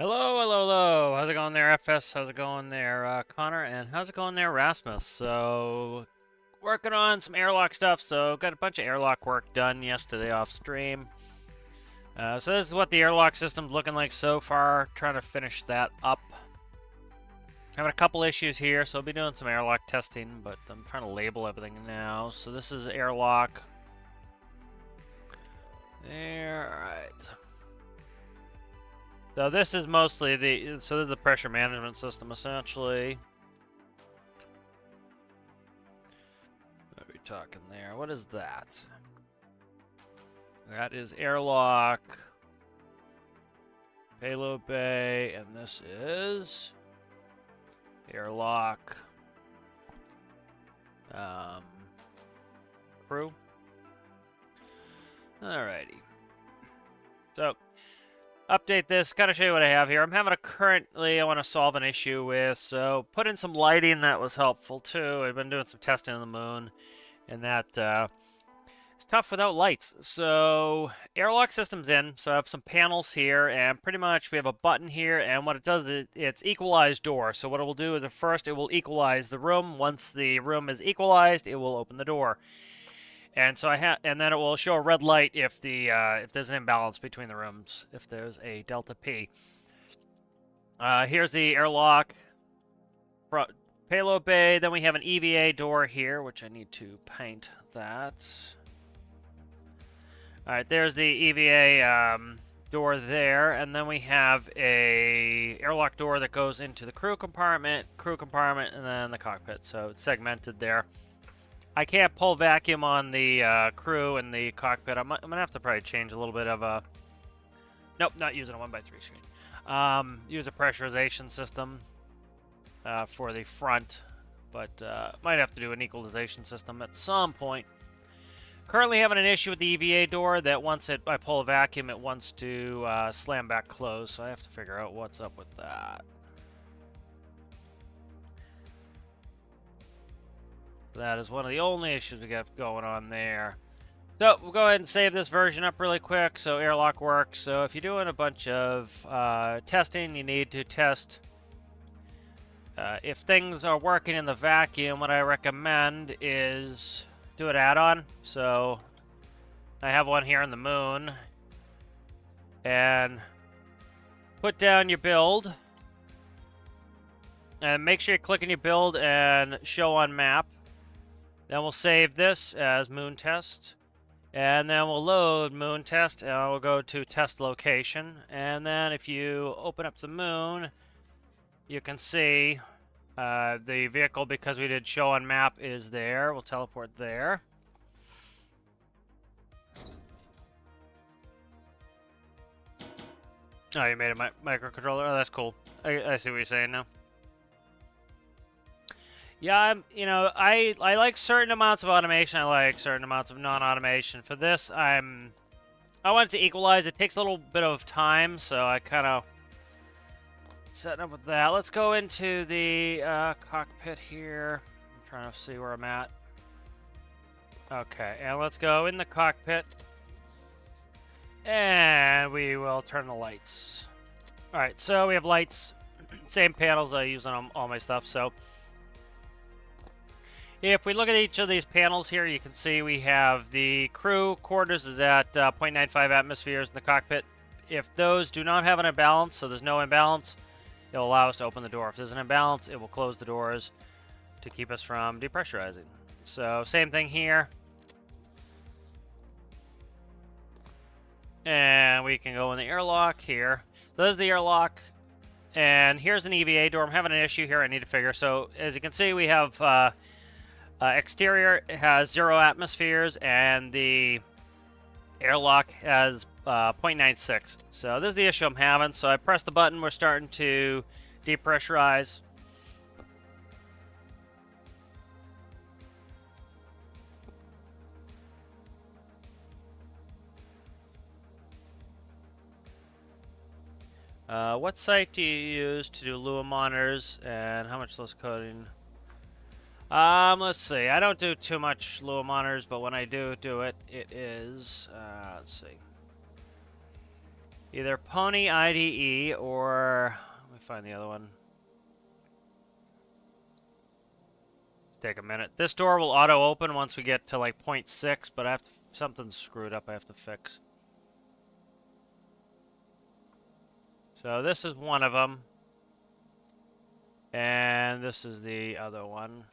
Hello, hello, hello. How's it going there, FS? How's it going there, Connor? And how's it going there, Rasmus? So, working on some airlock stuff. So, got a bunch of airlock work done yesterday off stream. So this is what the airlock system's looking like so far. Trying to finish that up. Having a couple issues here, so I'll be doing some airlock testing, but I'm trying to label everything now. So this is airlock. There, alright. So this is mostly this is the pressure management system, essentially. What are we talking there? What is that? That is airlock, payload bay, and this is airlock, crew. Alrighty. So, update this, kind of show you what I have here. I'm having I want to solve an issue with, so put in some lighting. That was helpful too. I've been doing some testing on the moon, and that it's tough without lights. So airlock system's in, so I have some panels here, and pretty much we have a button here, and what it does is it's equalize door. So what it will do is at first it will equalize the room. Once the room is equalized, it will open the door. And so and then it will show a red light if there's an imbalance between the rooms, if there's a delta P. Here's the airlock payload bay. Then we have an EVA door here, which I need to paint that. All right, there's the EVA door there, and then we have a airlock door that goes into the crew compartment, and then the cockpit. So it's segmented there. I can't pull vacuum on the crew and the cockpit. I'm going to have to probably change a little bit of a... Nope, not using a 1x3 screen. Use a pressurization system for the front, but might have to do an equalization system at some point. Currently having an issue with the EVA door that once I pull a vacuum, it wants to slam back closed, so I have to figure out what's up with that. That is one of the only issues we got going on there. So we'll go ahead and save this version up really quick. So airlock works. So if you're doing a bunch of testing, you need to test if things are working in the vacuum. What I recommend is do an add-on. So I have one here on the moon, and put down your build, and make sure you're clicking your build and show on map. Then we'll save this as moon test, and then we'll load moon test, and we'll go to test location. And then if you open up the moon, you can see the vehicle, because we did show on map, is there. We'll teleport there. Oh, you made a microcontroller? Oh, that's cool. I see what you're saying now. Yeah, I like certain amounts of automation. I like certain amounts of non-automation. For this, I want it to equalize. It takes a little bit of time, so I kind of setting up with that. Let's go into the cockpit here. I'm trying to see where I'm at. Okay, and let's go in the cockpit, and we will turn the lights. All right, so we have lights, same panels I use on all my stuff. So if we look at each of these panels here, you can see we have the crew quarters is at 0.95 atmospheres in the cockpit. If those do not have an imbalance, so there's no imbalance, it'll allow us to open the door. If there's an imbalance, it will close the doors to keep us from depressurizing. So same thing here. And we can go in the airlock here. So this is the airlock. And here's an EVA door. I'm having an issue here I need to figure. So as you can see, we have... exterior has 0 atmospheres, and the airlock has 0.96. So this is the issue I'm having. So I press the button. We're starting to depressurize. What site do you use to do Lua monitors, and how much less coding? Let's see. I don't do too much Lua monitors, but when I do it, it is, let's see. Either Pony IDE or... Let me find the other one. Take a minute. This door will auto-open once we get to like 0.6, but I have to... Something's screwed up I have to fix. So this is one of them. And this is the other one.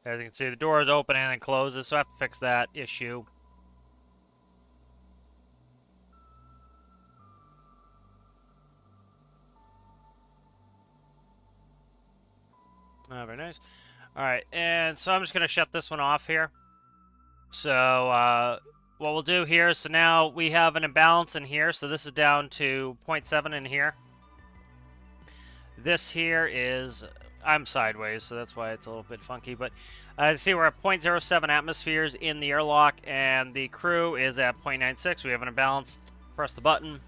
As you can see, the door is open and it closes, so I have to fix that issue. Oh, very nice. Alright, and so I'm just going to shut this one off here. So, what we'll do here is, so now we have an imbalance in here, so this is down to 0.7 in here. This here is... I'm sideways, so that's why it's a little bit funky, but see we're at 0.07 atmospheres in the airlock, and the crew is at 0.96. We have an imbalance. Press the button.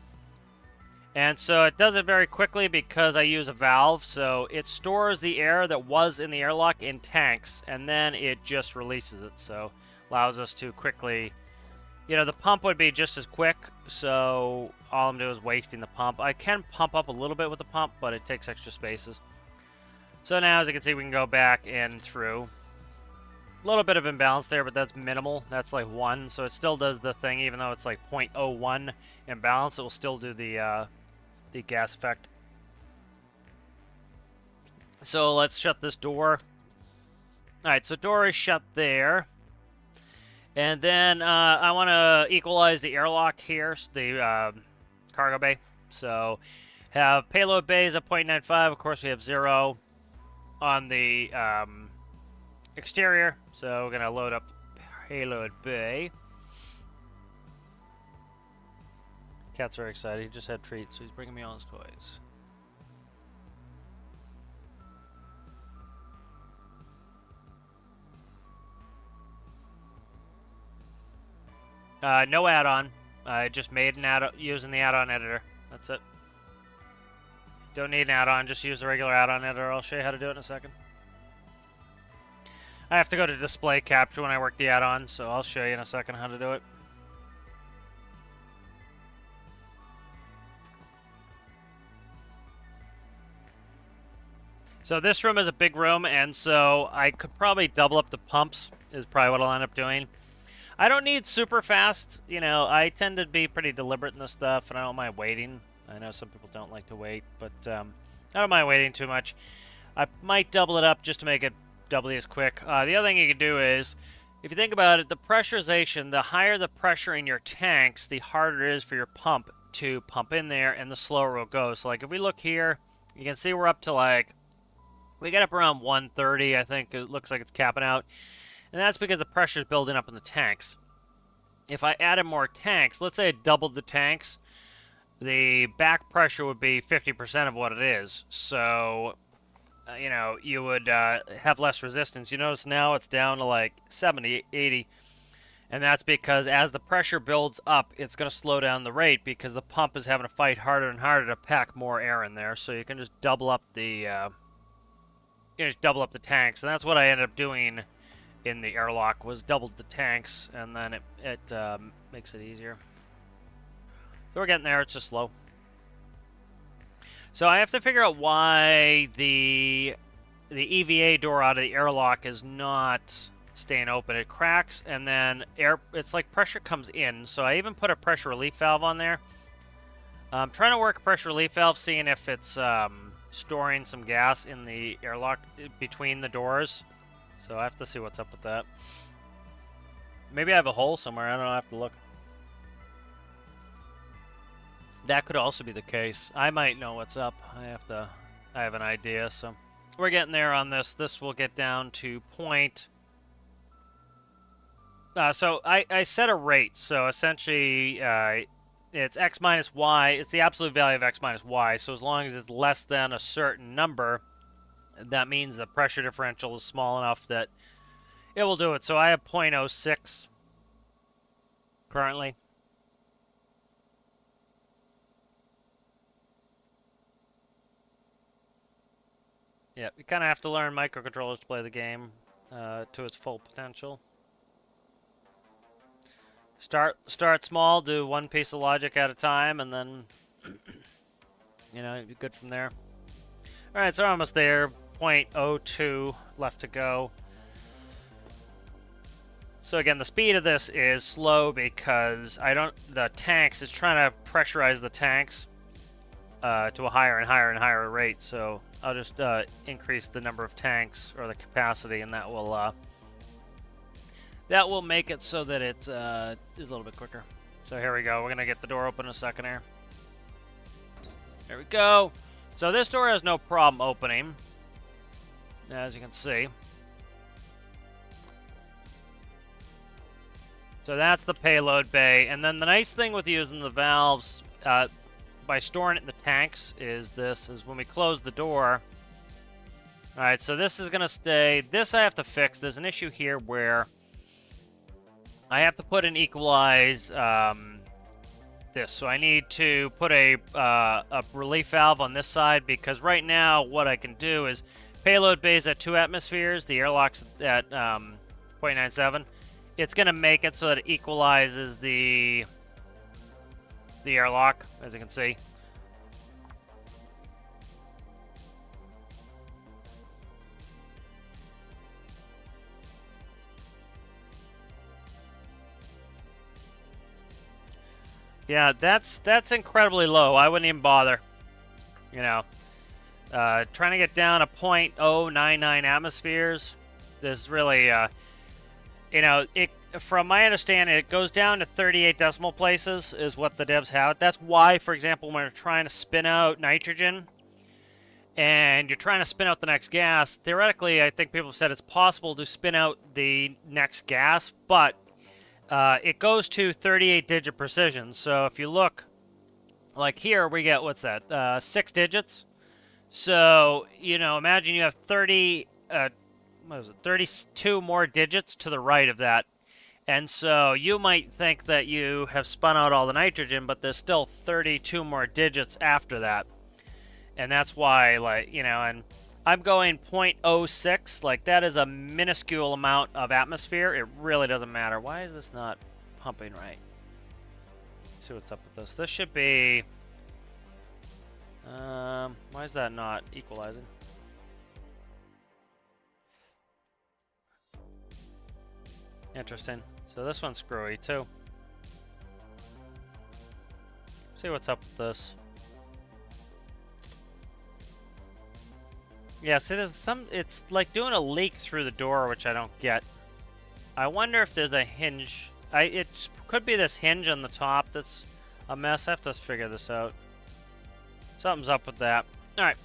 And so it does it very quickly because I use a valve, so it stores the air that was in the airlock in tanks, and then it just releases it, so allows us to quickly... You know, the pump would be just as quick, so all I'm doing is wasting the pump. I can pump up a little bit with the pump, but it takes extra spaces. So now, as you can see, we can go back and through. A little bit of imbalance there, but that's minimal. That's like 1, so it still does the thing, even though it's like 0.01 imbalance. It will still do the gas effect. So let's shut this door. Alright, so door is shut there. And then I want to equalize the airlock here, the cargo bay. So have payload bays at 0.95. Of course, we have 0 on the exterior. So we're going to load up payload bay. Cat's very excited. He just had treats, so he's bringing me all his toys. No add-on. I just made an add-on using the add-on editor. That's it. Don't need an add-on. Just use the regular add-on editor. I'll show you how to do it in a second. I have to go to display capture when I work the add-on, so I'll show you in a second how to do it. So this room is a big room, and so I could probably double up the pumps, is probably what I'll end up doing. I don't need super fast. You know, I tend to be pretty deliberate in this stuff, and I don't mind waiting. I know some people don't like to wait, but I don't mind waiting too much. I might double it up just to make it doubly as quick. The other thing you can do is, if you think about it, the pressurization, the higher the pressure in your tanks, the harder it is for your pump to pump in there, and the slower it will go. So, like, if we look here, you can see we're up to, like, we get up around 130, I think. It looks like it's capping out. And that's because the pressure is building up in the tanks. If I added more tanks, let's say I doubled the tanks, the back pressure would be 50% of what it is. So, you know, you would have less resistance. You notice now it's down to like 70, 80. And that's because as the pressure builds up, it's going to slow down the rate because the pump is having to fight harder and harder to pack more air in there. So you can just double up the tanks. And that's what I ended up doing in the airlock, was doubled the tanks, and then it makes it easier. So we're getting there, it's just slow. So I have to figure out why the EVA door out of the airlock is not staying open. It cracks, and then it's like pressure comes in. So I even put a pressure relief valve on there. I'm trying to work a pressure relief valve, seeing if it's storing some gas in the airlock between the doors. So I have to see what's up with that. Maybe I have a hole somewhere. I don't know. I have to look. That could also be the case. I might know what's up. I have an idea. So we're getting there on this. This will get down to point. So I set a rate. So essentially, it's x minus y. It's the absolute value of x minus y. So as long as it's less than a certain number, that means the pressure differential is small enough that it will do it. So I have 0.06 currently. Yeah, you kind of have to learn microcontrollers to play the game to its full potential. Start small, do one piece of logic at a time, and then, you know, you're good from there. All right, so we're almost there. 0.02 left to go. So again, the speed of this is slow because the tanks is trying to pressurize the tanks to a higher and higher and higher rate. So I'll just increase the number of tanks or the capacity, and that will make it so that it is a little bit quicker. So here we go. We're gonna get the door open in a second here. There we go. So this door has no problem opening, as you can see. So that's the payload bay. And then the nice thing with using the valves by storing it in the tanks is when we close the door. All right, so this is going to stay. This I have to fix. There's an issue here where I have to put an equalize this. So I need to put a relief valve on this side because right now what I can do is payload bay's at 2 atmospheres. The airlock's at 0.97. It's going to make it so that it equalizes the airlock, as you can see. Yeah, that's incredibly low. I wouldn't even bother. You know, trying to get down to 0.099 atmospheres. There's really, you know, from my understanding, it goes down to 38 decimal places is what the devs have. That's why, for example, when you're trying to spin out nitrogen and you're trying to spin out the next gas, theoretically, I think people have said it's possible to spin out the next gas, but it goes to 38-digit precision. So if you look, like here, we get, what's that, 6 digits. So, you know, imagine you have 32 more digits to the right of that. And so you might think that you have spun out all the nitrogen, but there's still 32 more digits after that. And that's why, like, you know, and I'm going 0.06. Like, that is a minuscule amount of atmosphere. It really doesn't matter. Why is this not pumping right? Let's see what's up with this. This should be... why is that not equalizing? Interesting. So this one's screwy too. See what's up with this. Yeah, see there's some, it's like doing a leak through the door, which I don't get. I wonder if there's a hinge. It could be this hinge on the top that's a mess. I have to figure this out. Something's up with that. Alright.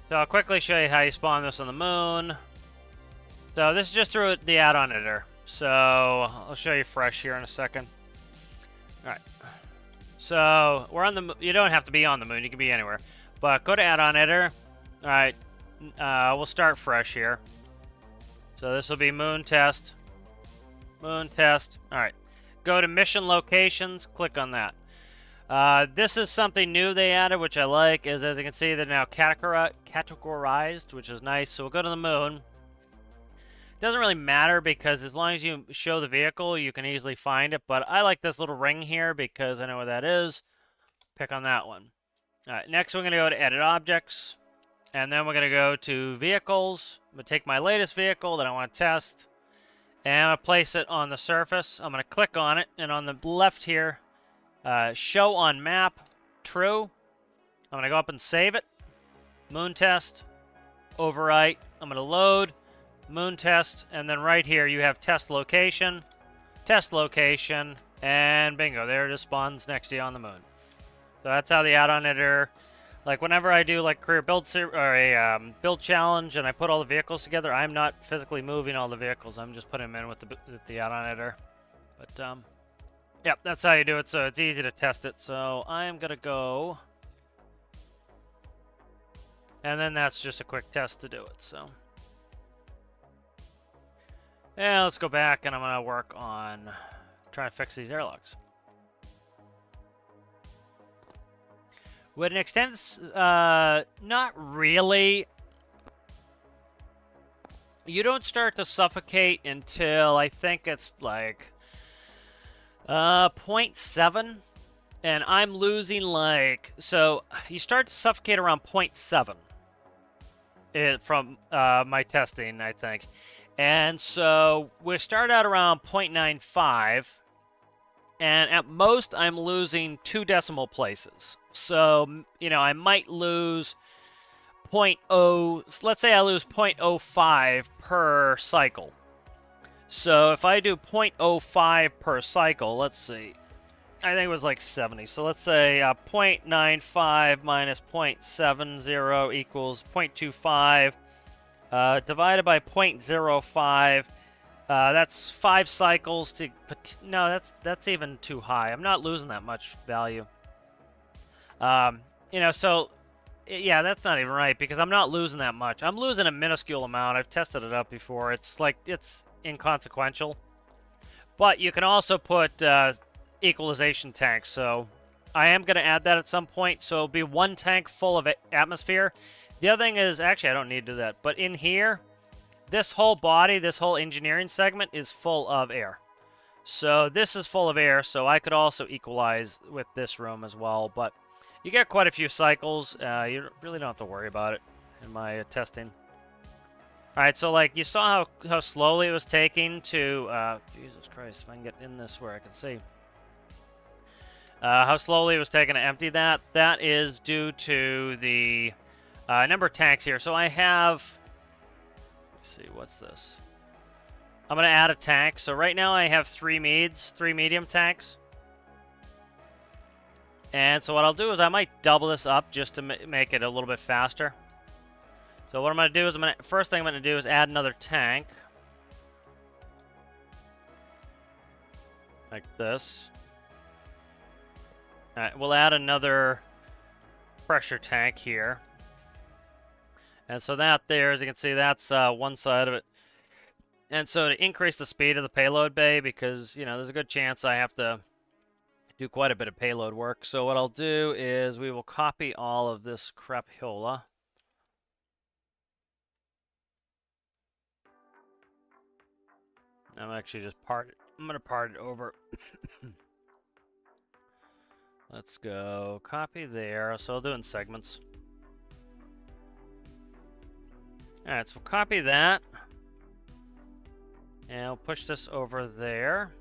So I'll quickly show you how you spawn this on the moon. So this is just through the add-on editor. So I'll show you fresh here in a second. Alright. So we're on the, you don't have to be on the moon, you can be anywhere. But go to add-on editor. Alright. We'll start fresh here. So this will be moon test. Moon test. Alright. Go to mission locations, click on that. This is something new they added, which I like, is as you can see, they're now categorized, which is nice. So we'll go to the moon. Doesn't really matter because as long as you show the vehicle, you can easily find it. But I like this little ring here because I know what that is. Pick on that one. All right, next we're going to go to Edit Objects. And then we're going to go to Vehicles. I'm going to take my latest vehicle that I want to test. And I'm going to place it on the surface. I'm going to click on it. And on the left here, Show on Map, True. I'm going to go up and save it. Moon Test. Overwrite. I'm going to load. Moon test, and then right here you have test location, and bingo, there it is, spawns next to you on the moon. So that's how the add-on editor, like whenever I do like career build or a build challenge and I put all the vehicles together, I'm not physically moving all the vehicles, I'm just putting them in with the add-on editor. But yep, that's how you do it, so it's easy to test it. So I am gonna go, and then that's just a quick test to do it. So yeah, let's go back, and I'm going to work on trying to fix these airlocks. Would it extend? Not really. You don't start to suffocate until I think it's like 0.7. And I'm losing like... So, you start to suffocate around 0.7. From my testing, I think. And so, we start out around 0.95. And at most, I'm losing 2 decimal places. So, you know, I might lose 0.0... Let's say I lose 0.05 per cycle. So if I do 0.05 per cycle, let's see. I think it was like 70. So let's say 0.95 minus 0.70 equals 0.25. Divided by 0.05. That's 5 cycles to... No, that's even too high. I'm not losing that much value. You know, so... Yeah, that's not even right, because I'm not losing that much. I'm losing a minuscule amount. I've tested it up before. It's like... It's inconsequential. But you can also put equalization tanks. So I am going to add that at some point. So it'll be 1 tank full of atmosphere. The other thing is... Actually, I don't need to do that. But in here... This whole body, this whole engineering segment is full of air. So this is full of air, so I could also equalize with this room as well. But you get quite a few cycles. You really don't have to worry about it in my testing. All right, so like you saw how slowly it was taking to... Jesus Christ, if I can get in this where I can see. How slowly it was taking to empty that. That is due to the number of tanks here. So I have... See, what's this? I'm going to add a tank. So right now I have 3 medium tanks. And so what I'll do is I might double this up just to make it a little bit faster. So what I'm going to do is first thing I'm going to do is add another tank. Like this. All right, we'll add another pressure tank here. And so that there, as you can see, that's one side of it. And so to increase the speed of the payload bay, because, you know, there's a good chance I have to do quite a bit of payload work. So what I'll do is we will copy all of this crapola. I'm actually just I'm going to part it over. Let's go copy there. So I'll do it in segments. Alright, so we'll copy that. And I'll push this over there.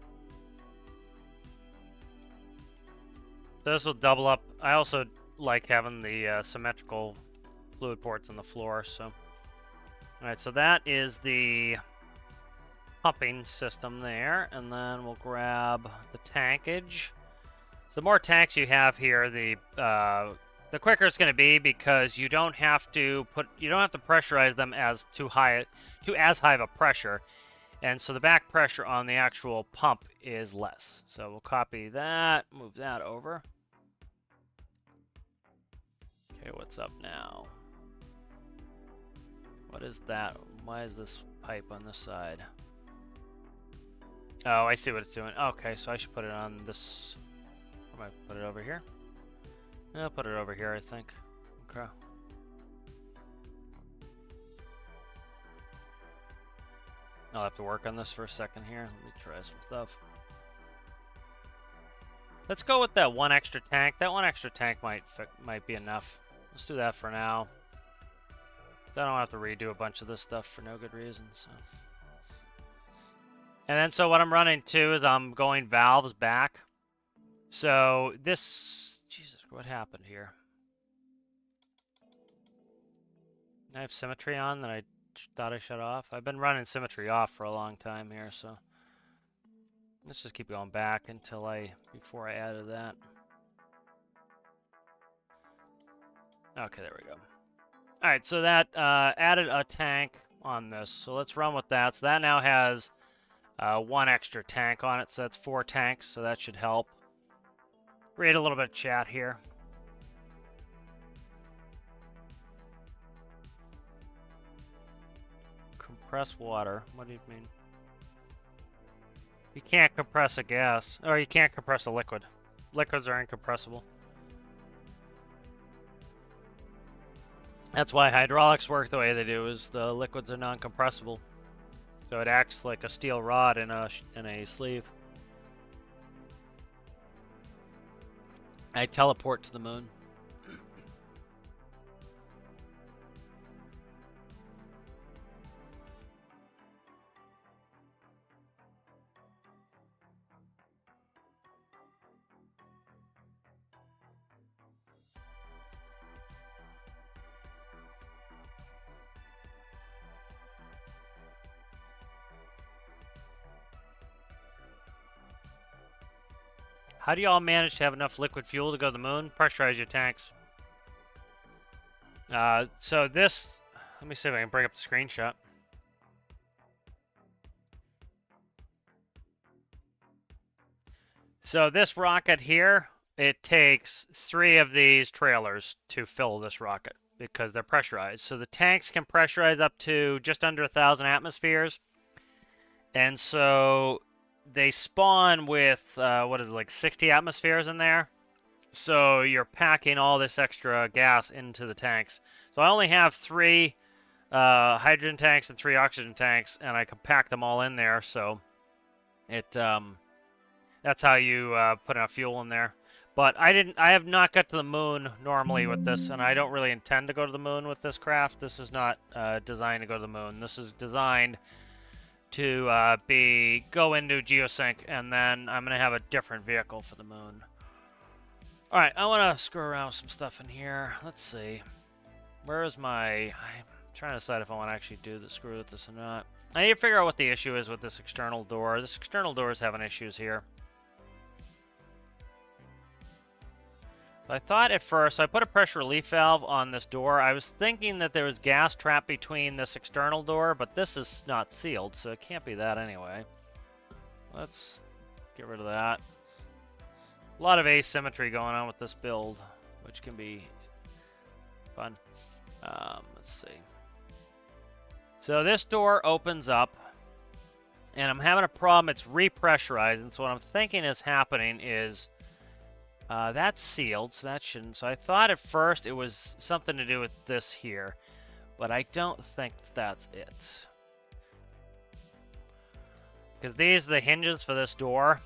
So this will double up. I also like having the symmetrical fluid ports on the floor. So, alright, so that is the pumping system there. And then we'll grab the tankage. So the more tanks you have here, the quicker it's going to be, because you don't have to pressurize them as as high of a pressure, and so the back pressure on the actual pump is less. So we'll copy that, move that over. Okay, what's up now? What is that? Why is this pipe on this side? Oh, I see what it's doing. Okay, so I should put it on this. I might put it over here. I'll put it over here, I think. Okay. I'll have to work on this for a second here. Let me try some stuff. Let's go with that 1 extra tank. That 1 extra tank might be enough. Let's do that for now. I don't have to redo a bunch of this stuff for no good reason. So. And then so what I'm running too is I'm going valves back. So this... Jesus, what happened here? I have symmetry on that I thought I shut off. I've been running symmetry off for a long time here, so... Let's just keep going back before I added that. Okay, there we go. Alright, so that added a tank on this. So let's run with that. So that now has 1 extra tank on it, so that's 4 tanks, so that should help. Read a little bit of chat here. Compress water. What do you mean? You can't compress a gas. Or you can't compress a liquid. Liquids are incompressible. That's why hydraulics work the way they do, is the liquids are non-compressible. So it acts like a steel rod in a sleeve. I teleport to the moon. How do y'all manage to have enough liquid fuel to go to the moon? Pressurize your tanks. So this, let me see if I can bring up the screenshot. So this rocket here, it takes 3 of these trailers to fill this rocket because they're pressurized. So the tanks can pressurize up to just under 1,000 atmospheres. And so they spawn with, what is it, like 60 atmospheres in there? So you're packing all this extra gas into the tanks. So I only have 3 hydrogen tanks and 3 oxygen tanks, and I can pack them all in there. So it that's how you put enough fuel in there. But I have not got to the moon normally with this, and I don't really intend to go to the moon with this craft. This is not designed to go to the moon. This is designed to go into geosync, and then I'm gonna have a different vehicle for the moon. All right, I want to screw around with some stuff in here. Let's see. Where is my... I'm trying to decide if I want to actually do the screw with this or not. I need to figure out what the issue is with this external door. This external door is having issues here. I thought at first, I put a pressure relief valve on this door. I was thinking that there was gas trapped between this external door, but this is not sealed, so it can't be that anyway. Let's get rid of that. A lot of asymmetry going on with this build, which can be fun. Let's see. So this door opens up, and I'm having a problem. It's repressurizing, so what I'm thinking is happening is that's sealed, so that shouldn't. So I thought at first it was something to do with this here, but I don't think that's it. Because these are the hinges for this door,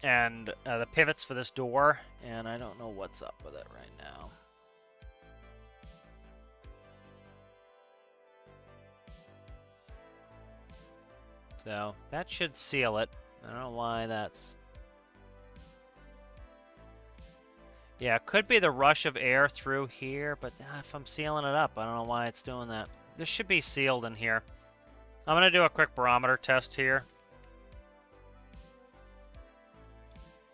and the pivots for this door, and I don't know what's up with it right now. So that should seal it. I don't know why that's... Yeah, it could be the rush of air through here, but if I'm sealing it up, I don't know why it's doing that. This should be sealed in here. I'm going to do a quick barometer test here.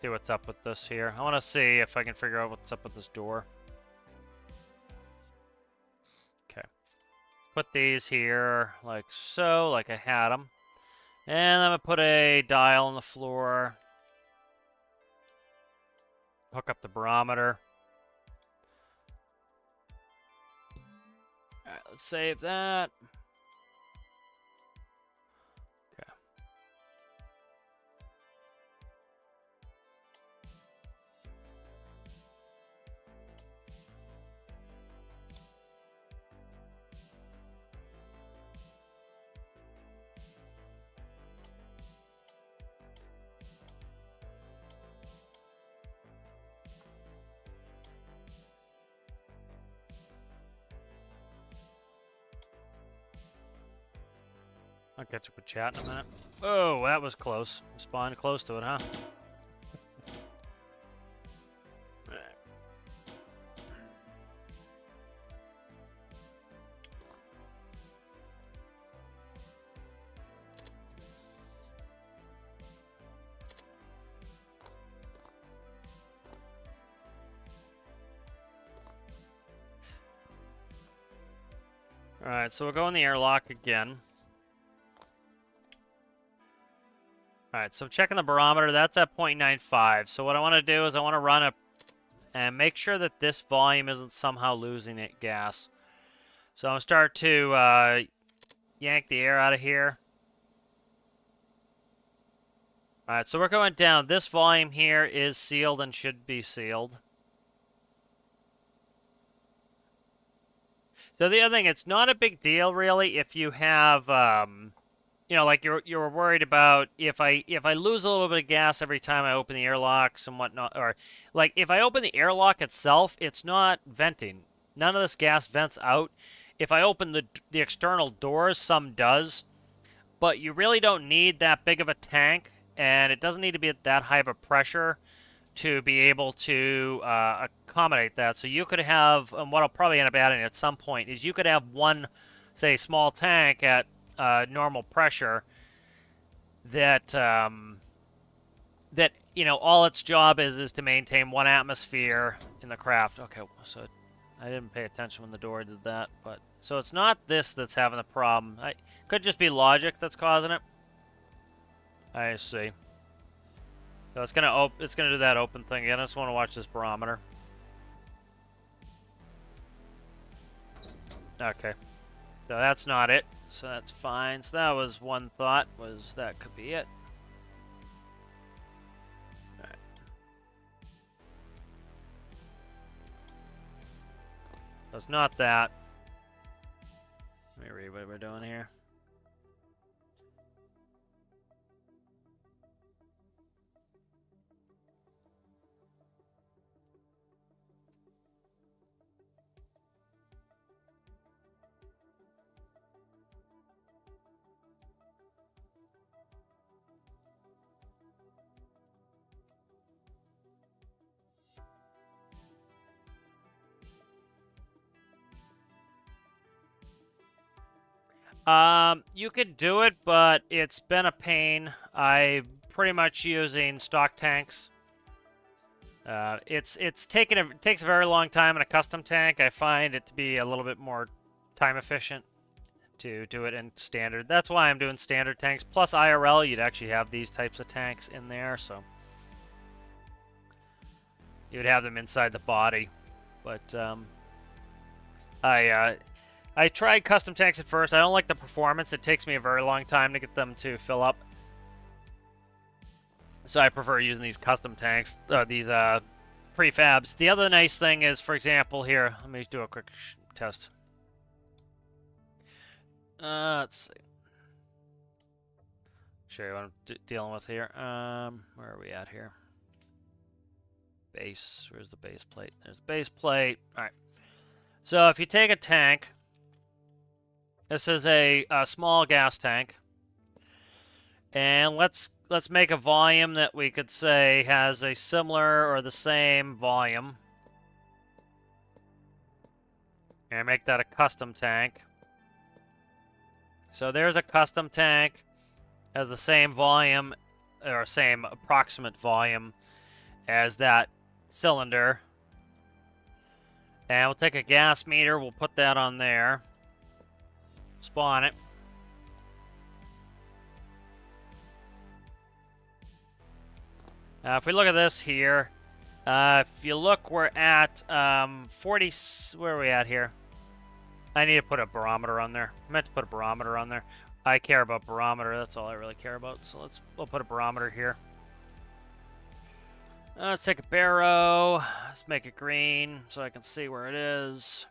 See what's up with this here. I want to see if I can figure out what's up with this door. Okay. Put these here like so, like I had them. And I'm going to put a dial on the floor. Hook up the barometer. Alright, let's save that. Okay. I'll catch up with chat in a minute. Oh, that was close. Spawned close to it, huh? Alright, so we'll go in the airlock again. Alright, so I'm checking the barometer. That's at 0.95. So what I want to do is I want to run and make sure that this volume isn't somehow losing it gas. So I'm going to start to yank the air out of here. Alright, so we're going down. This volume here is sealed and should be sealed. So the other thing, it's not a big deal really if you have you know, like you're worried about if I lose a little bit of gas every time I open the airlocks and whatnot, or like if I open the airlock itself, it's not venting. None of this gas vents out. If I open the external doors, some does, but you really don't need that big of a tank, and it doesn't need to be at that high of a pressure to be able to accommodate that. So you could have, and what I'll probably end up adding at some point is you could have one, say, small tank at normal pressure that that you know all its job is to maintain 1 atmosphere in the craft. Okay, so I didn't pay attention when the door did that, but so it's not this that's having the problem. Could just be logic that's causing it. I see. So it's gonna do that open thing again. I just want to watch this barometer. Okay. So that's not it. So that's fine. So that was one thought, was that could be it. Alright. So it's not that. Let me read what we're doing here. You could do it, but it's been a pain. I'm pretty much using stock tanks. It takes a very long time in a custom tank. I find it to be a little bit more time efficient to do it in standard. That's why I'm doing standard tanks. Plus IRL, you'd actually have these types of tanks in there, so you'd have them inside the body. But I tried custom tanks at first. I don't like the performance. It takes me a very long time to get them to fill up. So I prefer using these custom tanks, these prefabs. The other nice thing is, for example, here, let me do a quick test. Let's see. Show you what I'm dealing with here. Where are we at here? Base. Where's the base plate? There's the base plate. All right. So if you take a tank, this is a small gas tank, and let's make a volume that we could say has a similar or the same volume, and make that a custom tank. So there's a custom tank, has the same volume or same approximate volume as that cylinder, and we'll take a gas meter. We'll put that on there. Spawn it. If we look at this here, if you look, we're at 40. Where are we at here? I need to put a barometer on there. I meant to put a barometer on there. I care about barometer. That's all I really care about. So we'll put a barometer here. Let's take a barrow. Let's make it green so I can see where it is.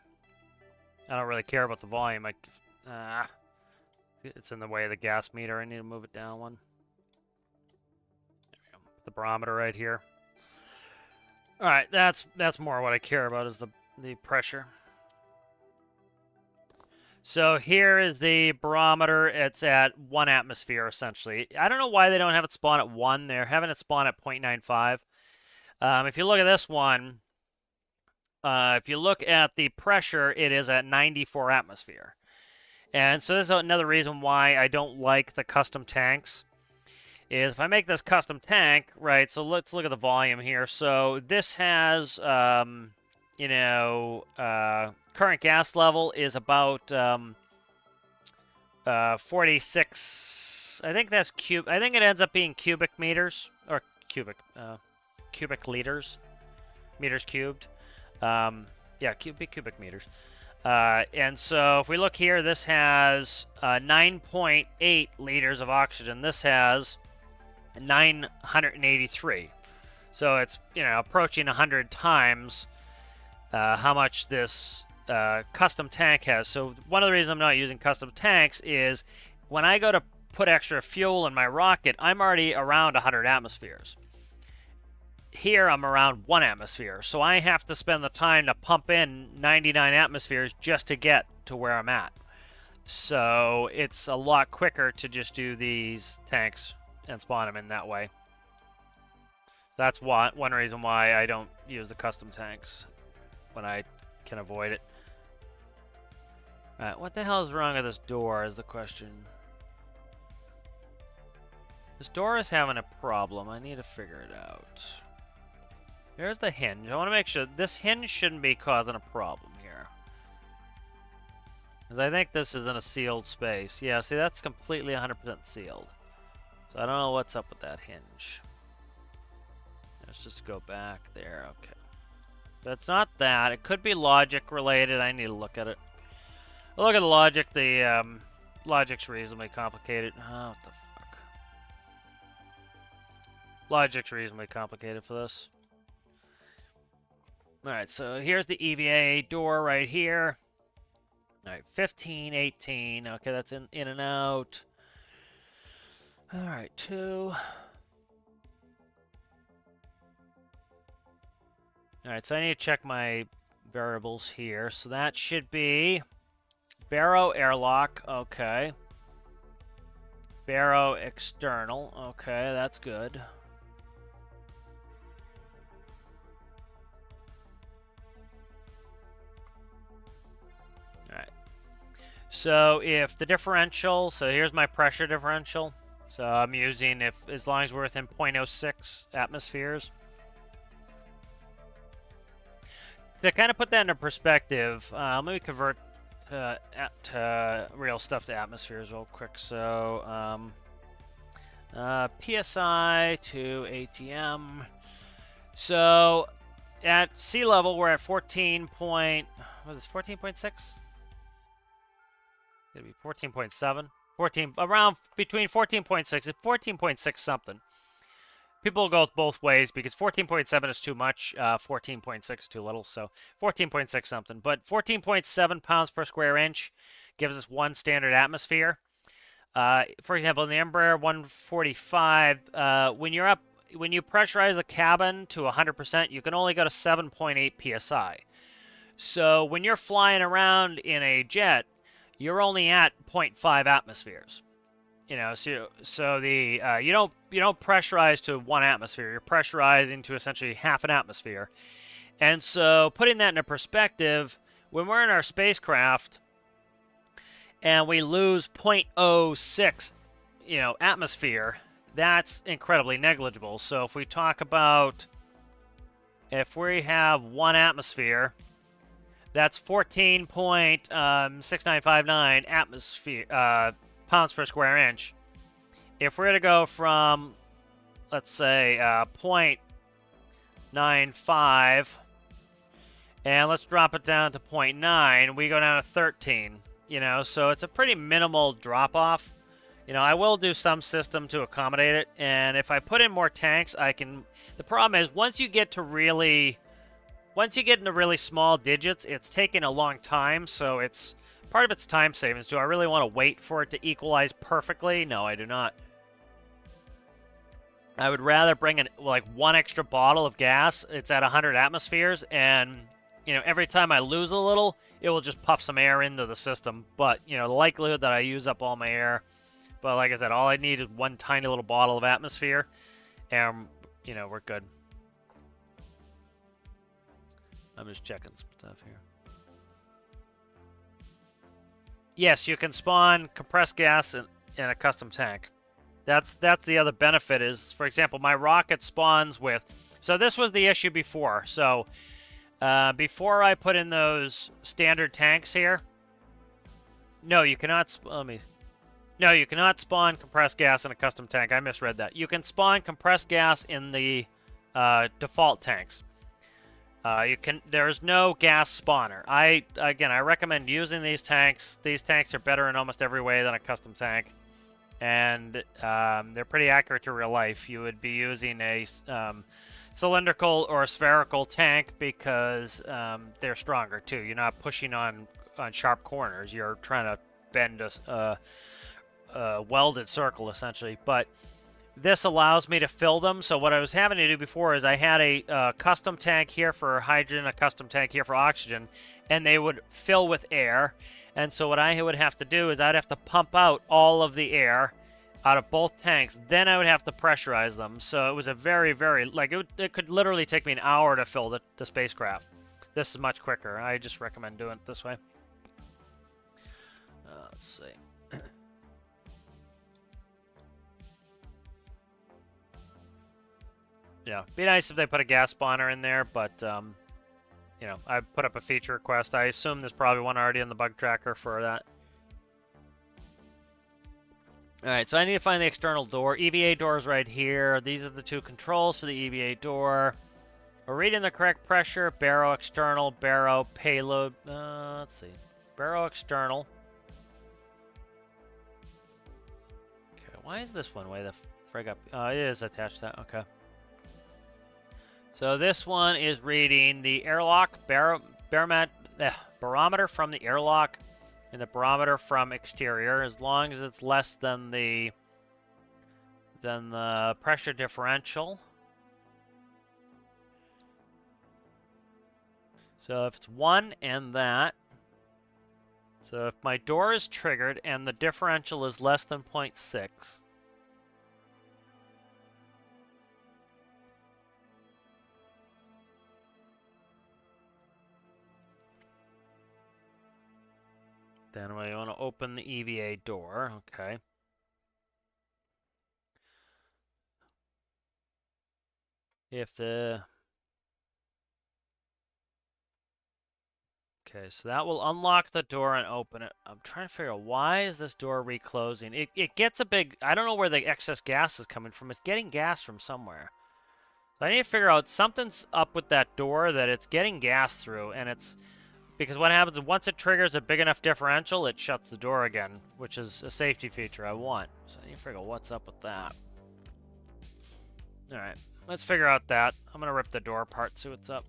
I don't really care about the volume. It's in the way of the gas meter. I need to move it down one. There we go. Put the barometer right here. All right, that's more what I care about is the pressure. So here is the barometer. It's at 1 atmosphere essentially. I don't know why they don't have it spawn at 1. They're having it spawn at 0.95. If you look at this one, if you look at the pressure, it is at 94 atmosphere. And so this is another reason why I don't like the custom tanks. Is if I make this custom tank, right, so let's look at the volume here. So this has, you know, current gas level is about 46. I think that's I think it ends up being cubic meters, or cubic liters, meters cubed. Yeah, cubic meters. And so if we look here, this has 9.8 liters of oxygen. This has 983. So it's, you know, approaching 100 times how much this custom tank has. So one of the reasons I'm not using custom tanks is when I go to put extra fuel in my rocket, I'm already around 100 atmospheres. Here, I'm around 1 atmosphere, so I have to spend the time to pump in 99 atmospheres just to get to where I'm at. So it's a lot quicker to just do these tanks and spawn them in that way. That's one reason why I don't use the custom tanks when I can avoid it. Alright, what the hell is wrong with this door is the question. This door is having a problem. I need to figure it out. There's the hinge. I want to make sure this hinge shouldn't be causing a problem here. Because I think this is in a sealed space. Yeah, see, that's completely 100% sealed. So I don't know what's up with that hinge. Let's just go back there. Okay. That's not that. It could be logic related. I need to look at it. I'll look at the logic. The logic's reasonably complicated. Oh, what the fuck. Logic's reasonably complicated for this. Alright, so here's the EVA door right here. Alright, 15, 18. Okay, that's in and out. Alright, 2. Alright, so I need to check my variables here. So that should be Barrow airlock. Okay. Barrow external. Okay, that's good. Alright. So if the differential, so here's my pressure differential. So I'm using, as long as we're within 0.06 atmospheres. To kind of put that into perspective, let me convert to real stuff to atmospheres real quick. So PSI to ATM. So at sea level, we're at 14 point, what is this, 14.6? It'd be 14.7. 14, around between 14.6 and 14.6 something. People go both ways because 14.7 is too much, 14.6 is too little, so 14.6 something. But 14.7 pounds per square inch gives us 1 standard atmosphere. For example, in the Embraer 145, when you pressurize the cabin to 100%, you can only go to 7.8 psi. So when you're flying around in a jet, you're only at 0.5 atmospheres. You know, so the you don't pressurize to 1 atmosphere. You're pressurizing to essentially half an atmosphere. And so putting that into perspective, when we're in our spacecraft and we lose 0.06, atmosphere, that's incredibly negligible. So if we talk about if we have 1 atmosphere, that's 14.6959 atmosphere pounds per square inch. If we're to go from, let's say, 0.95, and let's drop it down to 0.9, we go down to 13. So it's a pretty minimal drop off. I will do some system to accommodate it, and if I put in more tanks, I can. The problem is once you get into really small digits, it's taking a long time, so it's. Part of it's time savings. Do I really want to wait for it to equalize perfectly? No, I do not. I would rather bring in like 1 extra bottle of gas. It's at 100 atmospheres, and every time I lose a little, it will just puff some air into the system. But the likelihood that I use up all my air. But like I said, all I need is 1 tiny little bottle of atmosphere, and we're good. I'm just checking some stuff here. Yes, you can spawn compressed gas in a custom tank. That's the other benefit is, for example, my rocket spawns with... So this was the issue before. So before I put in those standard tanks here... No, you cannot... No, you cannot spawn compressed gas in a custom tank. I misread that. You can spawn compressed gas in the default tanks. There's no gas spawner. I recommend using these tanks. These tanks are better in almost every way than a custom tank, and they're pretty accurate to real life. You would be using a cylindrical or a spherical tank because they're stronger too. You're not pushing on sharp corners. You're trying to bend a welded circle, essentially. But this allows me to fill them. So what I was having to do before is I had a custom tank here for hydrogen, a custom tank here for oxygen, and they would fill with air. And so what I would have to do is I'd have to pump out all of the air out of both tanks. Then I would have to pressurize them. So it was a very, very, like, it could literally take me an hour to fill the spacecraft. This is much quicker. I just recommend doing it this way. Let's see. Yeah, be nice if they put a gas spawner in there, but, you know, I put up a feature request. I assume there's probably one already in the bug tracker for that. Alright, so I need to find the external door. EVA door is right here. These are the two controls for the EVA door. We're reading the correct pressure. Barrow external, barrow payload. Let's see. Barrow external. Okay, why is this one way the frig up? Oh, it is attached to that. Okay. So this one is reading the airlock barometer from the airlock and the barometer from exterior, as long as it's less than the pressure differential. So if it's 1 and that, so if my door is triggered and the differential is less than 0.6, then we want to open the EVA door. Okay. If the... Okay, so that will unlock the door and open it. I'm trying to figure out, why is this door reclosing? It gets a big... I don't know where the excess gas is coming from. It's getting gas from somewhere. So I need to figure out, something's up with that door that it's getting gas through, and it's... Because what happens is once it triggers a big enough differential, it shuts the door again, which is a safety feature I want. So I need to figure out what's up with that. Alright, let's figure out that. I'm going to rip the door apart, see what's up.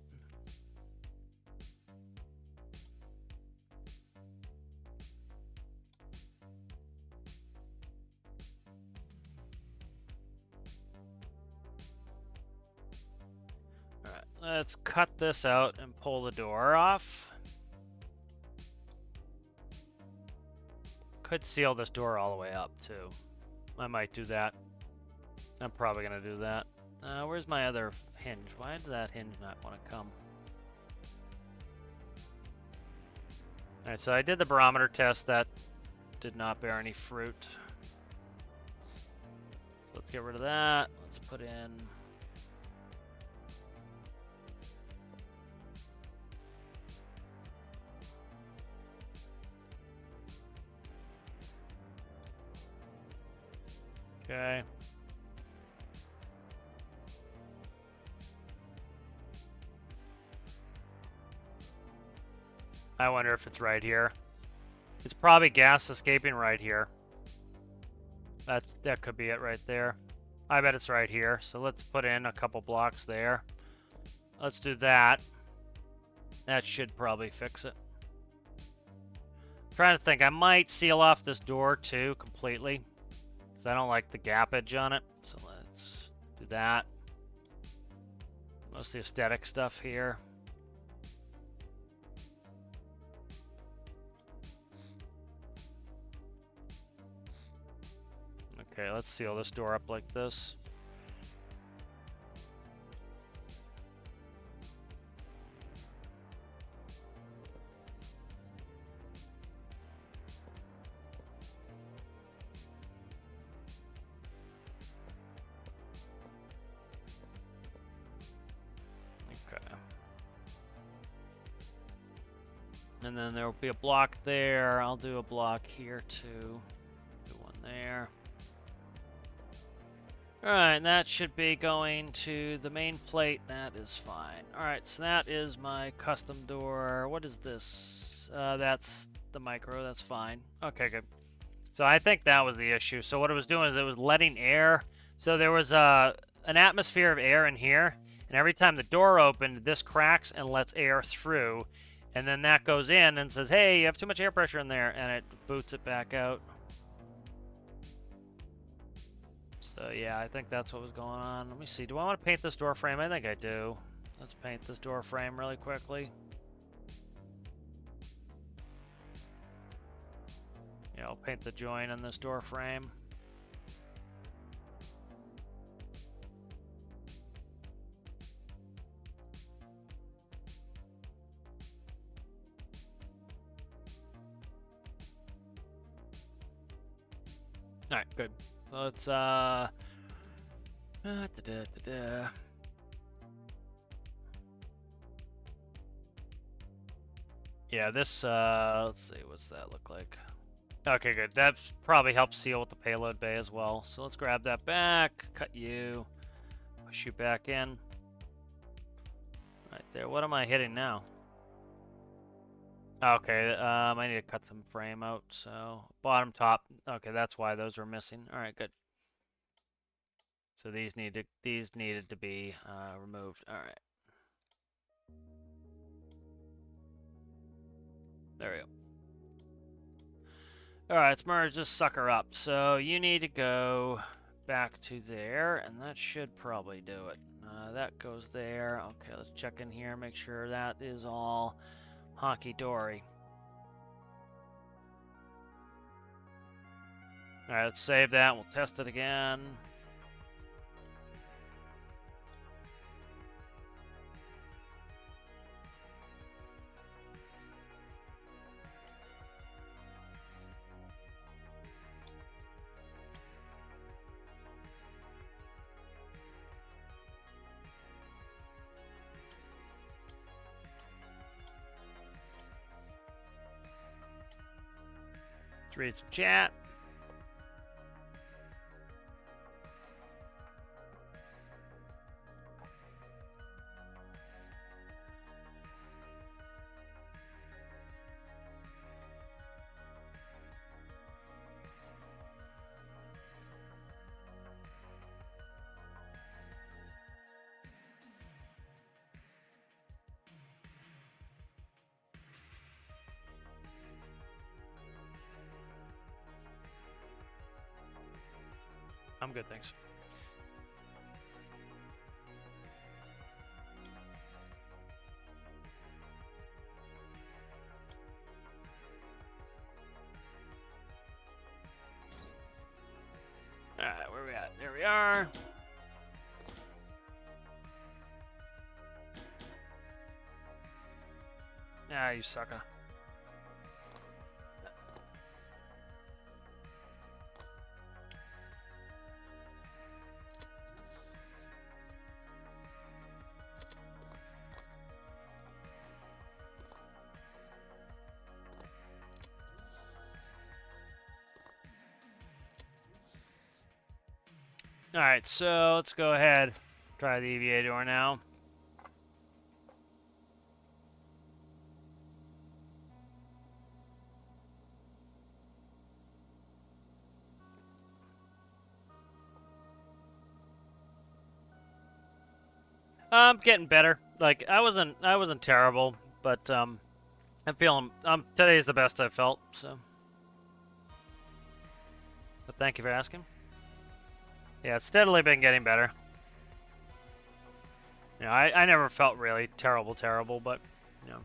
Alright, let's cut this out and pull the door off. Could seal this door all the way up, too. I might do that. I'm probably going to do that. Where's my other hinge? Why did that hinge not want to come? Alright, so I did the barometer test. That did not bear any fruit. So let's get rid of that. Let's put in... Okay. I wonder if it's right here. It's probably gas escaping right here. That could be it right there. I bet it's right here. So let's put in a couple blocks there. Let's do that. That should probably fix it. I'm trying to think. I might seal off this door too completely. I don't like the gappage on it, so let's do that. Mostly aesthetic stuff here. Okay, let's seal this door up like this. And then there will be a block there. I'll do a block here too. Do one there. Alright, and that should be going to the main plate. That is fine. Alright, so that is my custom door. What is this? That's the micro. That's fine. Okay, good. So I think that was the issue. So what it was doing is it was letting air. So there was an atmosphere of air in here. And every time the door opened, this cracks and lets air through. And then that goes in and says, hey, you have too much air pressure in there. And it boots it back out. So yeah, I think that's what was going on. Let me see. Do I want to paint this door frame? I think I do. Let's paint this door frame really quickly. Yeah, I'll paint the join on this door frame. All right, good. So let's yeah, this let's see, what's that look like? Okay, good. That probably helps seal with the payload bay as well. So let's grab that back, cut you, push you back in. Right there. What am I hitting now? Okay, I need to cut some frame out, so bottom, top. Okay, that's why those were missing. All right, good. So these needed to be removed. All right. There we go. All right, let's merge this sucker up. So you need to go back to there, and that should probably do it. That goes there. Okay, let's check in here, make sure that is all honky-dory. All right, let's save that. We'll test it again. Let's read some chat. I'm good, thanks. All right, where are we at? There we are. Ah, you sucker. All right, so let's go ahead. Try the EVA door now. I'm getting better. Like I wasn't terrible, but I'm feeling today's the best I've felt, so. But thank you for asking. Yeah, it's steadily been getting better. You know, I never felt really terrible, but you know.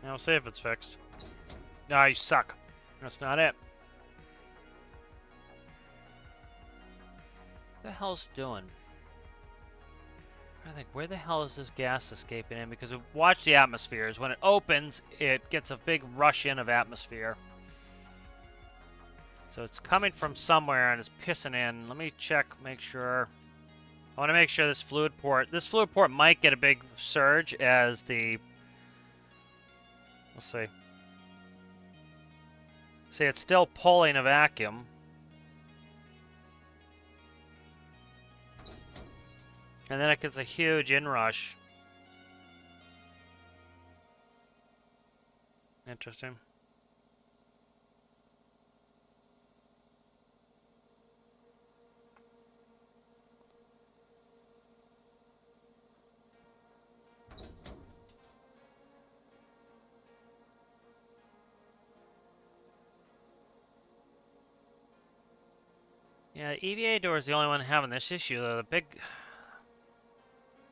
Now, see if it's fixed. Ah, you suck. That's not it. What the hell's it doing? I think, where the hell is this gas escaping in? Because watch the atmospheres. When it opens, it gets a big rush in of atmosphere. So it's coming from somewhere and it's pissing in. Let me check, make sure. I want to make sure this fluid port might get a big surge as the. Let's see. See, it's still pulling a vacuum. And then it gets a huge inrush. Interesting. Yeah, the EVA door is the only one having this issue, though. The big...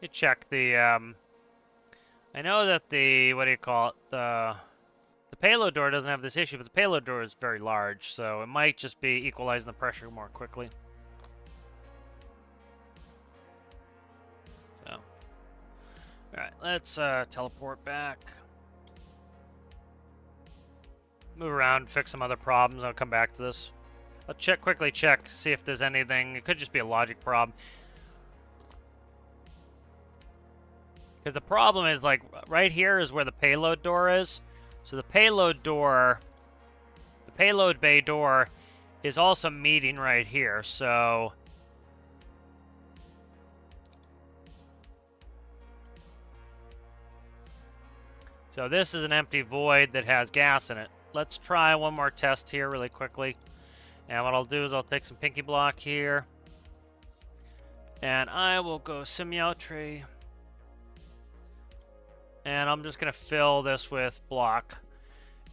You check the, I know that the, what do you call it, the payload door doesn't have this issue, but the payload door is very large, so it might just be equalizing the pressure more quickly. So, alright, let's teleport back. Move around, fix some other problems, I'll come back to this. I'll quickly check, see if there's anything. It could just be a logic problem. Because the problem is, like, right here is where the payload door is. So the payload door, the payload bay door is also meeting right here, so... So this is an empty void that has gas in it. Let's try one more test here really quickly. And what I'll do is I'll take some pinky block here. And I will go semiometry. And I'm just going to fill this with block.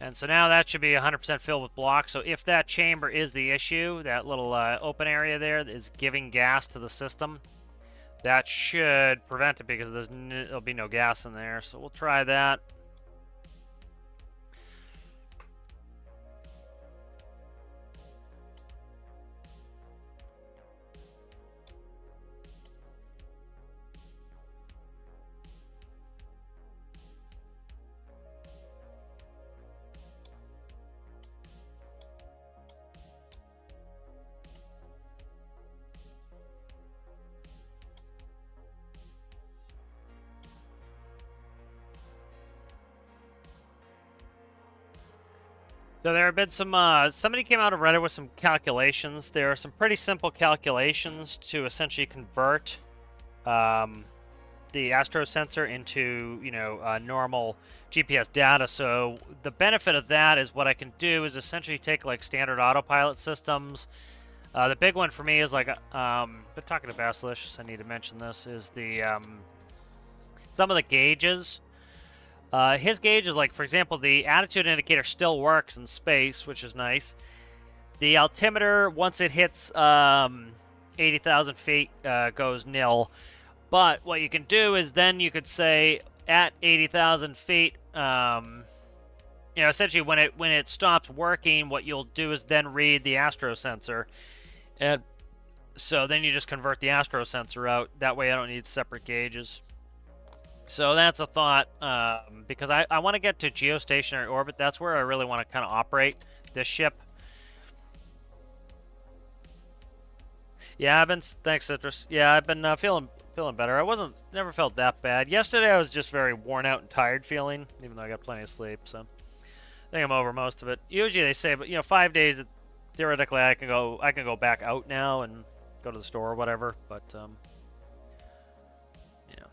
And so now that should be 100% filled with block. So if that chamber is the issue, that little open area there is giving gas to the system, that should prevent it because there'll be no gas in there. So we'll try that. So there have been some, somebody came out of Reddit with some calculations. There are some pretty simple calculations to essentially convert the astro sensor into, you know, normal GPS data. So the benefit of that is what I can do is essentially take like standard autopilot systems. The big one for me is like, but talking to Basilish, I need to mention this, is the, some of the gauges. His gauge is like, for example, the attitude indicator still works in space, which is nice. The altimeter, once it hits 80,000 feet, goes nil. But what you can do is then you could say at 80,000 feet, you know, essentially when it stops working, what you'll do is then read the astro sensor. And so then you just convert the astro sensor out. That way I don't need separate gauges. So that's a thought, because I want to get to geostationary orbit. That's where I really want to kind of operate this ship. Yeah, thanks, Citrus. Yeah, I've been feeling better. Never felt that bad. Yesterday I was just very worn out and tired feeling, even though I got plenty of sleep. So I think I'm over most of it. Usually they say, but you know, 5 days. Theoretically, I can go back out now and go to the store or whatever. But you know,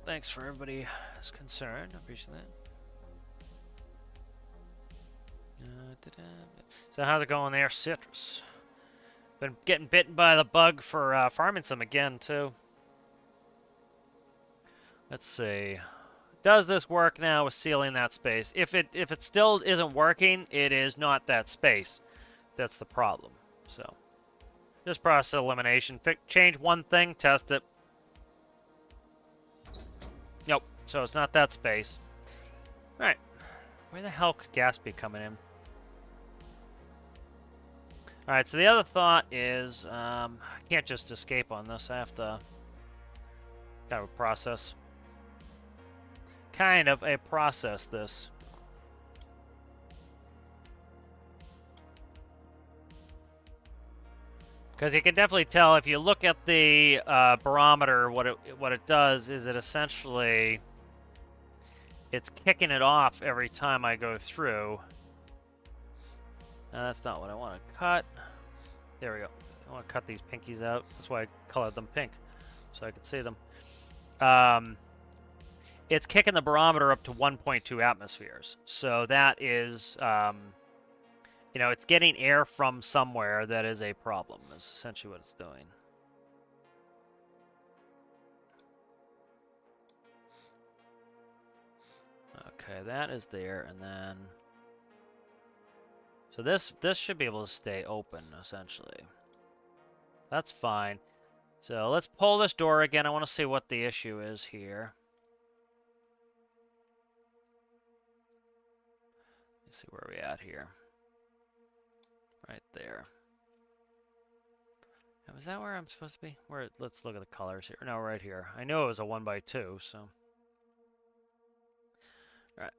thanks for everybody's concern. I appreciate that. So how's it going there, Citrus? Been getting bitten by the bug for farming some again too. Let's see. Does this work now with sealing that space? If it still isn't working, it is not that space. That's the problem. So, just process elimination. Change one thing, test it. Nope. So it's not that space. All right. Where the hell could gas be coming in? All right. So the other thought is, I can't just escape on this. I have to kind of a process. Kind of a process this. Because you can definitely tell if you look at the barometer, what it does is it essentially it's kicking it off every time I go through. That's not what I want to cut. There we go. I want to cut these pinkies out. That's why I colored them pink, so I could see them. It's kicking the barometer up to 1.2 atmospheres. So that is, you know, it's getting air from somewhere that is a problem, is essentially what it's doing. Okay, that is there, and then... So this should be able to stay open, essentially. That's fine. So let's pull this door again. I want to see what the issue is here. Let's see where we're at here. Right there. Now, is that where I'm supposed to be? Where? Let's look at the colors here. No, right here. I know it was a 1x2, so. All right.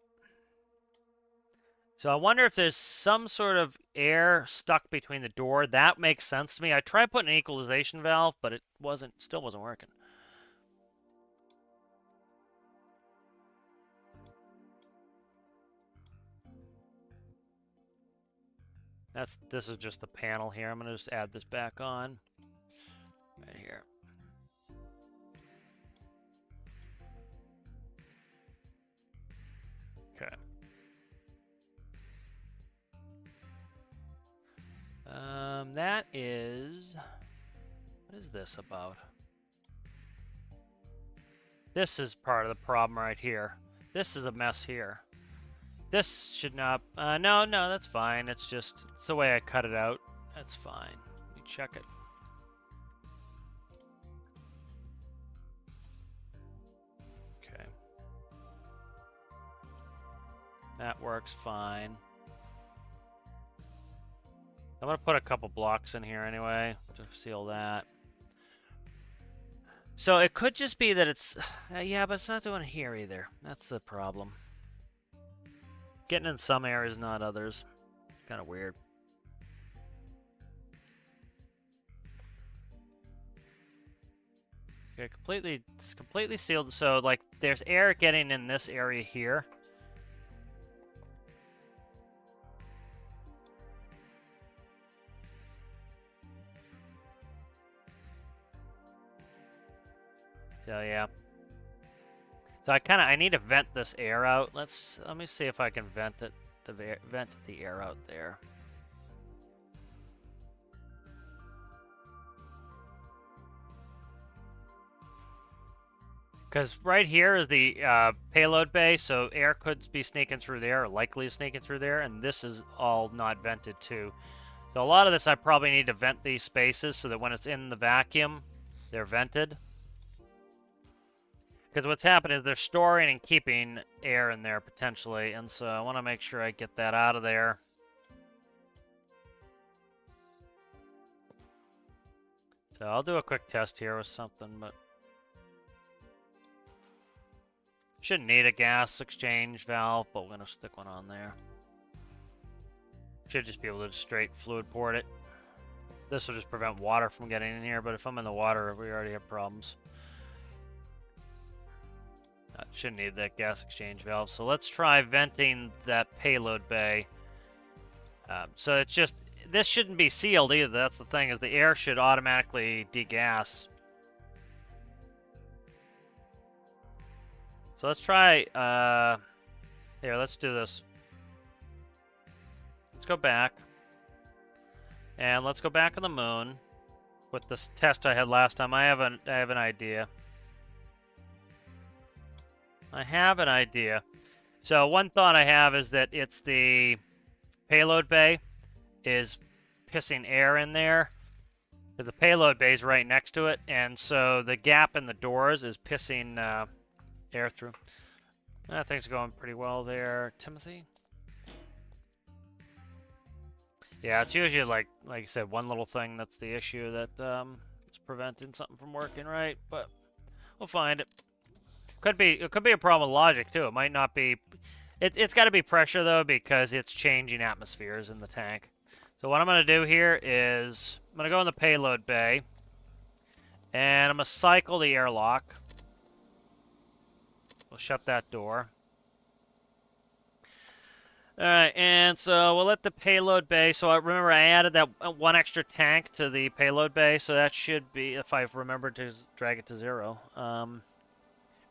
So I wonder if there's some sort of air stuck between the door. That makes sense to me. I tried putting an equalization valve, but it still wasn't working. This is just the panel here. I'm gonna just add this back on right here. Okay. That is... What is this about? This is part of the problem right here. This is a mess here. This should not... no, that's fine. It's just... It's the way I cut it out. That's fine. Let me check it. Okay. That works fine. I'm going to put a couple blocks in here anyway to seal that. So it could just be that it's... yeah, but it's not doing it here either. That's the problem. Getting in some areas, not others. Kind of weird. Okay, it's completely sealed. So, like, there's air getting in this area here. So yeah. So I need to vent this air out. Let me see if I can vent the air out there. Because right here is the payload bay, so air could be sneaking through there, or likely sneaking through there, and this is all not vented too. So a lot of this I probably need to vent these spaces so that when it's in the vacuum, they're vented. Because what's happening is they're storing and keeping air in there potentially, and so I want to make sure I get that out of there. So I'll do a quick test here with something, but shouldn't need a gas exchange valve, but we're going to stick one on there. Should just be able to straight fluid port it. This will just prevent water from getting in here, but if I'm in the water, we already have problems. Shouldn't need that gas exchange valve. So let's try venting that payload bay. So it's just, this shouldn't be sealed either. That's the thing, is the air should automatically degas. So let's try, here, let's do this. Let's go back. And let's go back on the moon with this test I had last time. I have an idea. I have an idea. So one thought I have is that it's the payload bay is pissing air in there. The payload bay is right next to it, and so the gap in the doors is pissing air through. Things are going pretty well there, Timothy. Yeah, it's usually like you said, one little thing that's the issue that is preventing something from working right, but we'll find it. It could be a problem with logic too. It might not be. It's got to be pressure though, because it's changing atmospheres in the tank. So what I'm going to do here is I'm going to go in the payload bay, and I'm going to cycle the airlock. We'll shut that door. All right, and so we'll let the payload bay. So I remember I added that one extra tank to the payload bay, so that should be, if I've remembered to drag it to 0.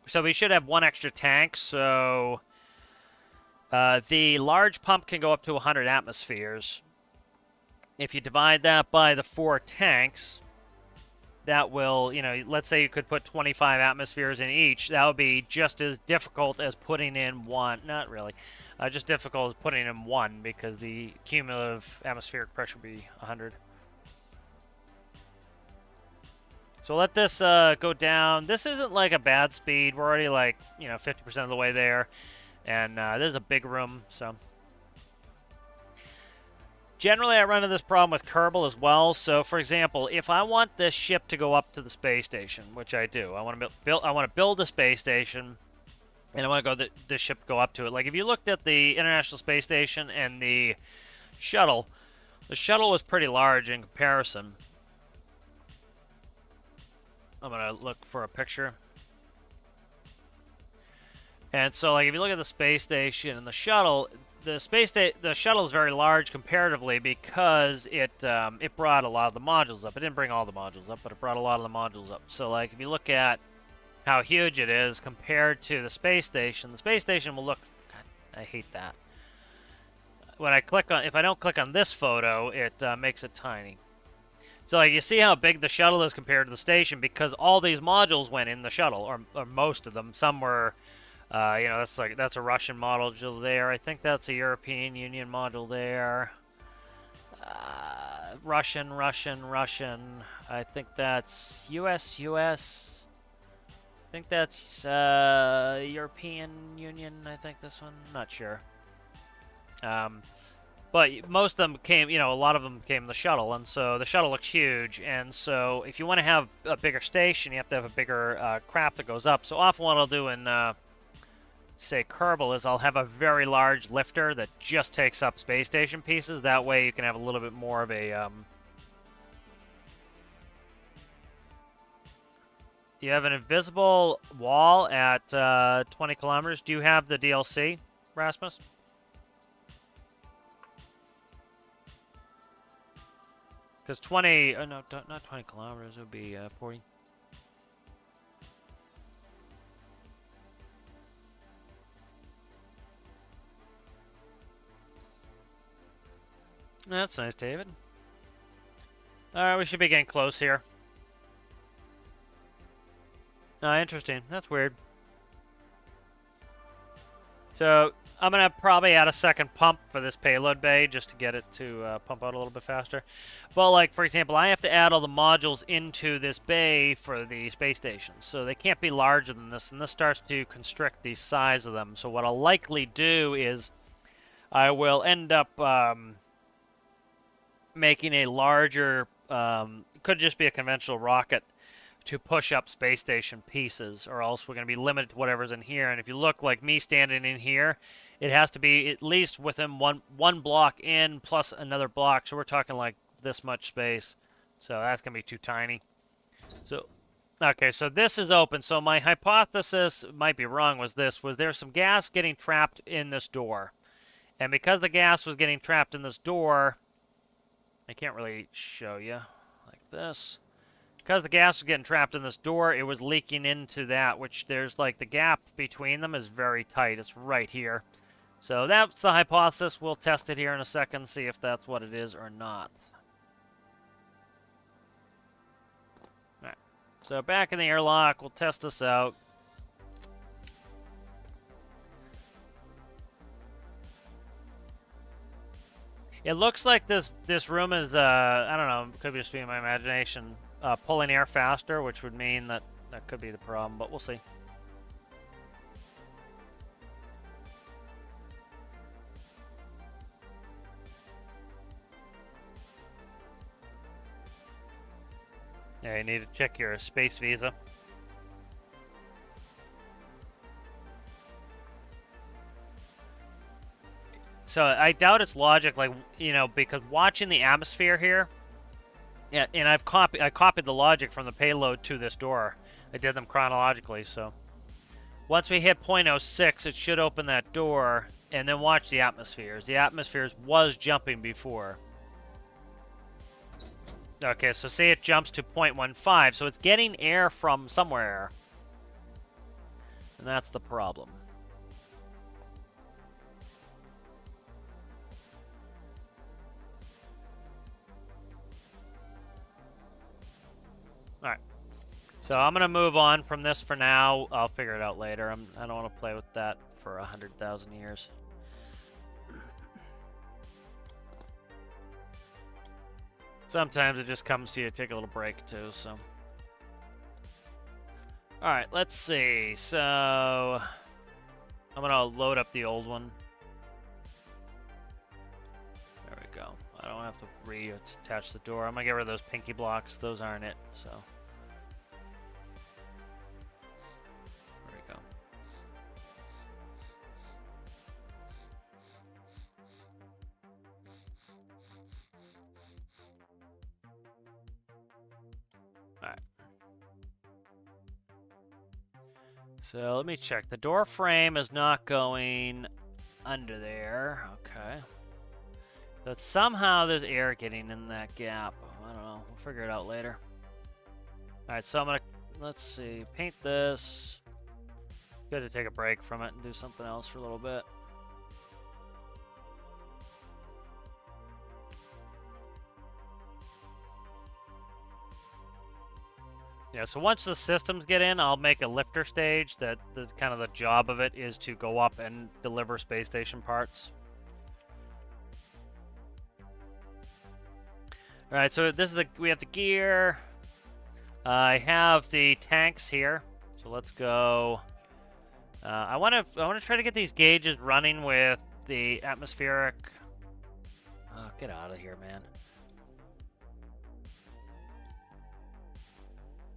So we should have one extra tank, so the large pump can go up to 100 atmospheres. If you divide that by the 4 tanks, that will, let's say you could put 25 atmospheres in each. That would be just as difficult as putting in one. Not really. Just difficult as putting in one, because the cumulative atmospheric pressure would be 100. So let this go down. This isn't like a bad speed. We're already like, 50% of the way there. And there's a big room, so... Generally, I run into this problem with Kerbal as well. So, for example, if I want this ship to go up to the space station, which I do, I want to build a space station, and I want to this ship go up to it. Like if you looked at the International Space Station and the shuttle was pretty large in comparison. I'm gonna look for a picture. And so, like, if you look at the space station and the shuttle. The shuttle is very large comparatively because it brought a lot of the modules up. It didn't bring all the modules up, but it brought a lot of the modules up. So like if you look at how huge it is compared to the space station will look. God, I hate that. When if I don't click on this photo, it makes it tiny. So like you see how big the shuttle is compared to the station because all these modules went in the shuttle, or most of them. Some were. That's a Russian module there. I think that's a European Union module there. Russian. I think that's US. I think that's European Union. I think this one. Not sure. But most of them came, a lot of them came in the shuttle, and so the shuttle looks huge. And so if you want to have a bigger station, you have to have a bigger craft that goes up. So often what I'll do in say Kerbal is I'll have a very large lifter that just takes up space station pieces. That way you can have a little bit more of a you have an invisible wall at 20 kilometers. Do you have the DLC, Rasmus? Because 20 no, not 20 kilometers, it would be 40. That's nice, David. Alright, we should be getting close here. Interesting. That's weird. So, I'm going to probably add a second pump for this payload bay just to get it to pump out a little bit faster. But, like, for example, I have to add all the modules into this bay for the space station. So they can't be larger than this, and this starts to constrict the size of them. So what I'll likely do is I will end up... making a larger, could just be a conventional rocket to push up space station pieces, or else we're going to be limited to whatever's in here. And if you look like me standing in here, it has to be at least within one block in plus another block. So we're talking like this much space. So that's going to be too tiny. So, okay, so this is open. So my hypothesis, might be wrong, was there's some gas getting trapped in this door. And because the gas was getting trapped in this door... I can't really show you like this. Because the gas was getting trapped in this door, it was leaking into that, which there's like the gap between them is very tight. It's right here. So that's the hypothesis. We'll test it here in a second, see if that's what it is or not. Alright. So back in the airlock, we'll test this out. It looks like this room is, I don't know, could just be my imagination, pulling air faster, which would mean that could be the problem, but we'll see. Yeah, you need to check your space visa. So I doubt it's logic, like, because watching the atmosphere here, yeah, and I copied the logic from the payload to this door. I did them chronologically, so once we hit 0.06, it should open that door, and then watch the atmospheres. The atmospheres was jumping before. Okay, so say it jumps to 0.15, so it's getting air from somewhere, and that's the problem. Alright, so I'm going to move on from this for now. I'll figure it out later. I don't want to play with that for 100,000 years. Sometimes it just comes to you to take a little break too, so... Alright, let's see. So I'm gonna load up the old one. There we go. I don't have to reattach the door. I'm gonna get rid of those pinky blocks. Those aren't it, so. There we go. Alright. So let me check. The door frame is not going under there. Okay. But somehow there's air getting in that gap. I don't know. We'll figure it out later. Alright, so I'm gonna, let's see, paint this. Good to take a break from it and do something else for a little bit. Yeah, so once the systems get in, I'll make a lifter stage that the kind of the job of it is to go up and deliver space station parts. All right, so this is we have the gear. I have the tanks here, so let's go. I want to try to get these gauges running with the atmospheric. Oh, get out of here, man.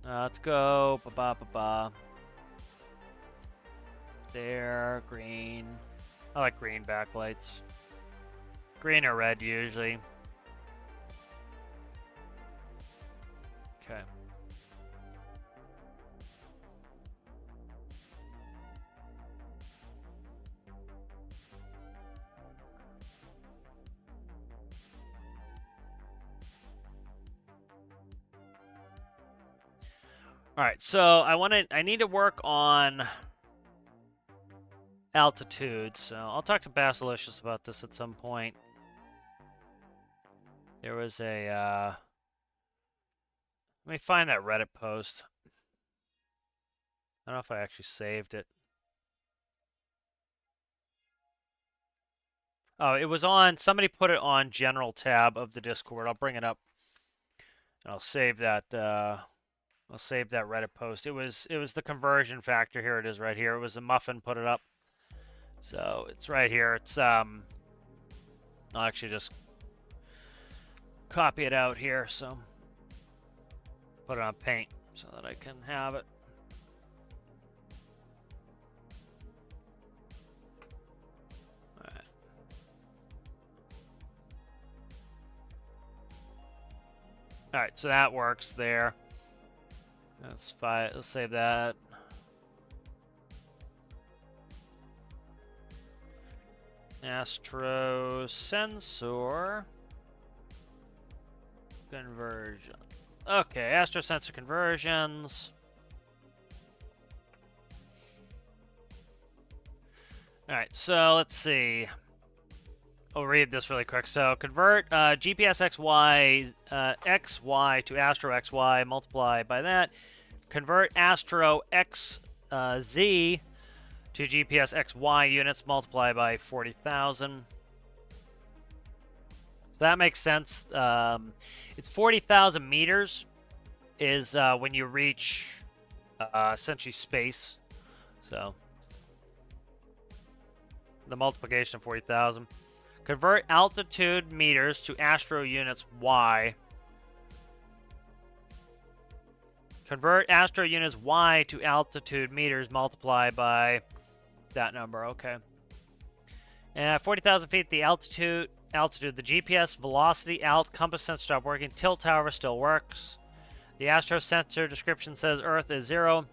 Let's go. Ba-ba-ba-ba. There, green. I like green backlights. Green or red, usually. Okay. All right, so I need to work on altitude, so I'll talk to Basilicious about this at some point. There was a, let me find that Reddit post. I don't know if I actually saved it. Oh, it was on, somebody put it on general tab of the Discord. I'll bring it up. And I'll save that, Reddit post. It was the conversion factor. Here it is right here. It was a Muffin put it up. So it's right here. It's I'll actually just copy it out here, so put it on Paint so that I can have it. Alright. Alright, so that works there. That's fine. Let's save that. Astro sensor conversion. Okay, astro sensor conversions. All right, so let's see. I'll read this really quick. So convert GPS XY XY to Astro XY. Multiply by that. Convert Astro XZ to GPS XY units. Multiply by 40,000. So that makes sense. It's 40,000 meters is when you reach essentially space. So the multiplication of 40,000. Convert altitude meters to astro units Y. Convert astro units Y to altitude meters. Multiply by that number. Okay. And 40,000 feet, the altitude, the GPS, velocity, compass sensor stopped working. Tilt, however, still works. The astro sensor description says Earth is 0.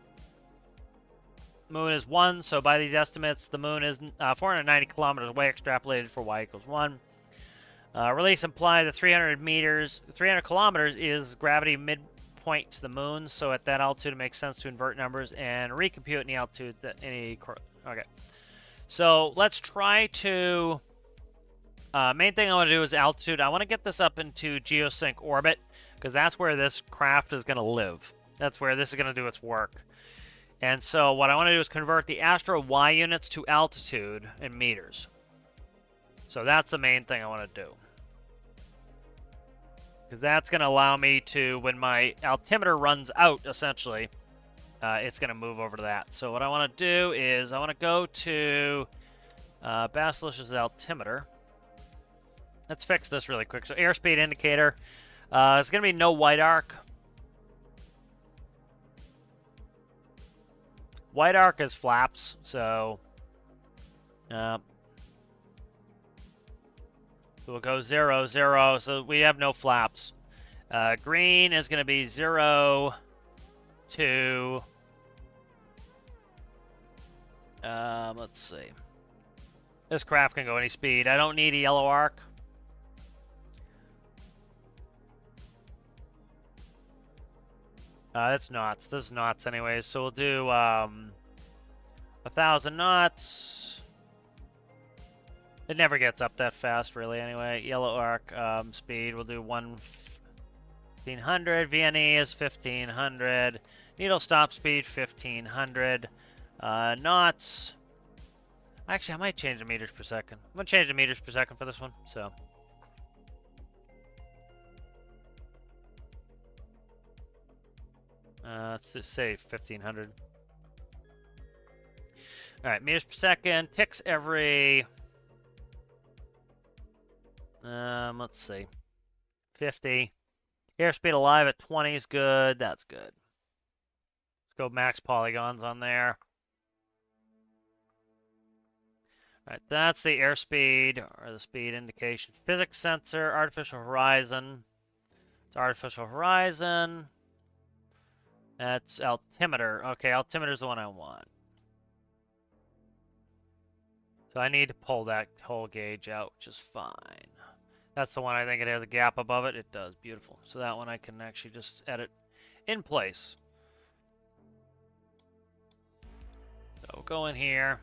Moon is 1, so by these estimates, the moon is 490 kilometers away, extrapolated for y equals 1. Release implied that 300 kilometers is gravity midpoint to the moon, so at that altitude, it makes sense to invert numbers and recompute any altitude that any. Okay. So let's try to. Main thing I want to do is altitude. I want to get this up into geosync orbit, because that's where this craft is going to live. That's where this is going to do its work. And so what I want to do is convert the astro Y units to altitude in meters. So that's the main thing I want to do. Because that's going to allow me to, when my altimeter runs out, essentially, it's going to move over to that. So what I want to do is I want to go to Basilish's altimeter. Let's fix this really quick. So airspeed indicator. It's going to be no white arc. White arc is flaps, so we'll go 0, 0, so we have no flaps. Green is going to be 0, 2. Let's see. This craft can go any speed. I don't need a yellow arc. That's knots. This is knots anyways. So we'll do 1,000 knots. It never gets up that fast, really, anyway. Yellow arc speed, we'll do 1,500. VNE is 1,500. Needle stop speed, 1,500. Knots. Actually, I might change the meters per second. I'm going to change the meters per second for this one, so. Let's just say 1,500. All right, meters per second. Ticks every... let's see. 50. Airspeed alive at 20 is good. That's good. Let's go max polygons on there. All right, that's the airspeed, or the speed indication. Physics sensor, artificial horizon. It's artificial horizon. That's altimeter. Okay, altimeter is the one I want. So I need to pull that whole gauge out, which is fine. That's the one I think it has a gap above it. It does. Beautiful. So that one I can actually just edit in place. So we'll go in here.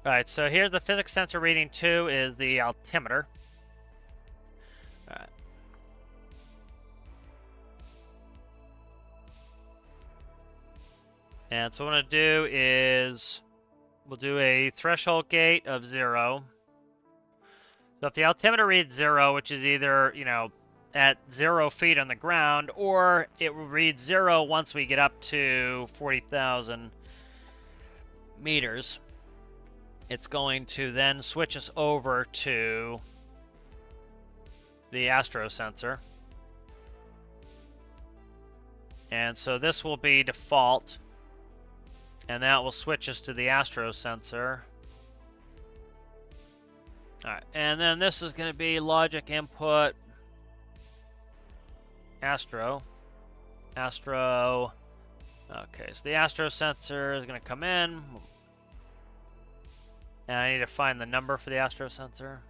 All right, so here's the physics sensor reading 2 is the altimeter. All right. And so what I'm going to do is we'll do a threshold gate of 0. So if the altimeter reads 0, which is either, you know, at 0 feet on the ground, or it will read 0 once we get up to 40,000 meters, it's going to then switch us over to the astro sensor. And so this will be default. And that will switch us to the astro sensor. Alright, and then this is going to be logic input. Astro. Astro. Okay, so the astro sensor is going to come in. And I need to find the number for the astro sensor.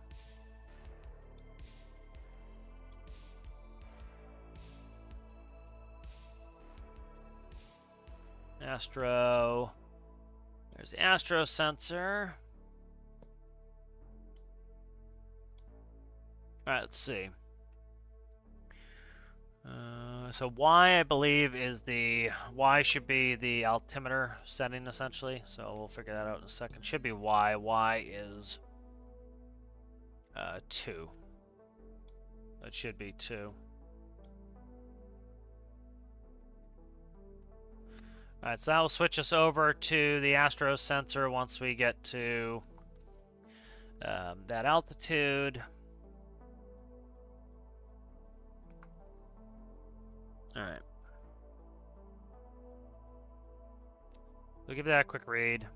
Astro. There's the astro sensor. All right, let's see. So Y, I believe, is the... Y should be the altimeter setting, essentially. So we'll figure that out in a second. Should be Y. Y is 2. It should be 2. Alright, so that will switch us over to the astro sensor once we get to that altitude. Alright. We'll give that a quick read.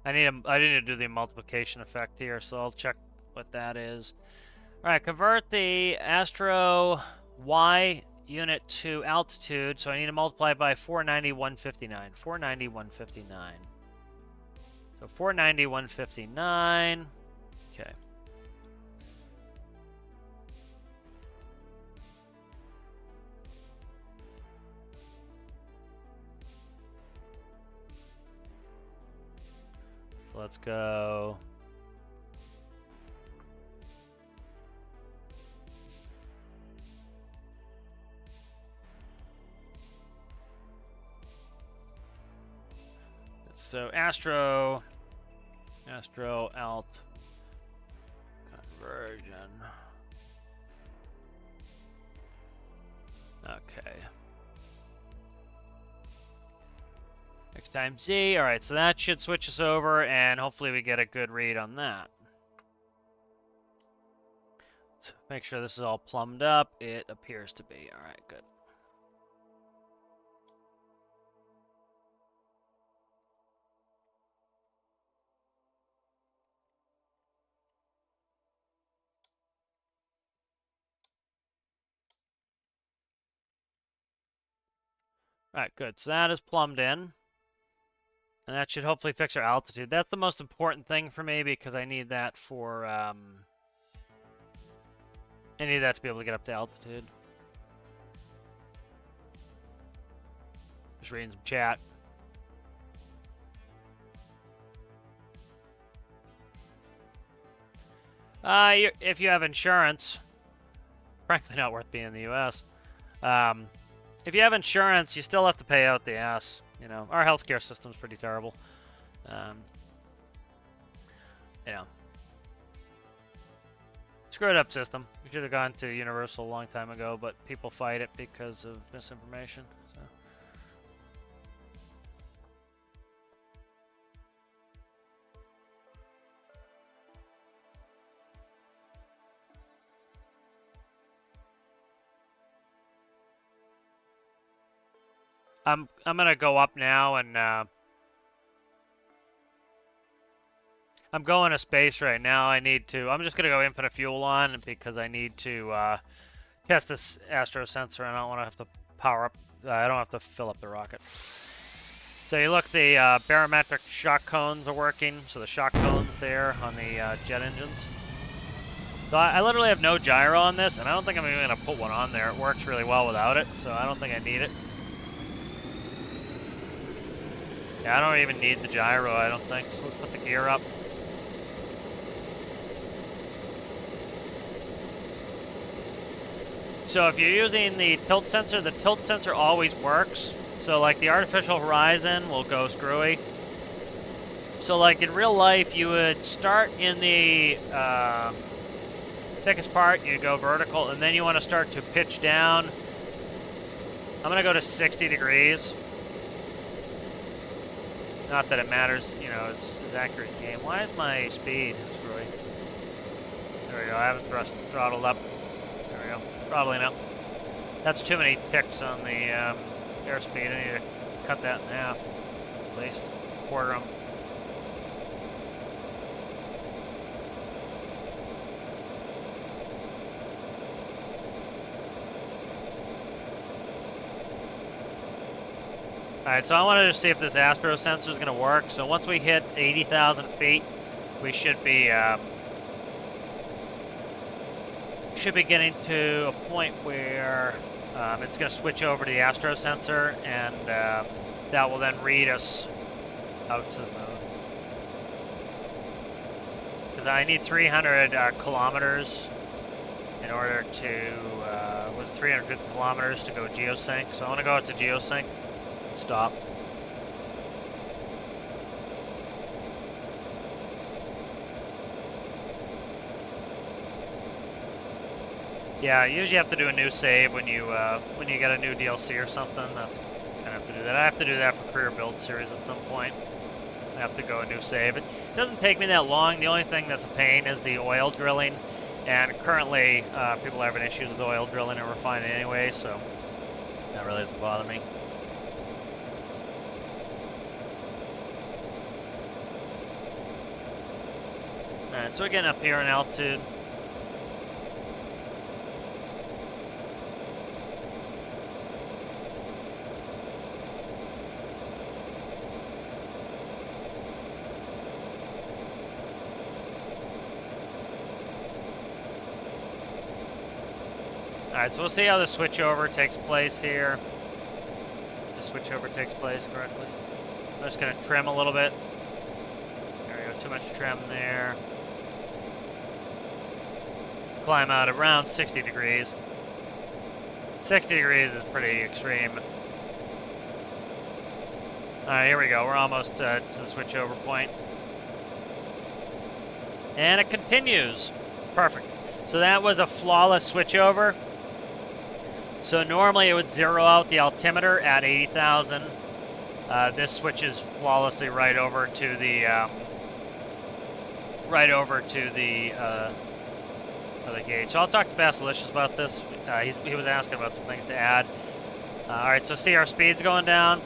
I need to do the multiplication effect here, so I'll check what that is. Alright, convert the astro Y unit to altitude, so I need to multiply by 490, 159. 490, 159. So 490, 159. Okay. Let's go. So astro alt version. Okay. Next time Z. Alright, so that should switch us over, and hopefully we get a good read on that. Let's make sure this is all plumbed up. It appears to be. Alright, good. Alright, good. So that is plumbed in. And that should hopefully fix our altitude. That's the most important thing for me because I need that for, I need that to be able to get up to altitude. Just reading some chat. If you have insurance, frankly not worth being in the U.S. If you have insurance, you still have to pay out the ass. You know, our healthcare system's pretty terrible. You know, screwed up system. We should have gone to Universal a long time ago, but people fight it because of misinformation. So. I'm gonna go up now, and I'm going to space right now. I'm just gonna go infinite fuel on because I need to test this astro sensor, and I don't want to have to power up. I don't have to fill up the rocket. So you look, the barometric shock cones are working. So the shock cones there on the jet engines. So I literally have no gyro on this, and I don't think I'm even gonna put one on there. It works really well without it, so I don't think I need it. Yeah, I don't even need the gyro, I don't think. So let's put the gear up. So if you're using the tilt sensor always works. So like the artificial horizon will go screwy. So like in real life, you would start in the thickest part, you go vertical, and then you want to start to pitch down. I'm gonna go to 60 degrees. Not that it matters, you know, it's accurate game. Why is my speed screwy? There we go, I haven't throttled up. There we go, probably not. That's too many ticks on the airspeed. I need to cut that in half, at least. Quarter them. Alright, so I wanted to see if this astro sensor is going to work. So once we hit 80,000 feet, we should be getting to a point where it's going to switch over to the astro sensor, and that will then read us out to the moon. Because I need 300 kilometers in order to, 350 kilometers to go geosync. So I want to go out to geosync. Stop. Yeah, usually you have to do a new save when you get a new DLC or something. That's kind of have to do that. I have to do that for Career Build Series at some point. I have to go a new save. It doesn't take me that long. The only thing that's a pain is the oil drilling, and currently people are having issues with oil drilling and refining anyway, so that really doesn't bother me. Alright, so we're getting up here in altitude. Alright, so we'll see how the switchover takes place here. If the switchover takes place correctly. I'm just going to trim a little bit. There we go, too much trim there. Climb out around 60 degrees. 60 degrees is pretty extreme. Alright, here we go. We're almost to the switchover point. And it continues. Perfect. So that was a flawless switchover. So normally it would zero out the altimeter at 80,000. This switches flawlessly right over to the other gauge. So I'll talk to Basilicious about this. He was asking about some things to add. All right, so see our speed's going down.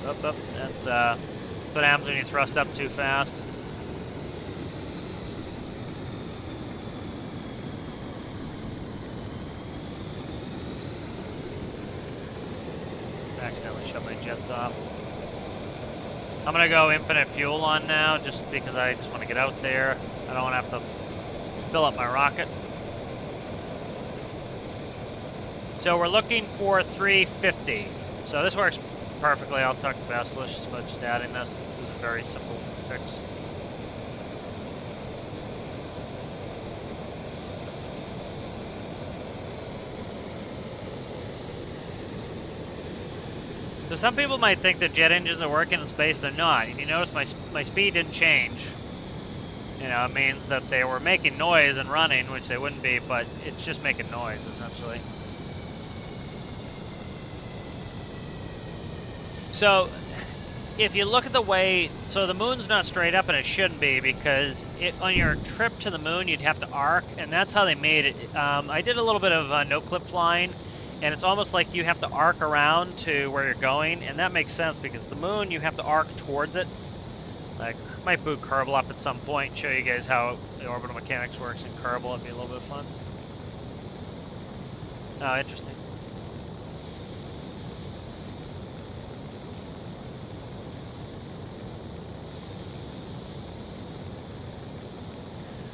Up. That's what happens when you thrust up too fast. Accidentally shut my jets off. I'm gonna go infinite fuel on now, just because I just want to get out there. I don't want to have to fill up my rocket. So we're looking for 350. So this works perfectly. I'll talk to Basilicious about just adding this. This is a very simple fix. So some people might think that jet engines are working in space. They're not. If you notice, my speed didn't change. You know, it means that they were making noise and running, which they wouldn't be, but it's just making noise, essentially. So, if you look at the way... So the moon's not straight up, and it shouldn't be, because on your trip to the moon, you'd have to arc, and that's how they made it. I did a little bit of no-clip flying, and it's almost like you have to arc around to where you're going, and that makes sense, because the moon, you have to arc towards it. Like, I might boot Karl up at some point and show you guys how the orbital mechanics works in Karl. It'd be a little bit of fun. Oh, interesting.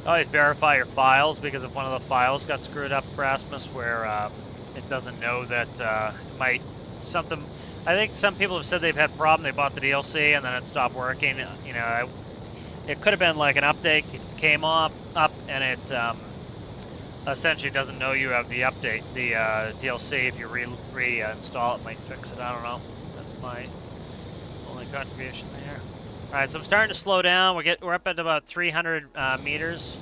Always verify your files, because if one of the files got screwed up, Rasmus, where it doesn't know that it might something. I think some people have said they've had a problem. They bought the DLC and then it stopped working. You know, it could have been like an update came up and it essentially doesn't know you have the update, the DLC. If you reinstall it, might fix it. I don't know. That's my only contribution there. All right, so I'm starting to slow down. We're up at about 300 meters,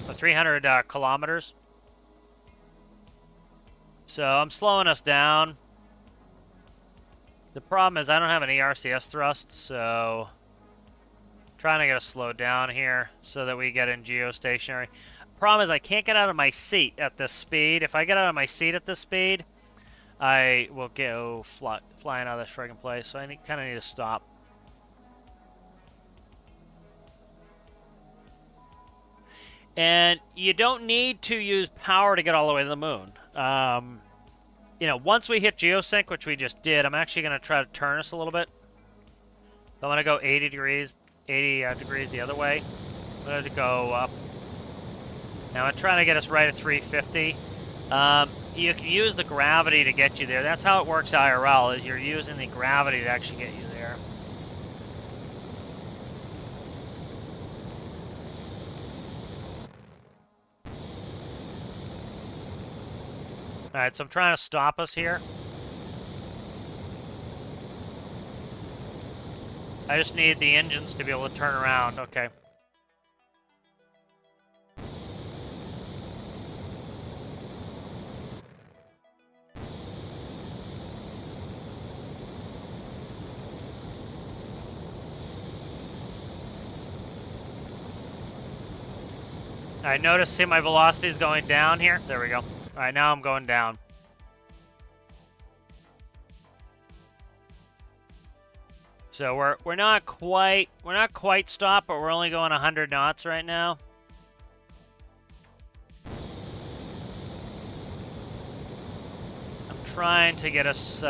or 300 kilometers. So I'm slowing us down. The problem is I don't have an ERCS thrust, so I'm trying to get us slowed down here so that we get in geostationary. Problem is I can't get out of my seat at this speed. If I get out of my seat at this speed, I will go flying out of this friggin' place. So I kind of need to stop. And you don't need to use power to get all the way to the moon. You know, once we hit geosync, which we just did, I'm actually going to try to turn us a little bit. I'm going to go 80 degrees the other way. I'm going to go up. Now I'm trying to get us right at 350. You can use the gravity to get you there. That's how it works IRL, is you're using the gravity to actually get you there. Alright, so I'm trying to stop us here. I just need the engines to be able to turn around. Okay. Alright, notice, see my velocity is going down here? There we go. Alright, now I'm going down. So we're not quite stopped, but we're only going 100 knots right now. I'm trying to get us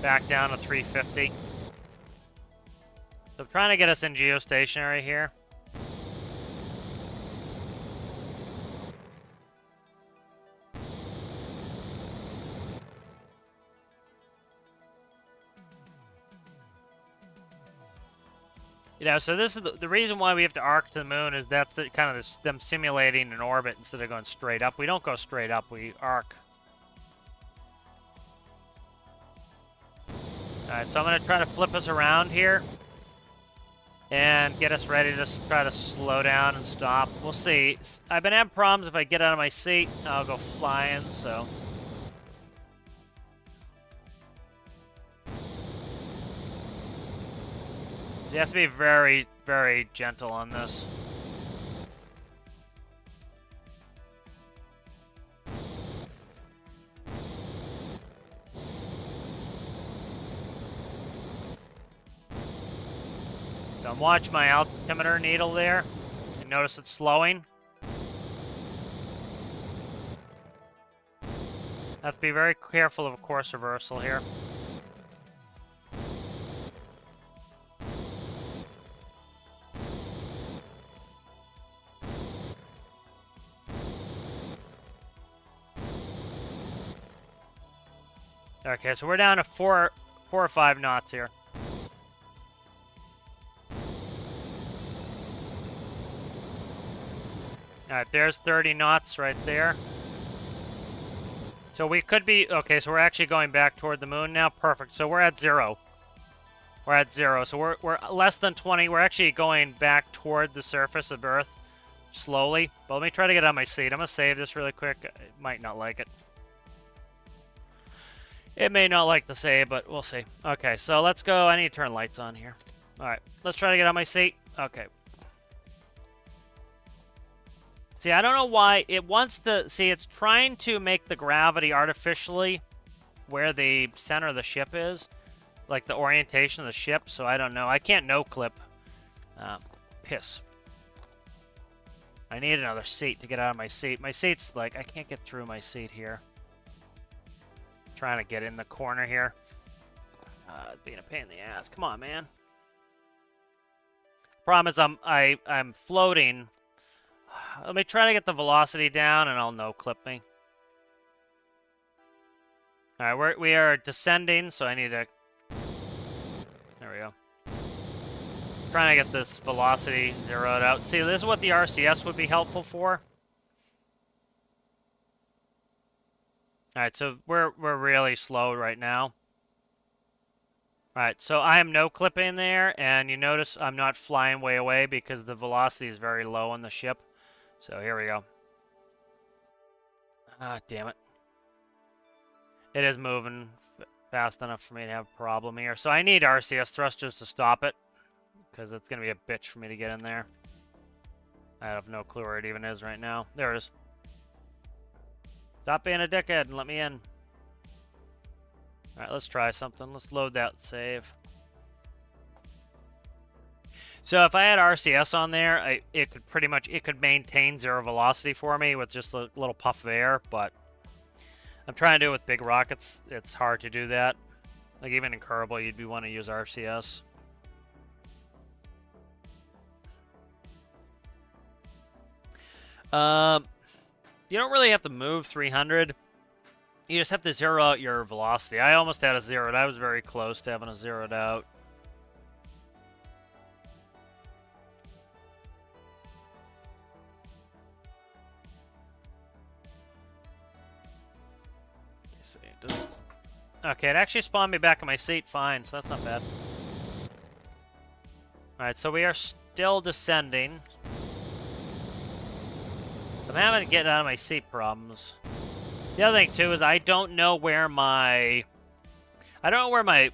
back down to 350. So I'm trying to get us in geostationary here. You know, so this is the reason why we have to arc to the moon is that's the kind of them simulating an orbit instead of going straight up. We don't go straight up, we arc. Alright, so I'm going to try to flip us around here. and get us ready to try to slow down and stop. We'll see. I've been having problems. If I get out of my seat, I'll go flying, so... You have to be very, very gentle on this. So I'm watching my altimeter needle there. You notice it's slowing. Have to be very careful of a course reversal here. Okay, so we're down to four or 5 knots here. Alright, there's 30 knots right there. So we could be... Okay, so we're actually going back toward the moon now. Perfect. So we're at 0. We're at 0. So we're less than 20. We're actually going back toward the surface of Earth slowly. But let me try to get on my seat. I'm going to save this really quick. I might not like it. It may not like the save, but we'll see. Okay, so let's go. I need to turn lights on here. Alright, let's try to get on my seat. Okay. See, I don't know why it wants to... See, it's trying to make the gravity artificially where the center of the ship is. Like the orientation of the ship, so I don't know. I can't no-clip. Piss. I need another seat to get out of my seat. My seat's like... I can't get through my seat here. Trying to get in the corner here. Being a pain in the ass. Come on, man. Problem is I'm floating... Let me try to get the velocity down, and I'll no-clip me. Alright, we are descending, so I need to... There we go. Trying to get this velocity zeroed out. See, this is what the RCS would be helpful for. Alright, so we're really slow right now. Alright, so I am no-clipping there, and you notice I'm not flying way away because the velocity is very low on the ship. So here we go. Ah, damn it. It is moving fast enough for me to have a problem here. So I need RCS thrusters to stop it, because it's going to be a bitch for me to get in there. I have no clue where it even is right now. There it is. Stop being a dickhead and let me in. Alright, let's try something. Let's load that save. So if I had RCS on there, it could maintain 0 velocity for me with just a little puff of air, but I'm trying to do it with big rockets. It's hard to do that. Like even in Kerbal, you'd want to use RCS. You don't really have to move 300. You just have to zero out your velocity. I almost had a zeroed. I was very close to having a zeroed out. Okay, it actually spawned me back in my seat fine, so that's not bad. Alright, so we are still descending. I'm having to get out of my seat problems. The other thing, too, is I don't know where my... I don't know where my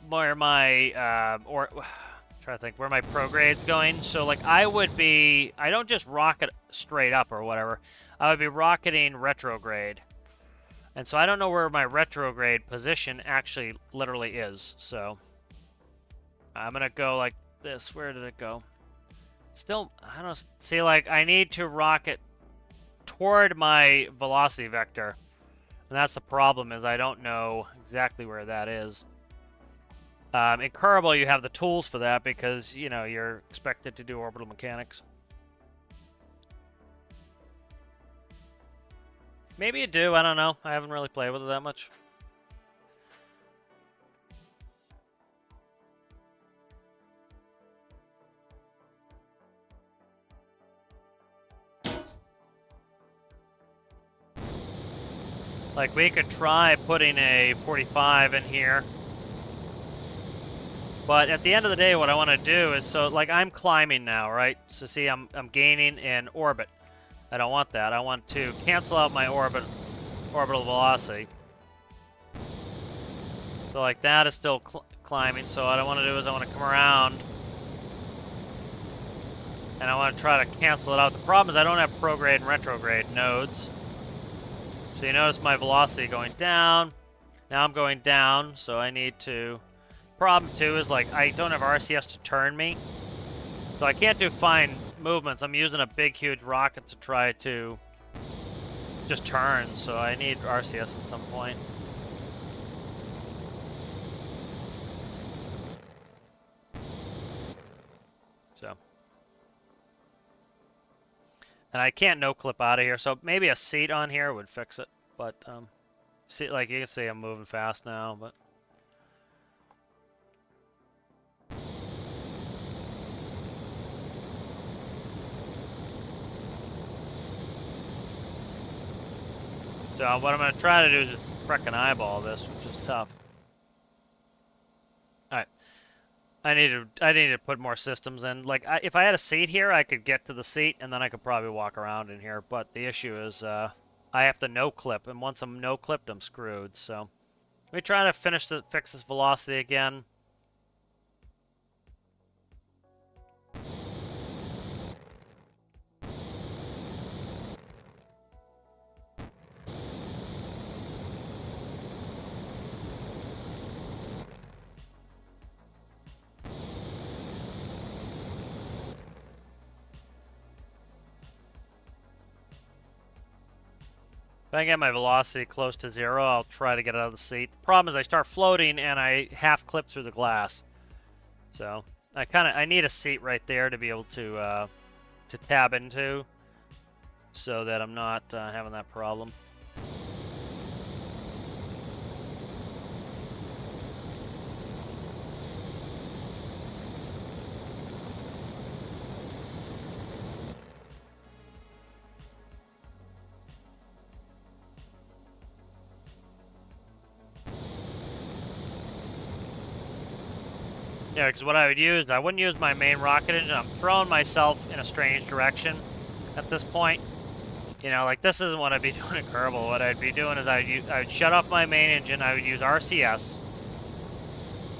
prograde's going. So, like, I don't just rocket straight up or whatever. I would be rocketing retrograde. And so I don't know where my retrograde position actually literally is. So I'm going to go like this. Where did it go? Still, I don't see, like, I need to rocket toward my velocity vector. And that's the problem, is I don't know exactly where that is. In Kerbal, you have the tools for that because, you know, you're expected to do orbital mechanics. Maybe you do, I don't know. I haven't really played with it that much. Like, we could try putting a 45 in here. But at the end of the day, what I want to do is, so like I'm climbing now, right? So see, I'm gaining in orbit. I don't want that. I want to cancel out my orbital velocity. So like that is still climbing. So what I want to do is I want to come around and I want to try to cancel it out. The problem is I don't have prograde and retrograde nodes. So you notice my velocity going down. Now I'm going down, so I need to... Problem too is like I don't have RCS to turn me. So I can't do fine movements. I'm using a big huge rocket to try to just turn, so I need RCS at some point. So. And I can't no clip out of here, so maybe a seat on here would fix it. But see, like you can see I'm moving fast now, but so what I'm going to try to do is just frickin' eyeball this, which is tough. Alright. I need to put more systems in. Like, if I had a seat here, I could get to the seat, and then I could probably walk around in here. But the issue is I have to no-clip, and once I'm no-clipped, I'm screwed. So let me try to fix this velocity again. If I can get my velocity close to 0, I'll try to get out of the seat. The problem is I start floating and I half clip through the glass. So I need a seat right there to be able to tab into, so that I'm not having that problem. Yeah, because what I would use, I wouldn't use my main rocket engine. I'm throwing myself in a strange direction at this point. You know, like this isn't what I'd be doing at Kerbal. What I'd be doing is I would shut off my main engine. I would use RCS,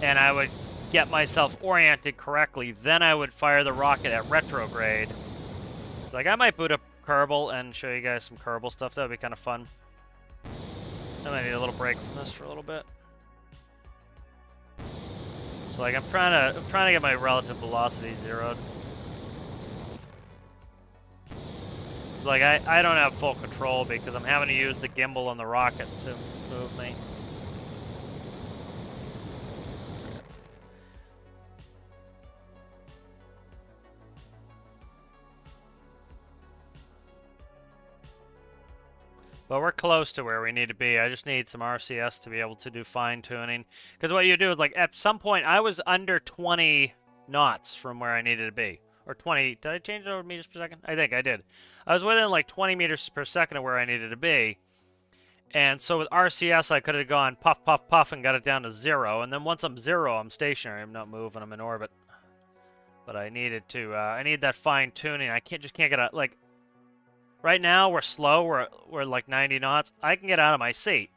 and I would get myself oriented correctly. Then I would fire the rocket at retrograde. So, like I might boot up Kerbal and show you guys some Kerbal stuff. That would be kind of fun. I might need a little break from this for a little bit. So like I'm trying to get my relative velocity zeroed. So like I don't have full control because I'm having to use the gimbal on the rocket to move me. But we're close to where we need to be. I just need some RCS to be able to do fine-tuning. Because what you do is, like, at some point, I was under 20 knots from where I needed to be. Or 20... Did I change it over meters per second? I think I did. I was within, like, 20 meters per second of where I needed to be. And so with RCS, I could have gone puff, puff, puff and got it down to 0. And then once I'm 0, I'm stationary. I'm not moving. I'm in orbit. But I needed to... I need that fine-tuning. I just can't get out... Like... Right now, we're slow. We're like 90 knots. I can get out of my seat.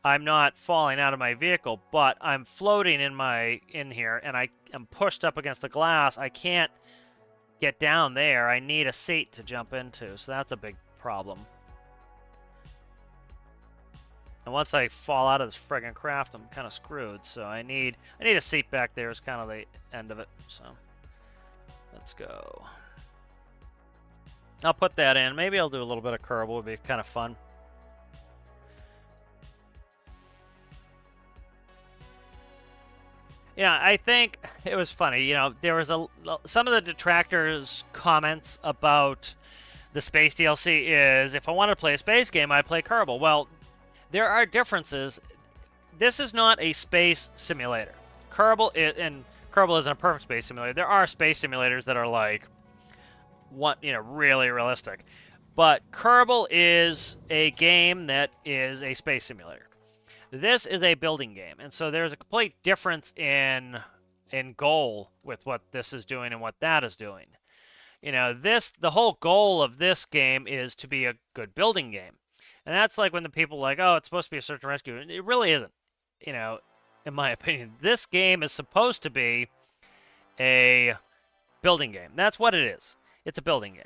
I'm not falling out of my vehicle, but I'm floating in here, and I am pushed up against the glass. I can't get down there. I need a seat to jump into, so that's a big problem. And once I fall out of this friggin' craft, I'm kind of screwed. So I need a seat back there is kind of the end of it. So let's go. I'll put that in. Maybe I'll do a little bit of Kerbal. Would be kind of fun. Yeah, I think it was funny. You know, there was some of the detractors' comments about the space DLC is if I wanted to play a space game, I'd play Kerbal. Well, there are differences. This is not a space simulator. Kerbal isn't a perfect space simulator. There are space simulators that are like really realistic. But Kerbal is a game that is a space simulator. This is a building game, and so there's a complete difference in in goal with what this is doing and what that is doing. You know, the whole goal of this game is to be a good building game. And that's like when the people are like, oh, it's supposed to be a search and rescue. It really isn't. You know, in my opinion, this game is supposed to be a building game. That's what it is. It's a building game.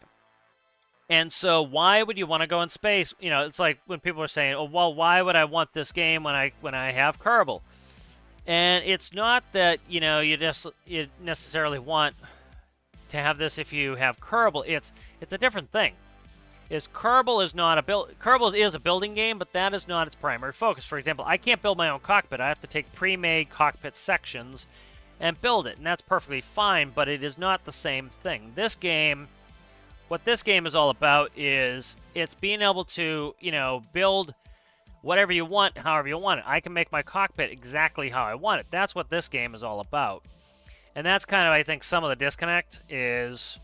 And so why would you want to go in space? You know, it's like when people are saying, oh, well, why would I want this game when I have Kerbal? And it's not that, you know, you necessarily want to have this if you have Kerbal. It's a different thing. Kerbal is not Kerbal is a building game, but that is not its primary focus. For example, I can't build my own cockpit. I have to take pre-made cockpit sections and build it, and that's perfectly fine, but it is not the same thing. What this game is all about is it's being able to, you know, build whatever you want, however you want it. I can make my cockpit exactly how I want it. That's what this game is all about. And that's kind of, I think, some of the disconnect is,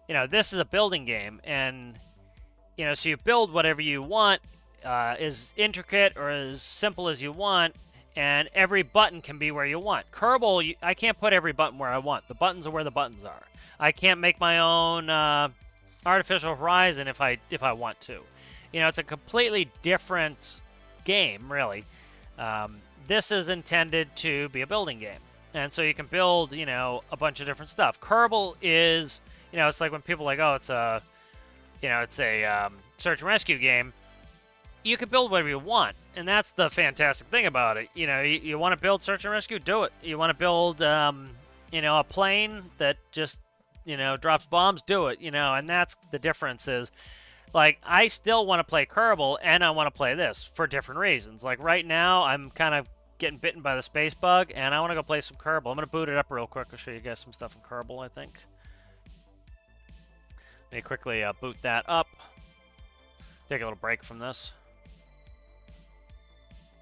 you know, this is a building game, and, you know, so you build whatever you want, as intricate or as simple as you want, and every button can be where you want. Kerbal, I can't put every button where I want. The buttons are where the buttons are. I can't make my own artificial horizon if I want to. You know, it's a completely different game, really. This is intended to be a building game. And so you can build, you know, a bunch of different stuff. Kerbal is, you know, it's like when people are like, oh, it's a search and rescue game. You can build whatever you want. And that's the fantastic thing about it. You know, you want to build search and rescue, do it. You want to build, you know, a plane that just, you know, drops bombs, do it. You know, and that's the difference is, like, I still want to play Kerbal, and I want to play this for different reasons. Like, right now, I'm kind of getting bitten by the space bug, and I want to go play some Kerbal. I'm going to boot it up real quick. I'll show you guys some stuff in Kerbal, I think. Let me quickly boot that up. Take a little break from this.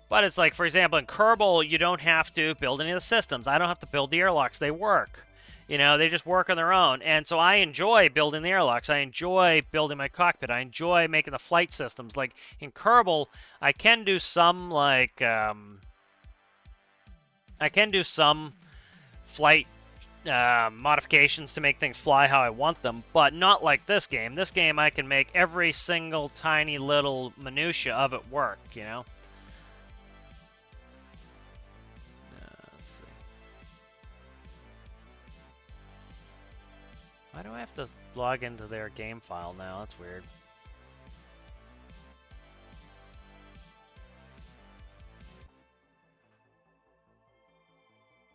But it's like, for example, in Kerbal, you don't have to build any of the systems. I don't have to build the airlocks. They work. You know, they just work on their own. And so I enjoy building the airlocks. I enjoy building my cockpit. I enjoy making the flight systems. Like, in Kerbal, I can do some, like, I can do some flight modifications to make things fly how I want them, but not like this game. This game, I can make every single tiny little minutia of it work, you know? Let's see. Why do I have to log into their game file now? That's weird.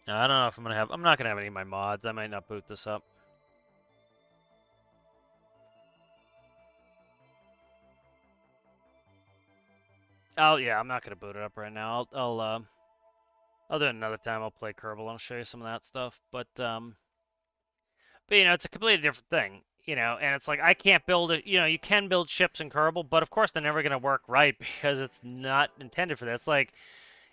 I don't know if I'm gonna have. I'm not gonna have any of my mods. I might not boot this up. Oh yeah, I'm not gonna boot it up right now. I'll do it another time. I'll play Kerbal. I'll show you some of that stuff. But you know, it's a completely different thing. You know, and it's like I can't build it. You know, you can build ships in Kerbal, but of course they're never gonna work right because it's not intended for that. It's like,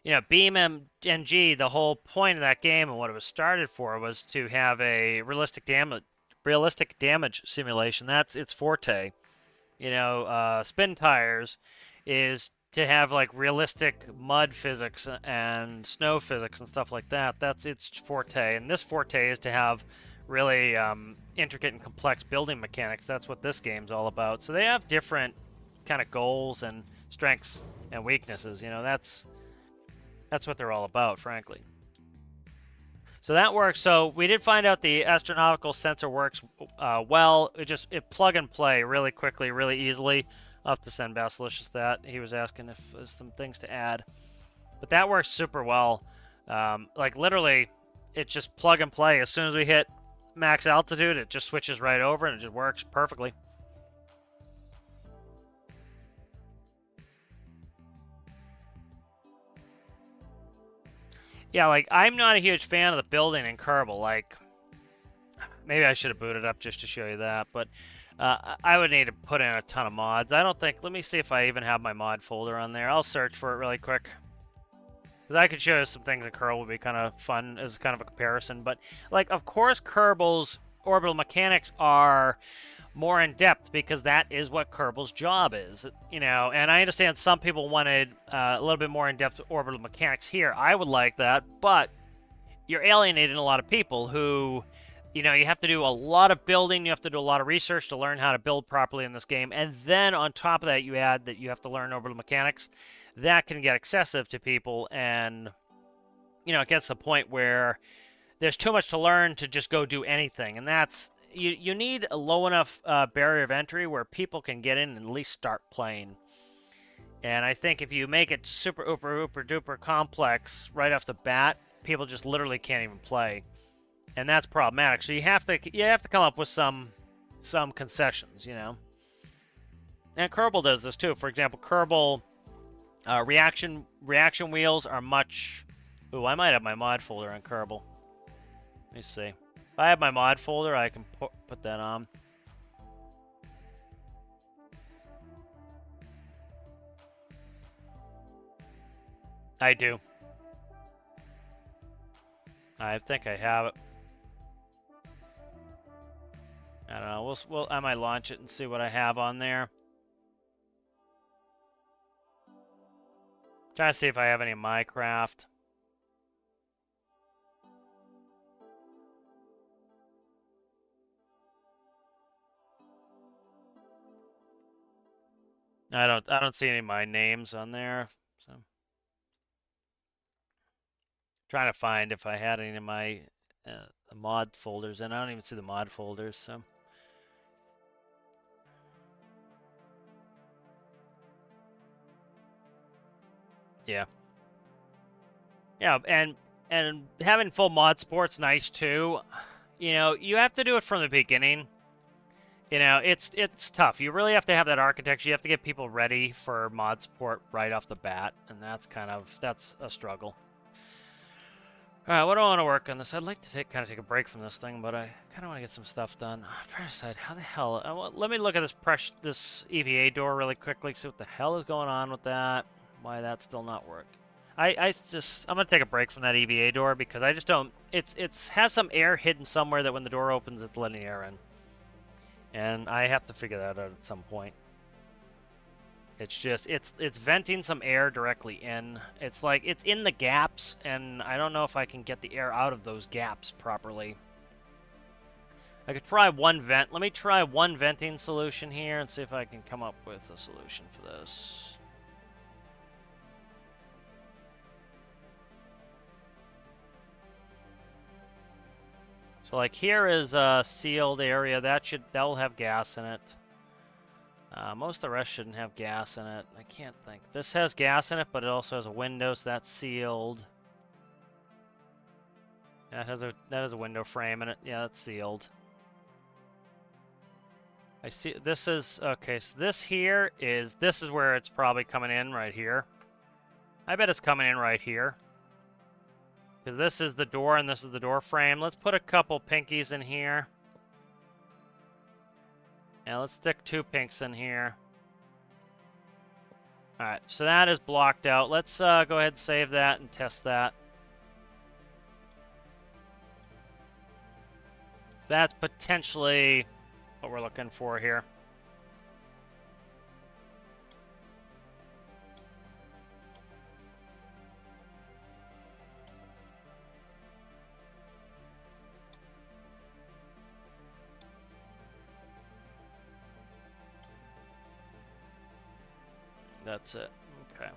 you know, BeamNG, the whole point of that game and what it was started for was to have a realistic damage simulation. That's its forte. You know, Spin Tires is to have like realistic mud physics and snow physics and stuff like that. That's its forte. And this forte is to have really intricate and complex building mechanics. That's what this game's all about. So they have different kind of goals and strengths and weaknesses. You know, that's what they're all about, frankly. So that works. So we did find out the astronautical sensor works well. It plug and play really quickly, really easily. I'll have to send Basilicious that. He was asking if there's some things to add. But that works super well. Like, literally, it's just plug and play. As soon as we hit max altitude, it just switches right over, and it just works perfectly. Yeah, like, I'm not a huge fan of the building in Kerbal. Like, maybe I should have booted up just to show you that, but I would need to put in a ton of mods. I don't think... Let me see if I even have my mod folder on there. I'll search for it really quick. Because I could show you some things in Kerbal would be kind of fun as kind of a comparison. But, like, of course, Kerbal's orbital mechanics are more in-depth because that is what Kerbal's job is, you know. And I understand some people wanted a little bit more in-depth orbital mechanics here. I would like that, but you're alienating a lot of people who, you know, you have to do a lot of building, you have to do a lot of research to learn how to build properly in this game, and then on top of that, you add that you have to learn orbital mechanics. That can get excessive to people, and, you know, it gets to the point where there's too much to learn to just go do anything, and that's you need a low enough barrier of entry where people can get in and at least start playing. And I think if you make it super uber duper complex right off the bat, people just literally can't even play, and that's problematic. So you have to come up with some concessions, you know. And Kerbal does this too. For example, Kerbal reaction wheels are much. Ooh, I might have my mod folder on Kerbal. Let me see. If I have my mod folder, I can put that on. I do. I think I have it. I don't know. I might launch it and see what I have on there. Trying to see if I have any Minecraft. I don't see any of my names on there. So trying to find if I had any of my mod folders, and I don't even see the mod folders. So yeah, and having full mod support's nice too. You know, you have to do it from the beginning. You know, it's tough. You really have to have that architecture. You have to get people ready for mod support right off the bat, and that's a struggle. All right, what do I want to work on this? I'd like to kind of take a break from this thing, but I kind of want to get some stuff done. I'm trying to decide how the hell. Let me look at this EVA door really quickly. See what the hell is going on with that. Why that's still not working. I'm gonna take a break from that EVA door because I just don't. It's has some air hidden somewhere that when the door opens, it's letting the air in. And I have to figure that out at some point. It's just, it's venting some air directly in. It's like, it's in the gaps, and I don't know if I can get the air out of those gaps properly. I could try one vent. Let me try one venting solution here and see if I can come up with a solution for this. So like here is a sealed area that'll have gas in it. Most of the rest shouldn't have gas in it. I can't think. This has gas in it, but it also has a window, so that's sealed. That has a window frame in it. Yeah, that's sealed. I see. This is okay. So this is where it's probably coming in right here. I bet it's coming in right here. Because this is the door and this is the door frame. Let's put a couple pinkies in here. And let's stick 2 pinks in here. Alright, so that is blocked out. Let's go ahead and save that and test that. So that's potentially what we're looking for here. That's it. Okay.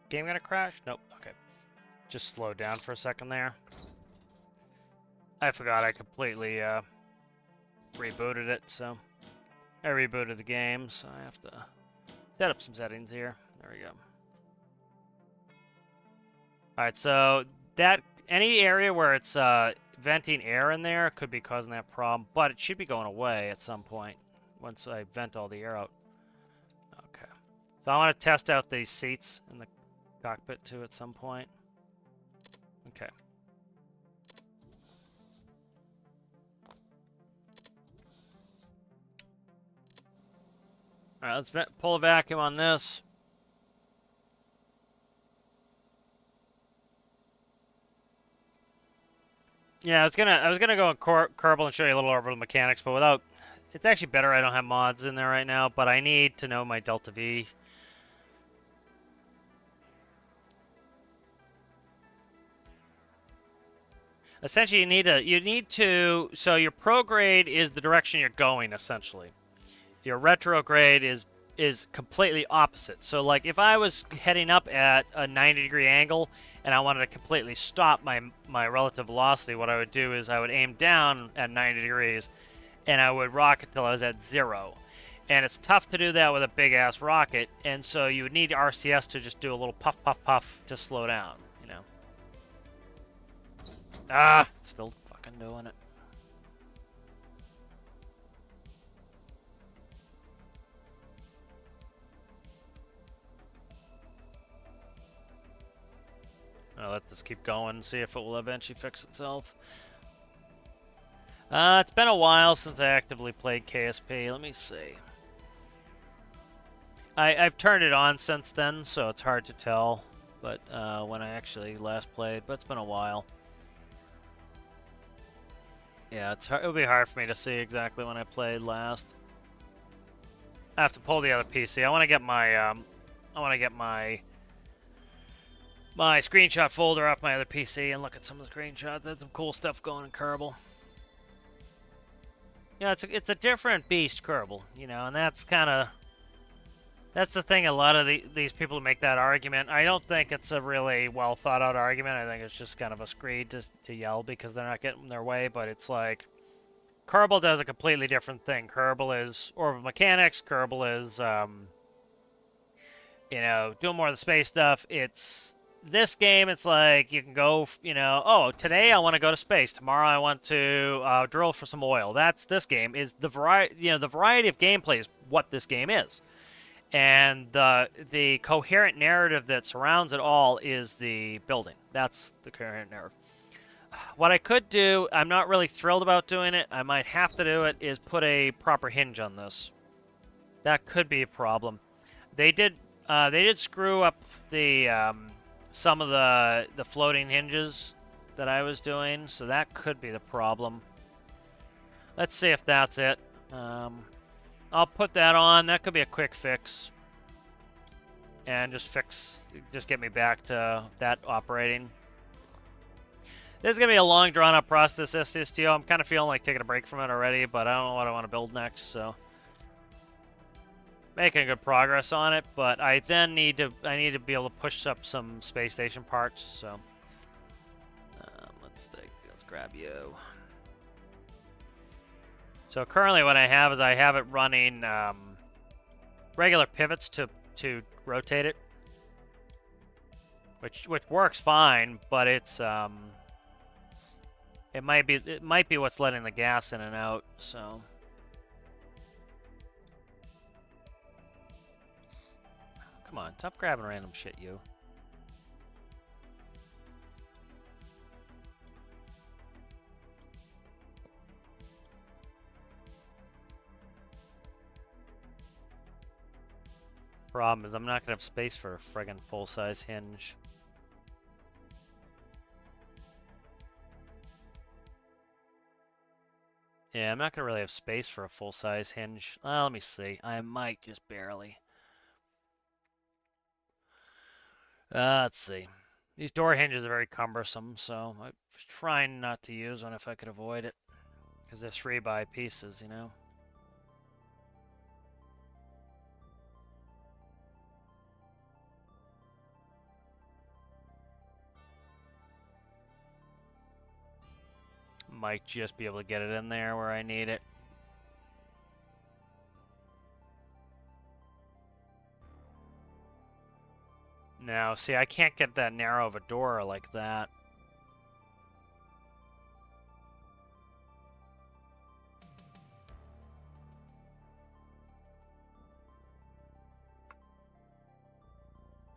Game gonna crash? Nope. Okay. Just slowed down for a second there. I forgot I completely rebooted it, so... I rebooted the game, so I have to set up some settings here. There we go. Alright, so that any area where it's venting air in there could be causing that problem, but it should be going away at some point once I vent all the air out. Okay. So I want to test out these seats in the cockpit too at some point. Okay. Alright, let's pull a vacuum on this. Yeah, I was gonna go on Kerbal and show you a little orbital mechanics, but without, it's actually better I don't have mods in there right now. But I need to know my delta V. Essentially, you need to. So your prograde is the direction you're going. Essentially, your retrograde is completely opposite. So like if I was heading up at a 90-degree angle and I wanted to completely stop my relative velocity, what I would do is I would aim down at 90 degrees and I would rocket till I was at 0. And it's tough to do that with a big ass rocket, and so you would need RCS to just do a little puff puff puff to slow down, you know. Ah, still fucking doing it. I'll let this keep going, see if it will eventually fix itself. It's been a while since I actively played KSP. Let me see. I've turned it on since then, so it's hard to tell. But when I actually last played, but it's been a while. Yeah, it'll be hard for me to see exactly when I played last. I have to pull the other PC. I want to get my screenshot folder off my other PC and look at some of the screenshots. I had some cool stuff going in Kerbal. Yeah, it's a different beast, Kerbal, you know, and that's the thing. A lot of these people who make that argument, I don't think it's a really well thought out argument. I think it's just kind of a screed to yell because they're not getting their way. But it's like Kerbal does a completely different thing. Kerbal is orbital mechanics. Kerbal is you know, doing more of the space stuff. This game, it's like you can go, you know, oh, today I want to go to space. Tomorrow I want to drill for some oil. That's this game. Is the variety, you know, the variety of gameplay is what this game is, and the coherent narrative that surrounds it all is the building. That's the coherent narrative. What I could do, I'm not really thrilled about doing it. I might have to do it. Is put a proper hinge on this. That could be a problem. They did screw up the some of the floating hinges that I was doing, so that could be the problem. Let's see if that's it. I'll put that on. That could be a quick fix, and just get me back to that operating. This is gonna be a long, drawn-out process. SSTO. I'm kind of feeling like taking a break from it already, but I don't know what I want to build next, so. Making good progress on it, but I need to be able to push up some space station parts. So let's grab you. So currently, what I have is I have it running regular pivots to rotate it, which works fine, but it's it might be what's letting the gas in and out. So. Come on, stop grabbing random shit, you. Problem is, I'm not gonna have space for a friggin' full-size hinge. Yeah, I'm not gonna really have space for a full-size hinge. Well, let me see. I might just barely. Let's see. These door hinges are very cumbersome, so I was trying not to use one if I could avoid it. Because they're 3x pieces, you know? Might just be able to get it in there where I need it. No, see, I can't get that narrow of a door like that.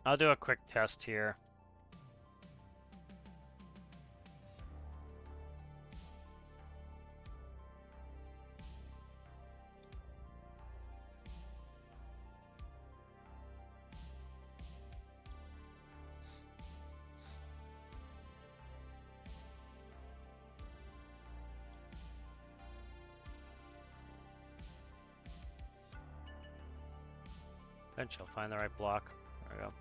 I'll do a quick test here. Eventually I'll find the right block. There we go.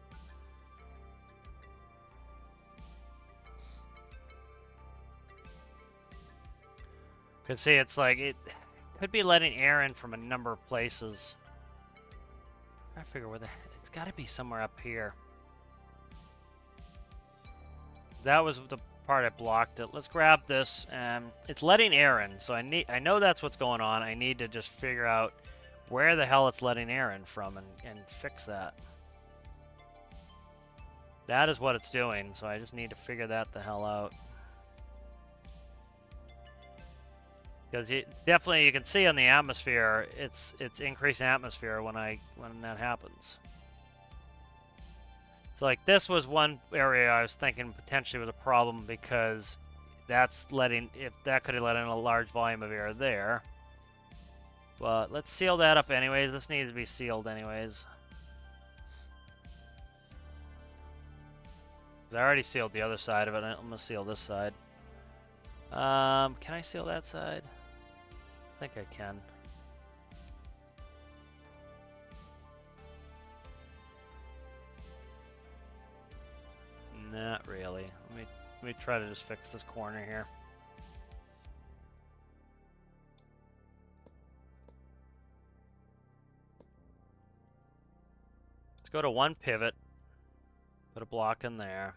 Could see it's like it could be letting air in from a number of places. I figure where it's got to be somewhere up here. That was the part I blocked it. Let's grab this, and it's letting air in. So I know that's what's going on. I need to just figure out where the hell it's letting air in from and fix that. That is what it's doing. So I just need to figure that the hell out. Because definitely you can see on the atmosphere, it's increasing atmosphere when that happens. So like this was one area I was thinking potentially was a problem because that's letting, if that could have let in a large volume of air there. But let's seal that up anyways. This needs to be sealed anyways. I already sealed the other side of it. I'm gonna seal this side. Can I seal that side? I think I can. Not really. Let me try to just fix this corner here. Let's go to one pivot. Put a block in there.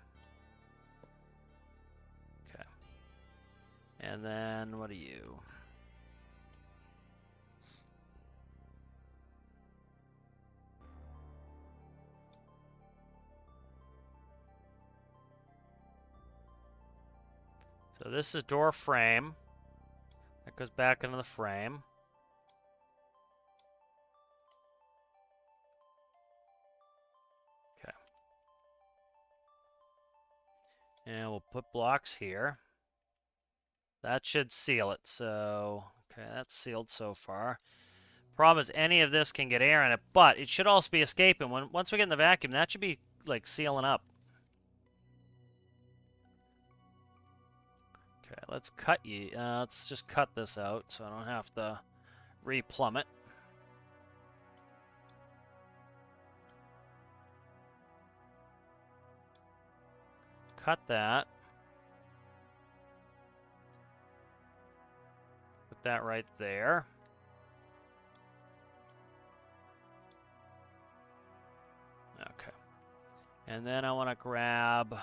Okay. And then what are you? So this is door frame. That goes back into the frame. Okay. And we'll put blocks here. That should seal it. So, okay, that's sealed so far. Problem is any of this can get air in it, but it should also be escaping. Once we get in the vacuum, that should be like sealing up. Okay, let's cut you. Let's just cut this out so I don't have to replumb it. Cut that. Put that right there. Okay. And then I want to grab...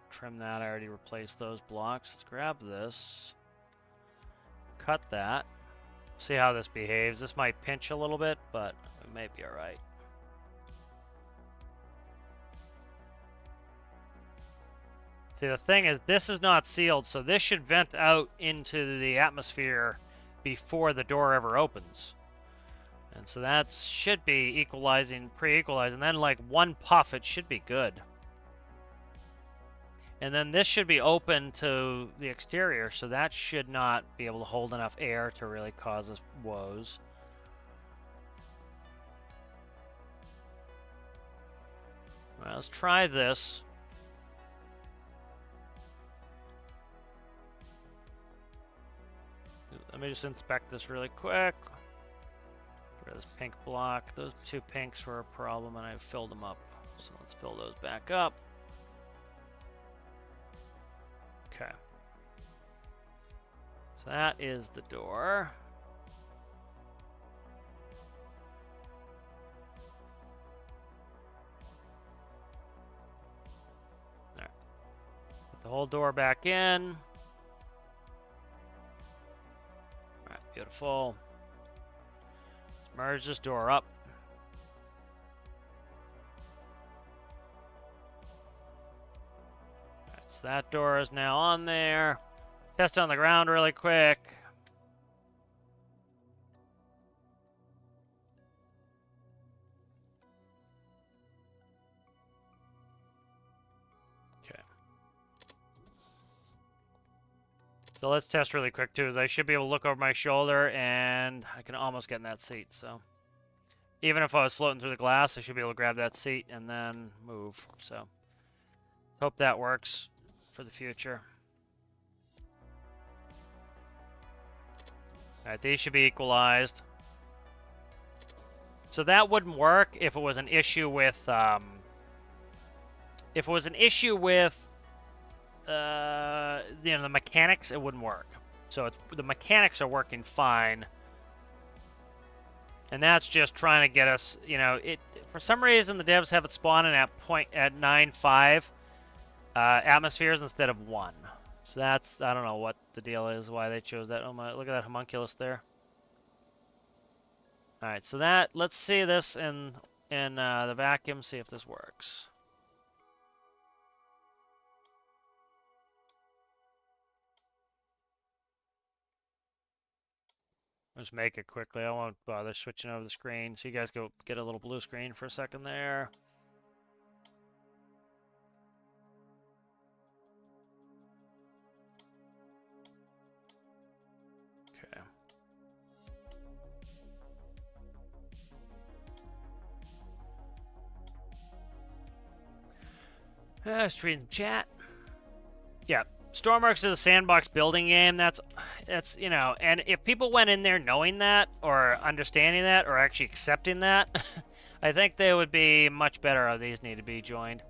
Trim that. I already replaced those blocks. Let's grab this. Cut that. See how this behaves. This might pinch a little bit, but it may be alright. See, the thing is, this is not sealed, so this should vent out into the atmosphere before the door ever opens. And so that should be equalizing, pre-equalizing. Then like one puff, it should be good. And then this should be open to the exterior, so that should not be able to hold enough air to really cause us woes. All right, let's try this. Let me just inspect this really quick. Get rid of this pink block. Those two pinks were a problem, and I filled them up. So let's fill those back up. Okay. So that is the door. There. Put the whole door back in. Alright, beautiful. Let's merge this door up. So that door is now on there. Test on the ground really quick. Okay. So let's test really quick too. I should be able to look over my shoulder and I can almost get in that seat. So even if I was floating through the glass, I should be able to grab that seat and then move. So hope that works for the future. Alright, these should be equalized. So that wouldn't work if it was an issue with, the mechanics, it wouldn't work. So the mechanics are working fine. And that's just trying to get us, for some reason the devs have it spawning at 9.5 atmospheres instead of 1. So that's, I don't know what the deal is, why they chose that. Oh my, look at that homunculus there. Alright, so let's see this in the vacuum, see if this works. I'll just make it quickly. I won't bother switching over the screen. So you guys go get a little blue screen for a second there. Okay. Stream chat. Yeah. Stormworks is a sandbox building game. That's and if people went in there knowing that, or understanding that, or actually accepting that, I think they would be much better. Oh, these need to be joined.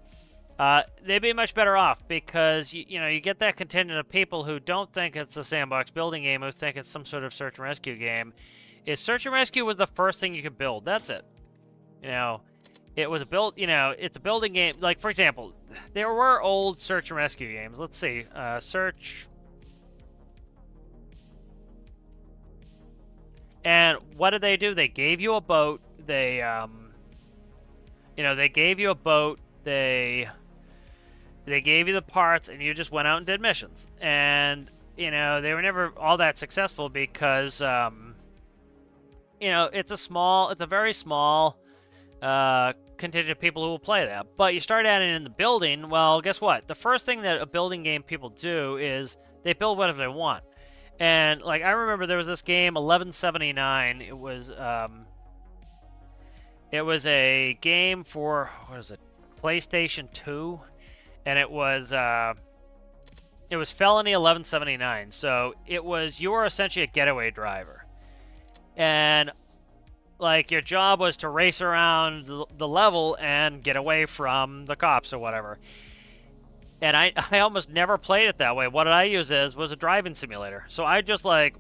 They'd be much better off, because you get that contingent of people who don't think it's a sandbox building game, who think it's some sort of search and rescue game. Search and rescue was the first thing you could build. That's it. It was it's a building game. Like, for example, there were old search and rescue games. Let's see. Search. And what did they do? They gave you a boat. They gave you a boat. They gave you the parts, and you just went out and did missions. And, they were never all that successful because, it's a very small contingent of people who will play that. But you start adding in the building, well, guess what? The first thing that a building game people do is they build whatever they want. And, like, I remember there was this game, 1179. It was a game for, what is it, PlayStation 2, and it was Felony 1179. So you were essentially a getaway driver. And, like, your job was to race around the level and get away from the cops or whatever. And I almost never played it that way. What I used was a driving simulator. So I just, like,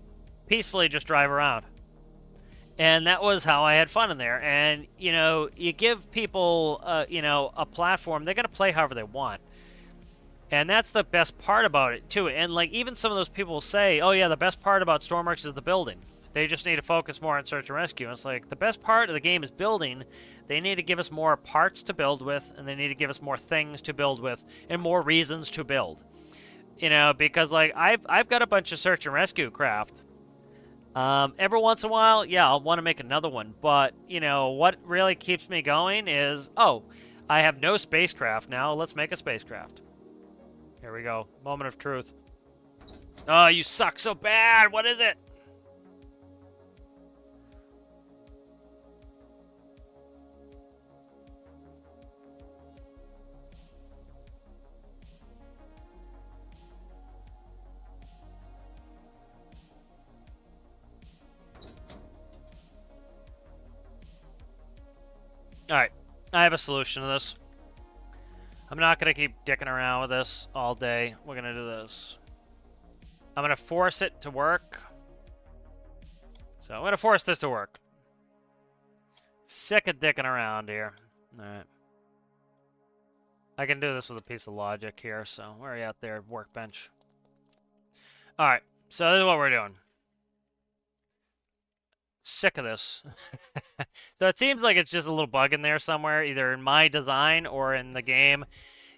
peacefully just drive around. And that was how I had fun in there. And, you give people, a platform, they're going to play however they want. And that's the best part about it, too. And, like, even some of those people will say, oh, yeah, the best part about Stormworks is the building. They just need to focus more on search and rescue. And it's like, the best part of the game is building. They need to give us more parts to build with, and they need to give us more things to build with, and more reasons to build. Because, like, I've got a bunch of search and rescue craft. Every once in a while, yeah, I'll want to make another one. But, what really keeps me going is, oh, I have no spacecraft now. Let's make a spacecraft. Here we go. Moment of truth. Oh, you suck so bad. What is it? Alright, I have a solution to this. I'm not going to keep dicking around with this all day. We're going to do this. I'm going to force it to work. So I'm going to force this to work. Sick of dicking around here. Alright. I can do this with a piece of logic here, so where are you out there, workbench? Alright, so this is what we're doing. Sick of this. So it seems like it's just a little bug in there somewhere, either in my design or in the game.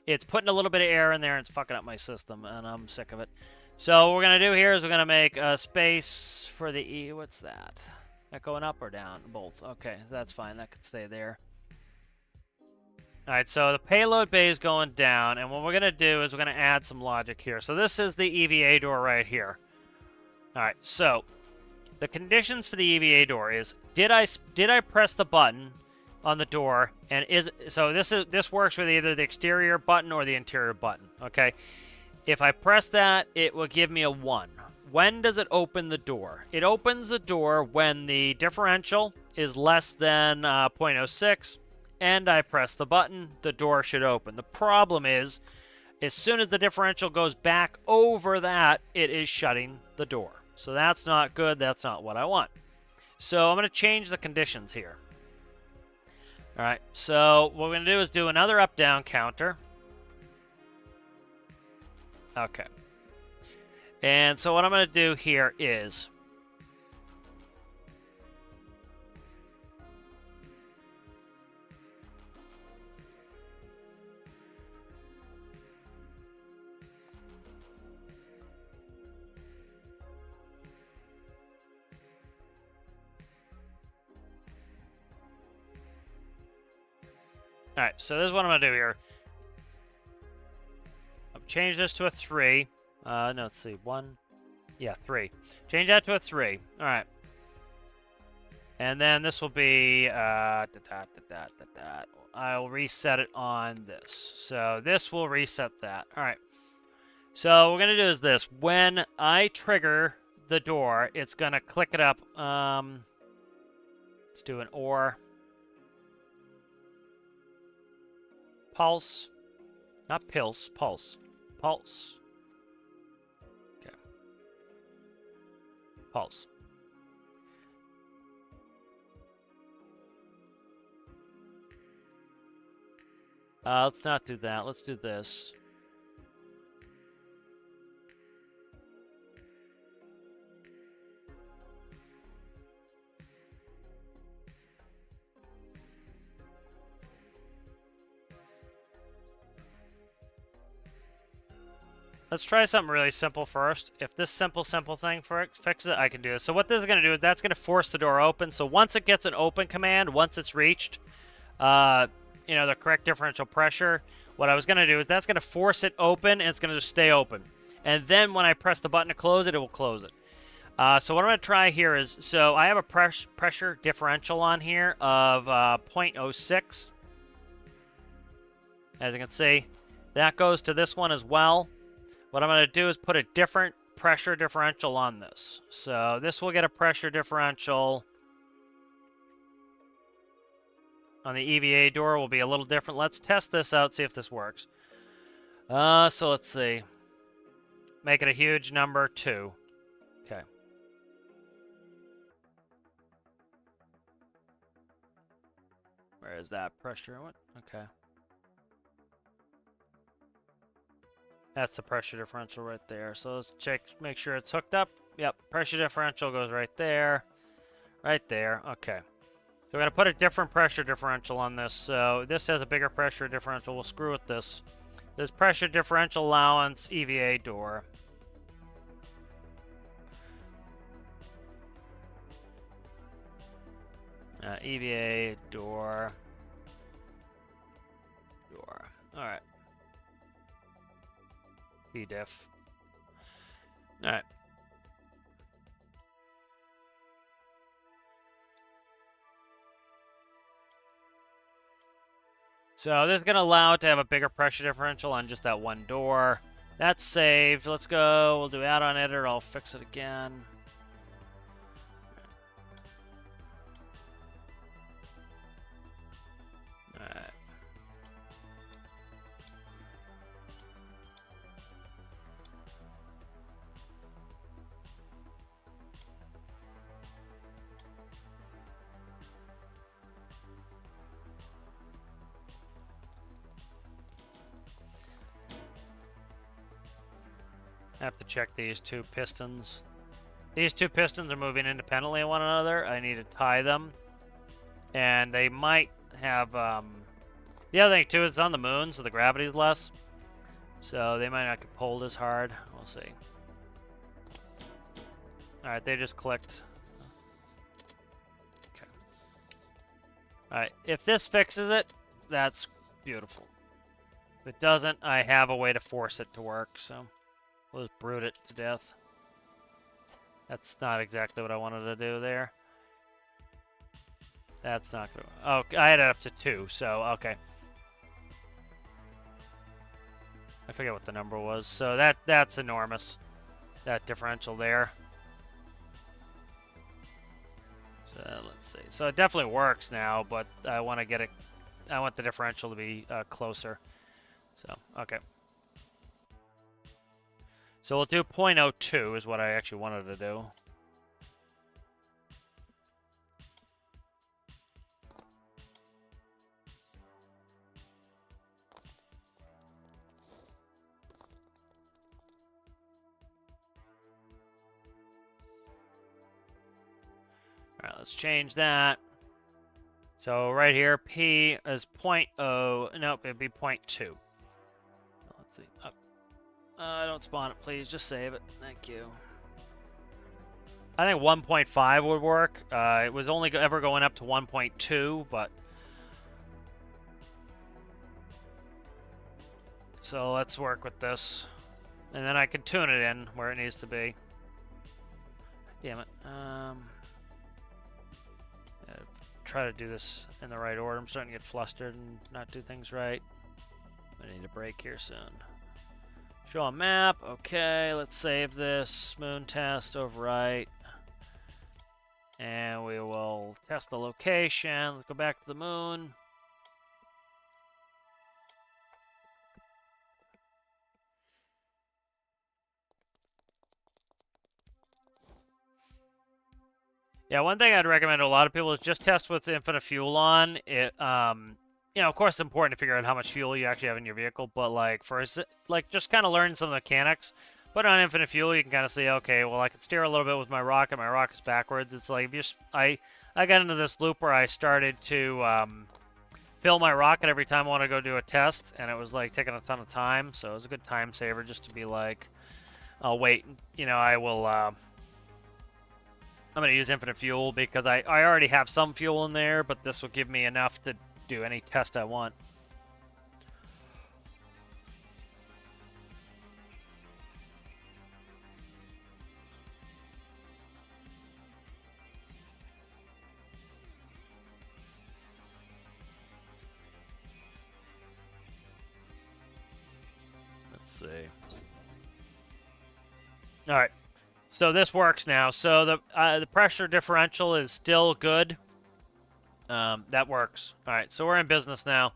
It's putting a little bit of error in there and it's fucking up my system, and I'm sick of it. So what we're going to do here is we're going to make a space for the E. What's that? That going up or down? Both. Okay, that's fine. That could stay there. Alright, so the payload bay is going down, and what we're going to do is we're going to add some logic here. So this is the EVA door right here. Alright, so the conditions for the EVA door is, did I press the button on the door, and this works with either the exterior button or the interior button, okay? If I press that, it will give me a 1. When does it open the door? It opens the door when the differential is less than 0.06, and I press the button, the door should open. The problem is, as soon as the differential goes back over that, it is shutting the door. So that's not good. That's not what I want. So I'm going to change the conditions here. All right, so what we're going to do is do another up-down counter. Okay. And so what I'm going to do here is... All right, so this is what I'm going to do here. I'll change this to a 3. No, let's see. 1. Yeah, 3. Change that to a 3. All right. And then this will be... I'll reset it on this. So this will reset that. All right. So what we're going to do is this. When I trigger the door, it's going to click it up. Let's do an OR. Pulse. Not pulse. Pulse. Pulse. Okay. Pulse. Let's not do that. Let's do this. Let's try something really simple first. If this simple thing fixes it, I can do it. So what this is going to do is that's going to force the door open. So once it gets an open command, once it's reached, you know, the correct differential pressure, what I was going to do is that's going to force it open, and it's going to just stay open. And then when I press the button to close it, it will close it. So what I'm going to try here is, so I have a pressure differential on here of 0.06. As you can see, that goes to this one as well. What I'm going to do is put a different pressure differential on this. So this will get a pressure differential on the EVA door will be a little different. Let's test this out, see if this works. So let's see. Make it a huge number, 2. Okay. Where is that pressure? What? Okay. That's the pressure differential right there. So let's check, make sure it's hooked up. Yep, pressure differential goes right there. Right there. Okay. So we're going to put a different pressure differential on this. So this has a bigger pressure differential. We'll screw with this. This pressure differential allowance EVA door. EVA door. All right. diff. All right. So this is going to allow it to have a bigger pressure differential on just that one door. That's saved. Let's go. We'll do add-on editor. I'll fix it again. All right. I have to check these two pistons. These two pistons are moving independently of one another. I need to tie them. And they might have... the other thing, too, is it's on the moon, so the gravity is less. So they might not get pulled as hard. We'll see. Alright, they just clicked. Okay. Alright, if this fixes it, that's beautiful. If it doesn't, I have a way to force it to work, so... we'll just brute it to death. That's not exactly what I wanted to do there. That's not good. Oh, I had it up to 2, so okay. I forget what the number was. So that's enormous. That differential there. So So let's see. So it definitely works now, but I want to get it. I want the differential to be closer. So okay. So we'll do 0.02 is what I actually wanted to do. All right, let's change that. So right here, P is 0.0. Nope, it'd be 0.2. Let's see. Don't spawn it, please. Just save it. Thank you. I think 1.5 would work. It was only ever going up to 1.2, but... So let's work with this. And then I can tune it in where it needs to be. Damn it. Try to do this in the right order. I'm starting to get flustered and not do things right. I need a break here soon. Show a map. Okay, let's save this. Moon test, overwrite. And we will test the location. Let's go back to the moon. Yeah, one thing I'd recommend to a lot of people is just test with infinite fuel on. It, you know, of course, it's important to figure out how much fuel you actually have in your vehicle, but like just kind of learn some mechanics. Put on infinite fuel, you can kind of see, okay, well, I can steer a little bit with my rocket. My rocket's backwards. It's like I got into this loop where I started to fill my rocket every time I want to go do a test, and it was like taking a ton of time. So it was a good time saver just to be like, I'll wait. You know, I will. I'm going to use infinite fuel because I already have some fuel in there, but this will give me enough to do any test I want. Let's see. All right. So this works now. So the pressure differential is still good. That works. All right, so we're in business now.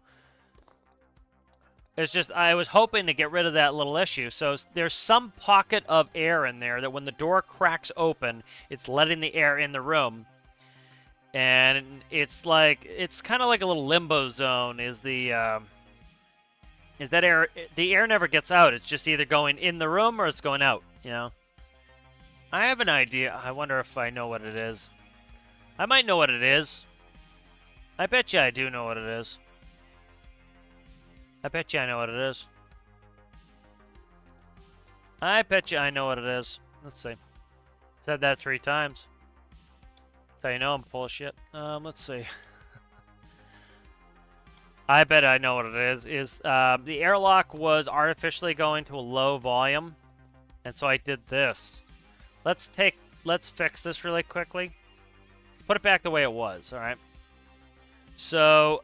It's just I was hoping to get rid of that little issue. So there's some pocket of air in there that when the door cracks open, it's letting the air in the room. And it's kind of like a little limbo zone. Is that air? The air never gets out. It's just either going in the room or it's going out. You know. I have an idea. I wonder if I know what it is. I might know what it is. I bet you I do know what it is. I bet you I know what it is. I bet you I know what it is. Let's see. Said that 3 times. That's how you know I'm full of shit. Let's see. I bet I know what it is. The airlock was artificially going to a low volume. And so I did this. Let's fix this really quickly. Let's put it back the way it was, all right? So,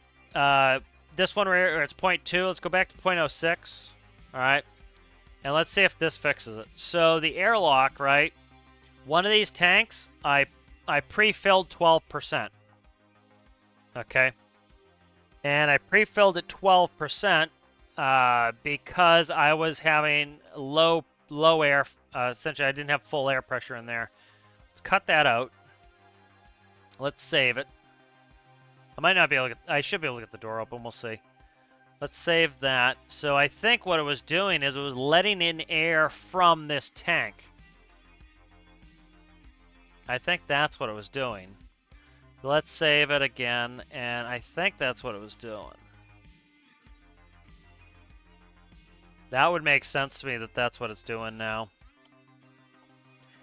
this one right here, it's 0.2. Let's go back to 0.06, all right? And let's see if this fixes it. So, the airlock, right? One of these tanks, I pre-filled 12%, okay? And I pre-filled it 12% because I was having low air. Essentially, I didn't have full air pressure in there. Let's cut that out. Let's save it. I might not be able to I should be able to get the door open. We'll see. Let's save that. So I think what it was doing is it was letting in air from this tank. I think that's what it was doing. So let's save it again, and I think that's what it was doing. That would make sense to me that that's what it's doing now.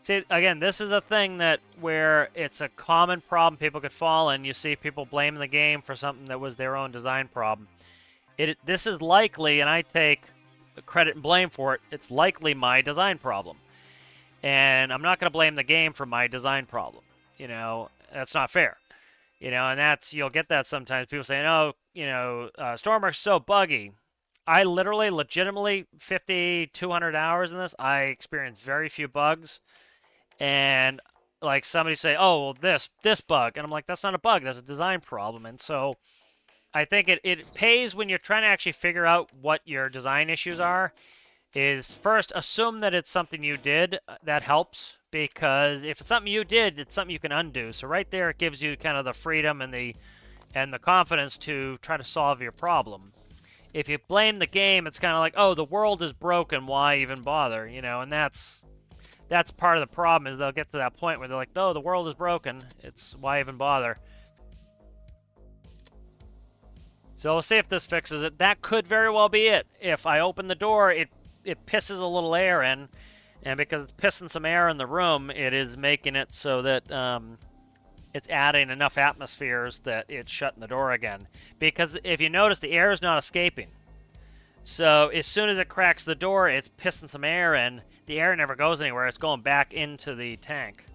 See, again, this is a thing where it's a common problem people could fall in. You see people blaming the game for something that was their own design problem. This is likely, and I take credit and blame for it, it's likely my design problem. And I'm not going to blame the game for my design problem. You know, that's not fair. You know, and you'll get that sometimes. People saying, oh, you know, Stormworks is so buggy. I literally, legitimately, 200 hours in this, I experienced very few bugs. And like somebody say, "Oh, well, this bug," and I'm like, "That's not a bug. That's a design problem." And so I think it pays when you're trying to actually figure out what your design issues are. Is first assume that it's something you did. That helps because if it's something you did, it's something you can undo. So right there, it gives you kind of the freedom and the confidence to try to solve your problem. If you blame the game, it's kind of like, oh, the world is broken. Why even bother? You know, and that's part of the problem is they'll get to that point where they're like, oh, the world is broken. It's why even bother? So we'll see if this fixes it. That could very well be it. If I open the door, it pisses a little air in, and because it's pissing some air in the room, it is making it so that it's adding enough atmospheres that it's shutting the door again. Because if you notice, the air is not escaping. So as soon as it cracks the door, it's pissing some air in. The air never goes anywhere. It's going back into the tank.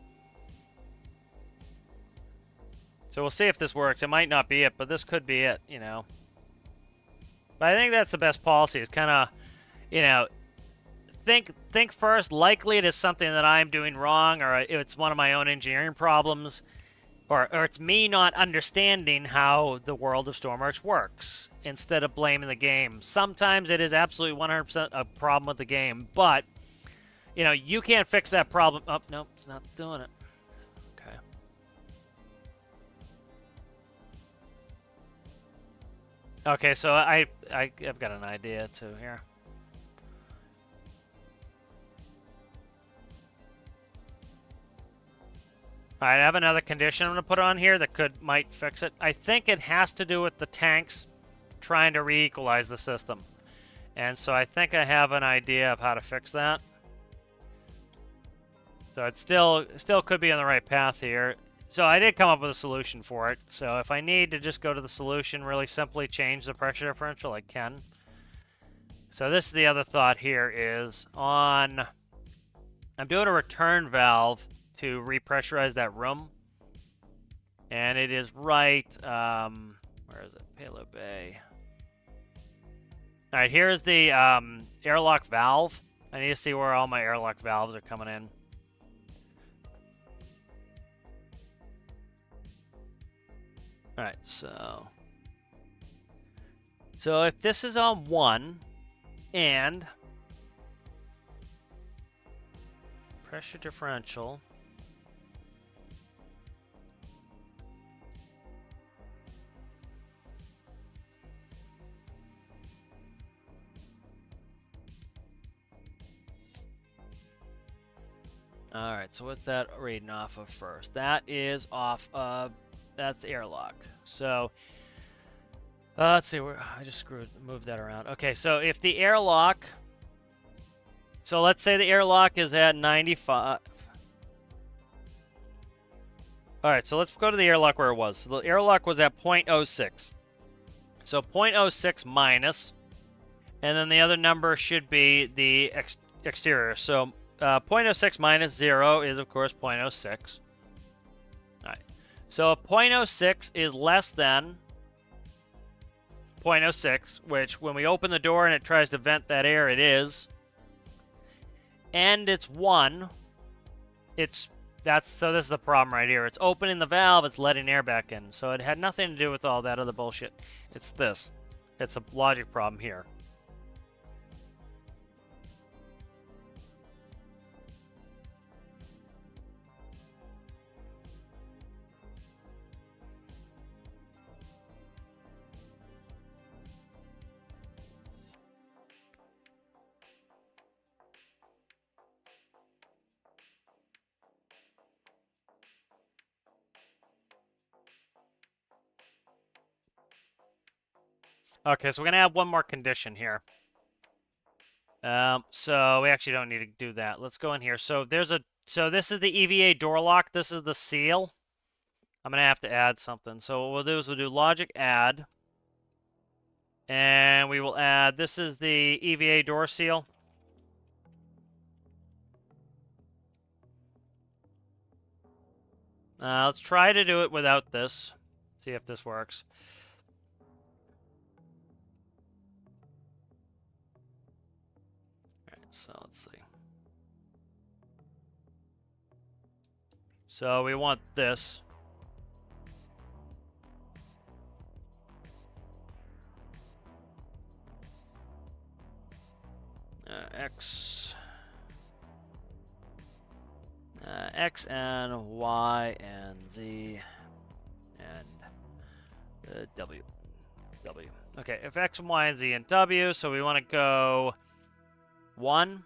So we'll see if this works. It might not be it, but this could be it, you know. But I think that's the best policy. Is kind of, you know, think first. Likely it is something that I'm doing wrong, or it's one of my own engineering problems, or it's me not understanding how the world of Stormworks works, instead of blaming the game. Sometimes it is absolutely 100% a problem with the game, but, you know, you can't fix that problem. Oh, no, it's not doing it. Okay. Okay, so I've got an idea too here. Alright, I have another condition I'm going to put on here that might fix it. I think it has to do with the tanks trying to re-equalize the system. And so I think I have an idea of how to fix that. So it still could be on the right path here. So I did come up with a solution for it. So if I need to just go to the solution, really simply change the pressure differential, I can. So this is the other thought here is I'm doing a return valve to repressurize that room. And it is right, where is it? Payload bay. All right, here's the airlock valve. I need to see where all my airlock valves are coming in. All right, so if this is on 1 and pressure differential, all right, so what's that reading off of first? That is off of, that's the airlock. So let's see where I just moved that around. Okay, so if the airlock, so let's say the airlock is at 95. All right, so let's go to the airlock where it was. So the airlock was at 0.06. So 0.06 minus, and then the other number should be the exterior. So 0.06 minus 0 is, of course, 0.06. All right. So 0.06 is less than 0.06, which when we open the door and it tries to vent that air, it is. And it's 1. So this is the problem right here. It's opening the valve, it's letting air back in. So it had nothing to do with all that other bullshit. It's this. It's a logic problem here. Okay, so we're going to add one more condition here. So we actually don't need to do that. Let's go in here. So this is the EVA door lock. This is the seal. I'm going to have to add something. So what we'll do is we'll do logic add. And we will add, this is the EVA door seal. Let's try to do it without this. See if this works. All right, so let's see. So we want this. X and Y and Z and W. Okay, if X and Y and Z and W, so we want to go 1,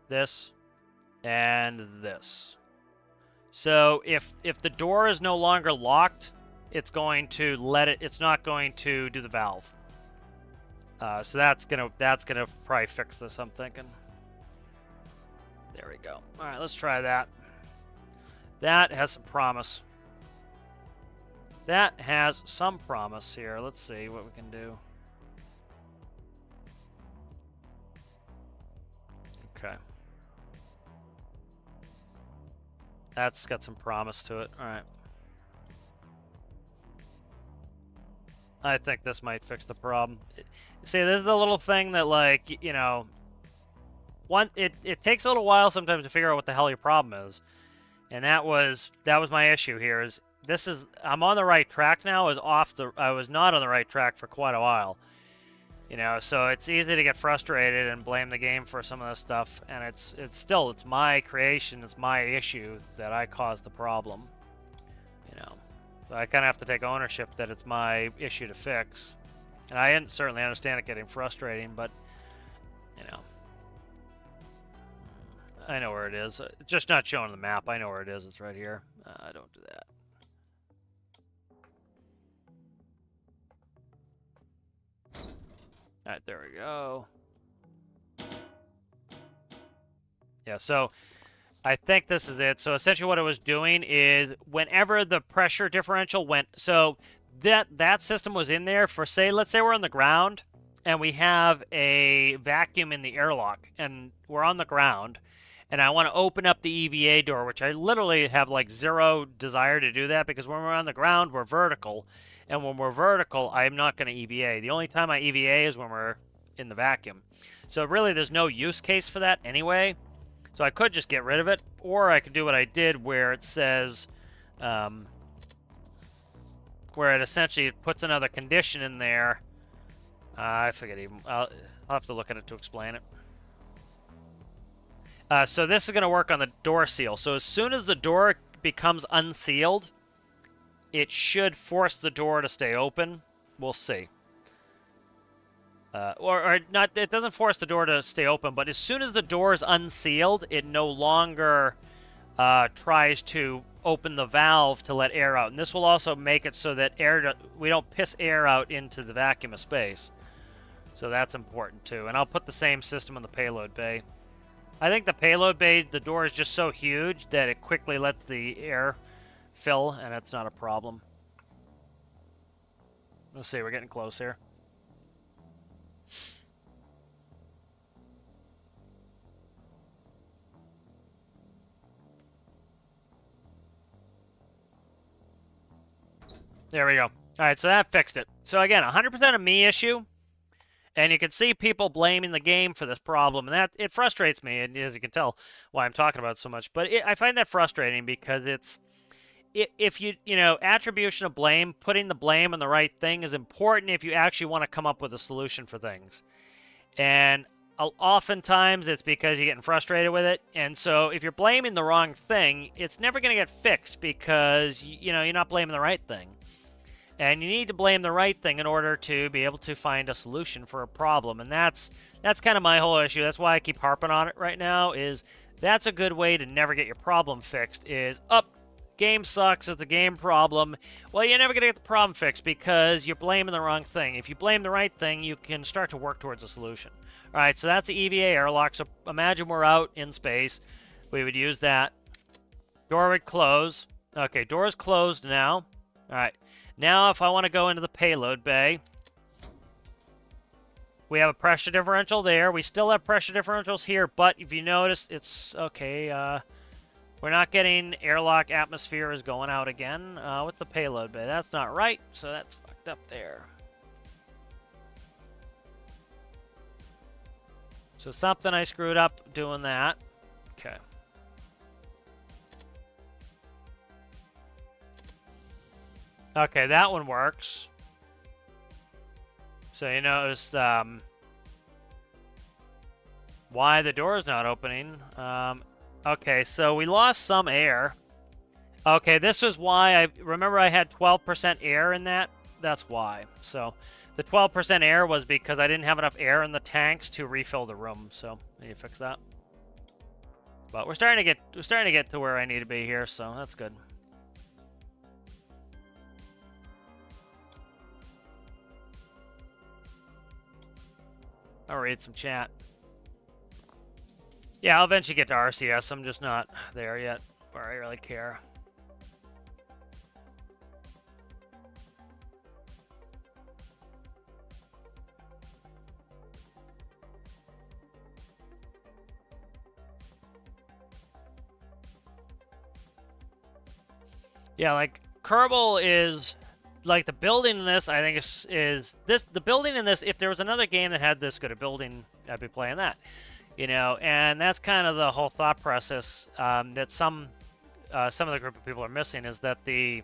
this, and this. So if the door is no longer locked, it's going to let it. It's not going to do the valve. So that's gonna probably fix this, I'm thinking. There we go. All right, let's try that. That has some promise. That has some promise here. Let's see what we can do. Okay. That's got some promise to it. All right. I think this might fix the problem. See, this is the little thing that, like, you know, it takes a little while sometimes to figure out what the hell your problem is. And that was my issue here. I'm on the right track now. I was not on the right track for quite a while. You know, so it's easy to get frustrated and blame the game for some of this stuff, and it's my creation, it's my issue that I caused the problem. You know, so I kind of have to take ownership that it's my issue to fix. And I certainly understand it getting frustrating, but you know, I know where it is. It's just not showing on the map. I know where it is. It's right here. Don't do that. All right, there we go. Yeah, so I think this is it. So essentially what it was doing is whenever the pressure differential went, so that system was in there for, let's say we're on the ground and we have a vacuum in the airlock and we're on the ground and I want to open up the EVA door, which I literally have like zero desire to do that because when we're on the ground, we're vertical. And when we're vertical, I'm not going to EVA. The only time I EVA is when we're in the vacuum. So really, there's no use case for that anyway. So I could just get rid of it, or I could do what I did where it says, where it essentially puts another condition in there. I forget even. I'll have to look at it to explain it. So this is going to work on the door seal. So as soon as the door becomes unsealed, it should force the door to stay open. We'll see. Or not. It doesn't force the door to stay open, but as soon as the door is unsealed, it no longer tries to open the valve to let air out. And this will also make it so that we don't piss air out into the vacuum of space. So that's important too. And I'll put the same system in the payload bay. I think the payload bay, the door is just so huge that it quickly lets the air fill, and it's not a problem. Let's see, we're getting close here. There we go. All right, so that fixed it. So again, 100% a me issue. And you can see people blaming the game for this problem, and it frustrates me, and as you can tell why I'm talking about it so much. But I find that frustrating because if you know, attribution of blame, putting the blame on the right thing is important if you actually want to come up with a solution for things. And oftentimes it's because you're getting frustrated with it. And so if you're blaming the wrong thing, it's never going to get fixed because, you know, you're not blaming the right thing. And you need to blame the right thing in order to be able to find a solution for a problem. And that's kind of my whole issue. That's why I keep harping on it right now, is that's a good way to never get your problem fixed, is, game sucks, it's a game problem. Well, you're never going to get the problem fixed because you're blaming the wrong thing. If you blame the right thing, you can start to work towards a solution. All right, so that's the EVA airlock. So imagine we're out in space. We would use that. Door would close. Okay, door is closed now. All right. Now, if I want to go into the payload bay, we have a pressure differential there. We still have pressure differentials here, but if you notice, it's okay. We're not getting airlock. Atmosphere is going out again. What's the payload bay? That's not right, so that's fucked up there. So something I screwed up doing that. Okay. Okay, that one works. So you notice why the door is not opening. Okay, so we lost some air. Okay, this is why remember I had 12% air in that. That's why. So the 12% air was because I didn't have enough air in the tanks to refill the room. So I need to fix that. But we're starting to get to where I need to be here, so that's good. I'll read some chat. Yeah, I'll eventually get to RCS. I'm just not there yet where I really care. Yeah, like Kerbal is like the building in this. I think is this the building in this. If there was another game that had this good a building, I'd be playing that. You know, and that's kind of the whole thought process that some of the group of people are missing is that the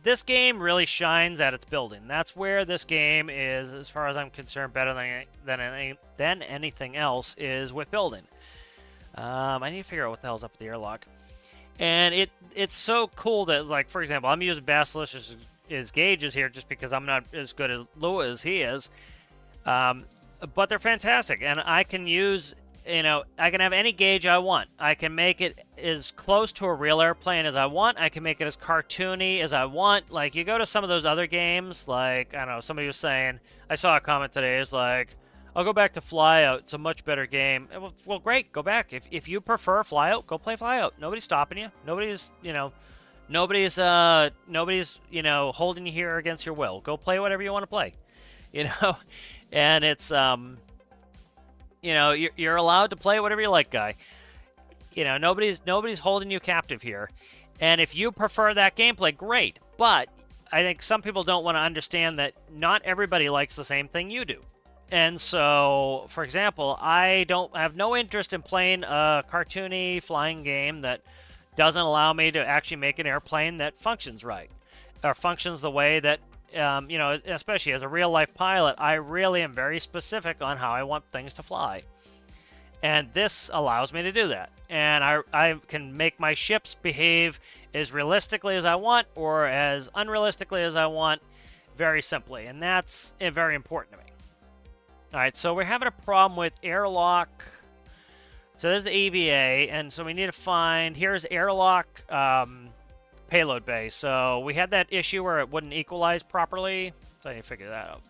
this game really shines at its building. That's where this game is, as far as I'm concerned, better than anything else is with building. I need to figure out what the hell's up with the airlock. And it's so cool that, like, for example, I'm using Basilisk as gauges here just because I'm not as good at Lua as he is. But they're fantastic, and I can use, I can have any gauge I want. I can make it as close to a real airplane as I want. I can make it as cartoony as I want. Like, you go to some of those other games, like, I don't know, somebody was saying, I saw a comment today, it's like, I'll go back to Flyout. It's a much better game. Well, great, go back. If you prefer Flyout, go play Flyout. Nobody's stopping you. Nobody's holding you here against your will. Go play whatever you want to play. And it's you're allowed to play whatever you like, guy. Nobody's holding you captive here. And if you prefer that gameplay, great. But I think some people don't want to understand that not everybody likes the same thing you do. And so, for example, I have no interest in playing a cartoony flying game that doesn't allow me to actually make an airplane that functions right, or functions the way that, especially as a real-life pilot, I really am very specific on how I want things to fly. And this allows me to do that. And I can make my ships behave as realistically as I want or as unrealistically as I want, very simply. And that's very important to me. All right, so we're having a problem with airlock. So there's the EVA, and so we need to find, here's airlock payload bay. So we had that issue where it wouldn't equalize properly, so I need to figure that out.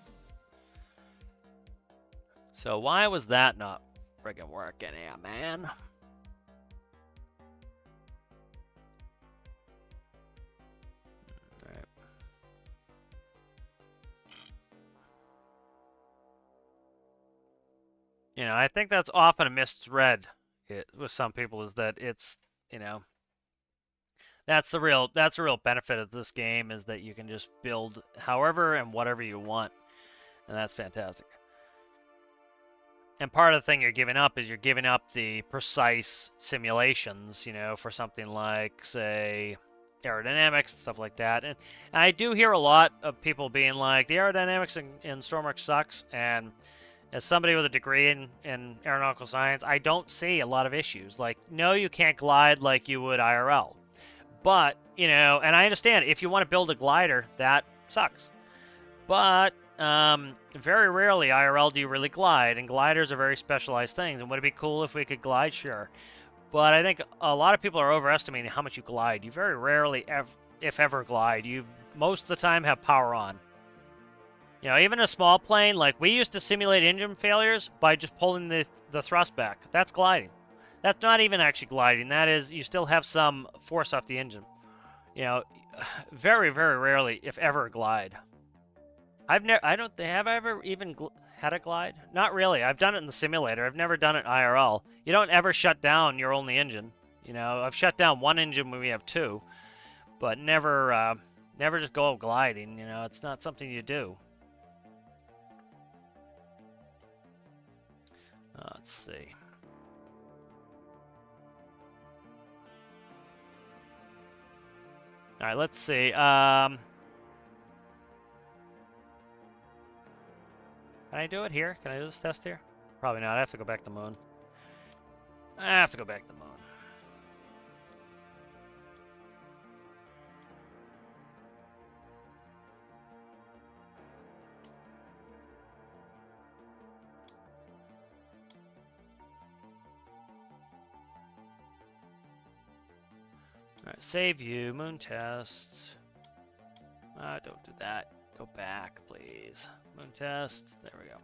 So why was that not friggin' working here, man? I think that's often a misread with some people, is that it's, that's the real benefit of this game, is that you can just build however and whatever you want, and that's fantastic. And part of the thing you're giving up is you're giving up the precise simulations, for something like, say, aerodynamics, stuff like that. And I do hear a lot of people being like, the aerodynamics in Stormworks sucks, and as somebody with a degree in aeronautical science, I don't see a lot of issues. Like, no, you can't glide like you would IRL. But, and I understand, if you want to build a glider, that sucks. But very rarely IRL do you really glide, and gliders are very specialized things. And would it be cool if we could glide? Sure. But I think a lot of people are overestimating how much you glide. You very rarely, if ever, glide. You, most of the time, have power on. Even a small plane, like, we used to simulate engine failures by just pulling the thrust back. That's gliding. That's not even actually gliding. That is, you still have some force off the engine. Very, very rarely, if ever, glide. Have I ever even had a glide? Not really. I've done it in the simulator. I've never done it IRL. You don't ever shut down your only engine. I've shut down one engine when we have two, but never just go gliding. It's not something you do. Let's see. All right, let's see. Can I do it here? Can I do this test here? Probably not. I have to go back to the moon. I have to go back to the moon. All right, save you. Moon tests. Don't do that. Go back, please. Moon tests. There we go.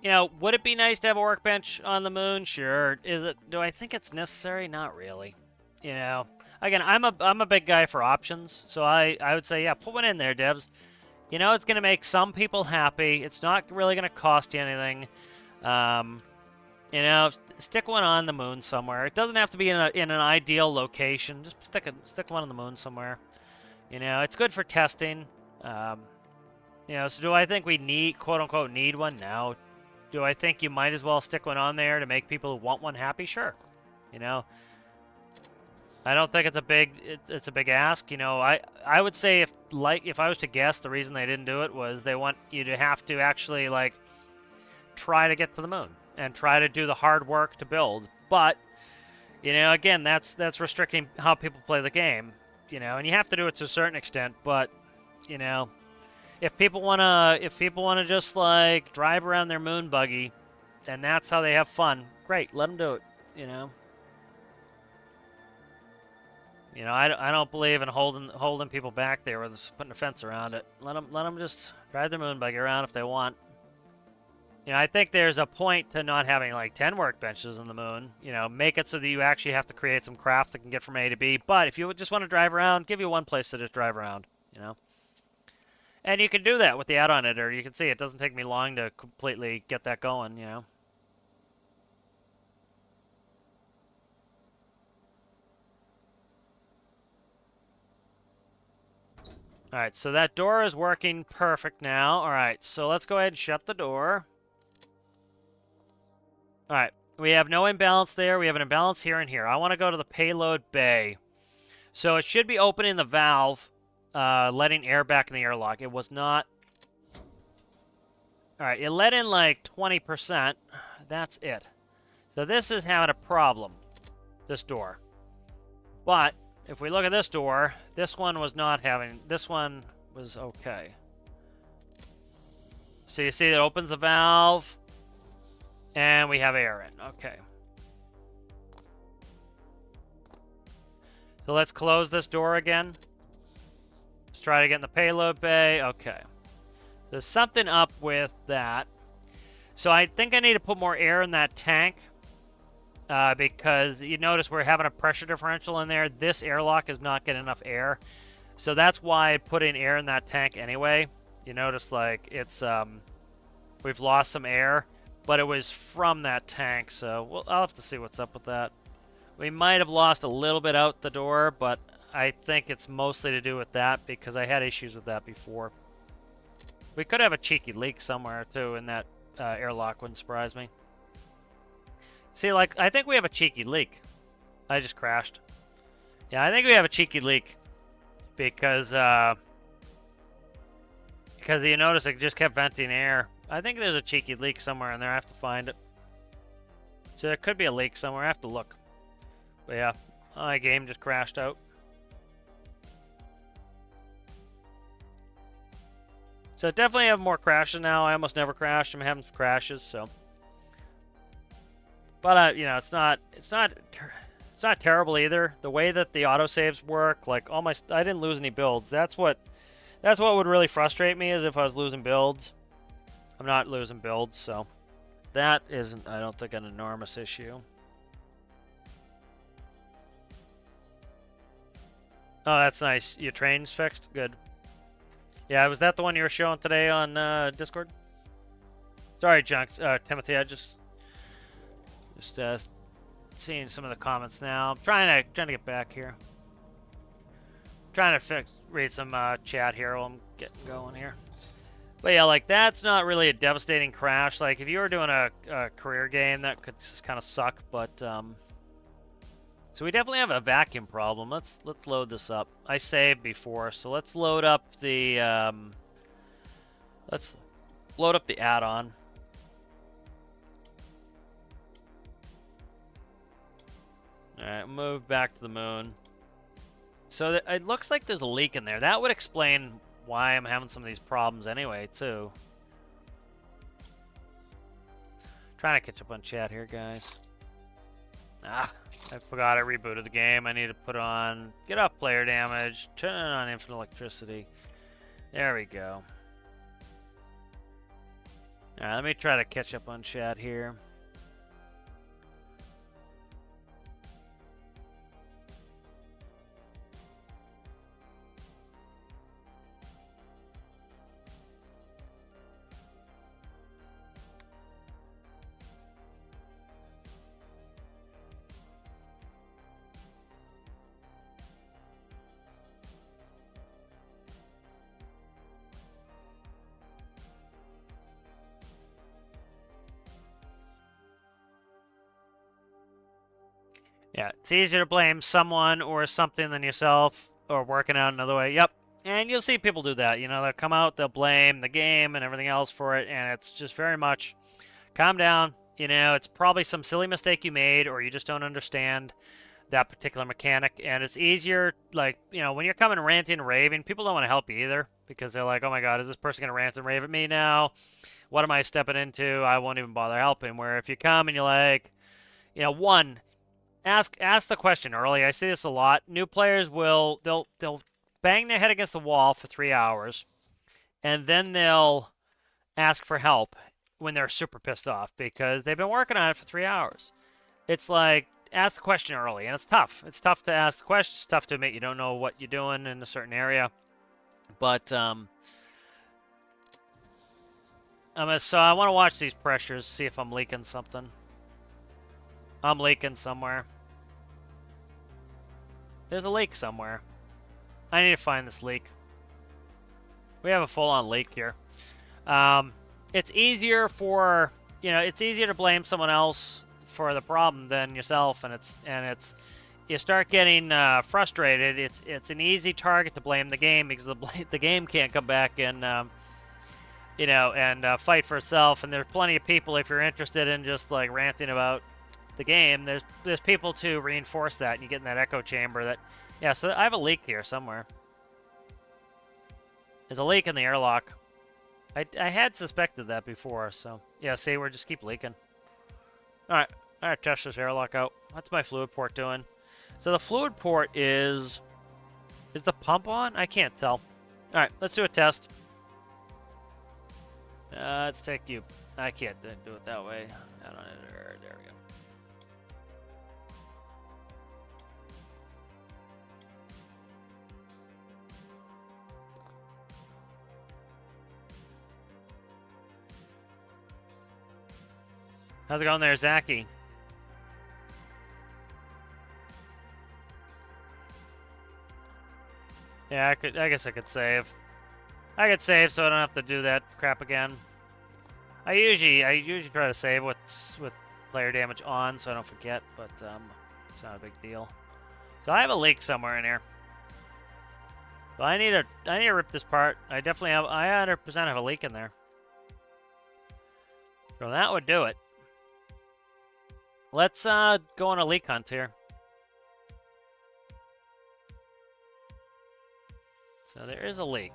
You know, would it be nice to have a workbench on the moon? Sure. Is it? Do I think it's necessary? Not really. You know, again, I'm a big guy for options, so I would say, yeah, put one in there, devs. You know, it's going to make some people happy. It's not really going to cost you anything. You know, stick one on the moon somewhere. It doesn't have to be in an ideal location. Just stick one on the moon somewhere. You know, it's good for testing. You know, so do I think we need, quote unquote, need one? No. Do I think you might as well stick one on there to make people who want one happy? Sure. You know, I don't think it's a big ask. You know, I would say if I was to guess, the reason they didn't do it was they want you to have to actually like try to get to the moon and try to do the hard work to build. But you know, again, that's restricting how people play the game. You know, and you have to do it to a certain extent. But you know, if people wanna just like drive around their moon buggy, and that's how they have fun, great, let them do it. You know. You know, I don't believe in holding people back there with putting a fence around it. Let them just drive their moon buggy around if they want. You know, I think there's a point to not having like 10 workbenches on the moon. You know, make it so that you actually have to create some craft that can get from A to B. But if you just want to drive around, give you one place to just drive around. You know, and you can do that with the add-on editor. You can see it doesn't take me long to completely get that going. You know. All right, so that door is working perfect now. All right, so let's go ahead and shut the door. All right, we have no imbalance there. We have an imbalance here and here. I want to go to the payload bay. So it should be opening the valve, letting air back in the airlock. It was not. All right, it let in like 20%. That's it. So this is having a problem, this door. But if we look at this door, this one was not having, this one was okay. So you see it opens the valve, and we have air in. Okay. So let's close this door again. Let's try to get in the payload bay. Okay. There's something up with that. So I think I need to put more air in that tank. Because you notice we're having a pressure differential in there. This airlock is not getting enough air. So that's why I put in air in that tank anyway. You notice like it's, we've lost some air, but it was from that tank. So I'll have to see what's up with that. We might have lost a little bit out the door, but I think it's mostly to do with that because I had issues with that before. We could have a cheeky leak somewhere too in that airlock, wouldn't surprise me. See, like, I think we have a cheeky leak. I just crashed. Yeah, I think we have a cheeky leak. Because you notice it just kept venting air. I think there's a cheeky leak somewhere in there. I have to find it. So there could be a leak somewhere. I have to look. But yeah, my game just crashed out. So definitely have more crashes now. I almost never crashed. I'm having some crashes, so... But you know, it's not terrible either. The way that the autosaves work, like I didn't lose any builds. That's what would really frustrate me is if I was losing builds. I'm not losing builds, so that isn't, I don't think, an enormous issue. Oh, that's nice. Your train's fixed? Good. Yeah, was that the one you were showing today on Discord? Sorry, Junks. Timothy, I just seeing some of the comments now. I'm trying to get back here. Trying to read some chat here while I'm getting going here. But yeah, like that's not really a devastating crash. Like if you were doing a career game, that could just kind of suck. But So we definitely have a vacuum problem. Let's load this up. I saved before, so let's load up the add-on. All right, move back to the moon. So it looks like there's a leak in there. That would explain why I'm having some of these problems anyway, too. Trying to catch up on chat here, guys. Ah, I forgot I rebooted the game. I need to put on get off player damage, turn on infinite electricity. There we go. All right, let me try to catch up on chat here. Yeah, it's easier to blame someone or something than yourself, or working out another way. Yep, and you'll see people do that. You know, they'll come out, they'll blame the game and everything else for it, and it's just very much, calm down. You know, it's probably some silly mistake you made, or you just don't understand that particular mechanic, and it's easier, like, you know, when you're coming ranting and raving, people don't want to help you either, because they're like, oh my god, is this person going to rant and rave at me now? What am I stepping into? I won't even bother helping. Where if you come and you're like, you know, one, ask the question early. I see this a lot. New players they'll bang their head against the wall for 3 hours, and then they'll ask for help when they're super pissed off because they've been working on it for 3 hours. It's like, ask the question early, and it's tough. It's tough to ask the question. It's tough to admit you don't know what you're doing in a certain area. But so I want to watch these pressures, see if I'm leaking something. I'm leaking somewhere. There's a leak somewhere. I need to find this leak. We have a full-on leak here. It's easier for, you know, it's easier to blame someone else for the problem than yourself, and it's you start getting frustrated. It's an easy target to blame the game because the game can't come back and you know, and fight for itself. And there's plenty of people, if you're interested in just like ranting about the game, there's people to reinforce that, and you get in that echo chamber. That, yeah. So I have a leak here somewhere. There's a leak in the airlock. I had suspected that before, so yeah. See, we're just keep leaking. All right, test this airlock out. What's my fluid port doing? So the fluid port is the pump on? I can't tell. All right, let's do a test. Let's take you. I can't do it that way. I don't know. There we go. How's it going there, Zachy? Yeah, I guess I could save. I could save so I don't have to do that crap again. I usually try to save with player damage on so I don't forget, but it's not a big deal. So I have a leak somewhere in here. But I need to rip this part. I 100% have a leak in there. So that would do it. Let's go on a leak hunt here. So there is a leak.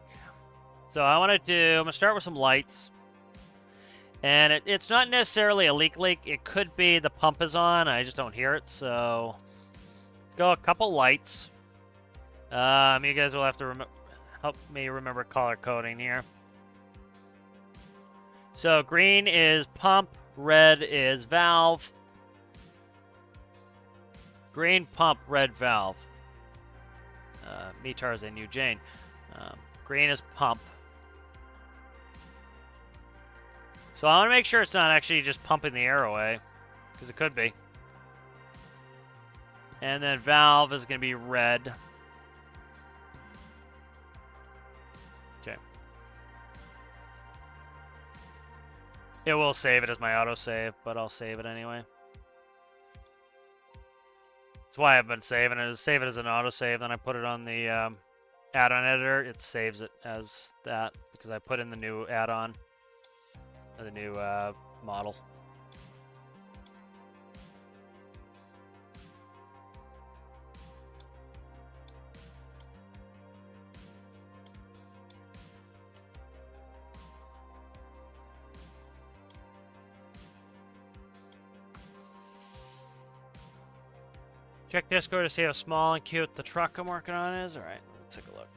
So I'm gonna start with some lights. And it's not necessarily a leak. It could be the pump is on. I just don't hear it. So let's go a couple lights. You guys will have to help me remember color coding here. So green is pump, red is valve. Green pump, red valve. Me, Tarzan, you, Jane. Green is pump. So I want to make sure it's not actually just pumping the air away, because it could be. And then valve is going to be red. Okay. It will save it as my autosave, but I'll save it anyway. That's why I've been saving it. Save it as an autosave, then I put it on the add-on editor. It saves it as that because I put in the new add-on, the new model. Check Discord to see how small and cute the truck I'm working on is. All right, let's take a look.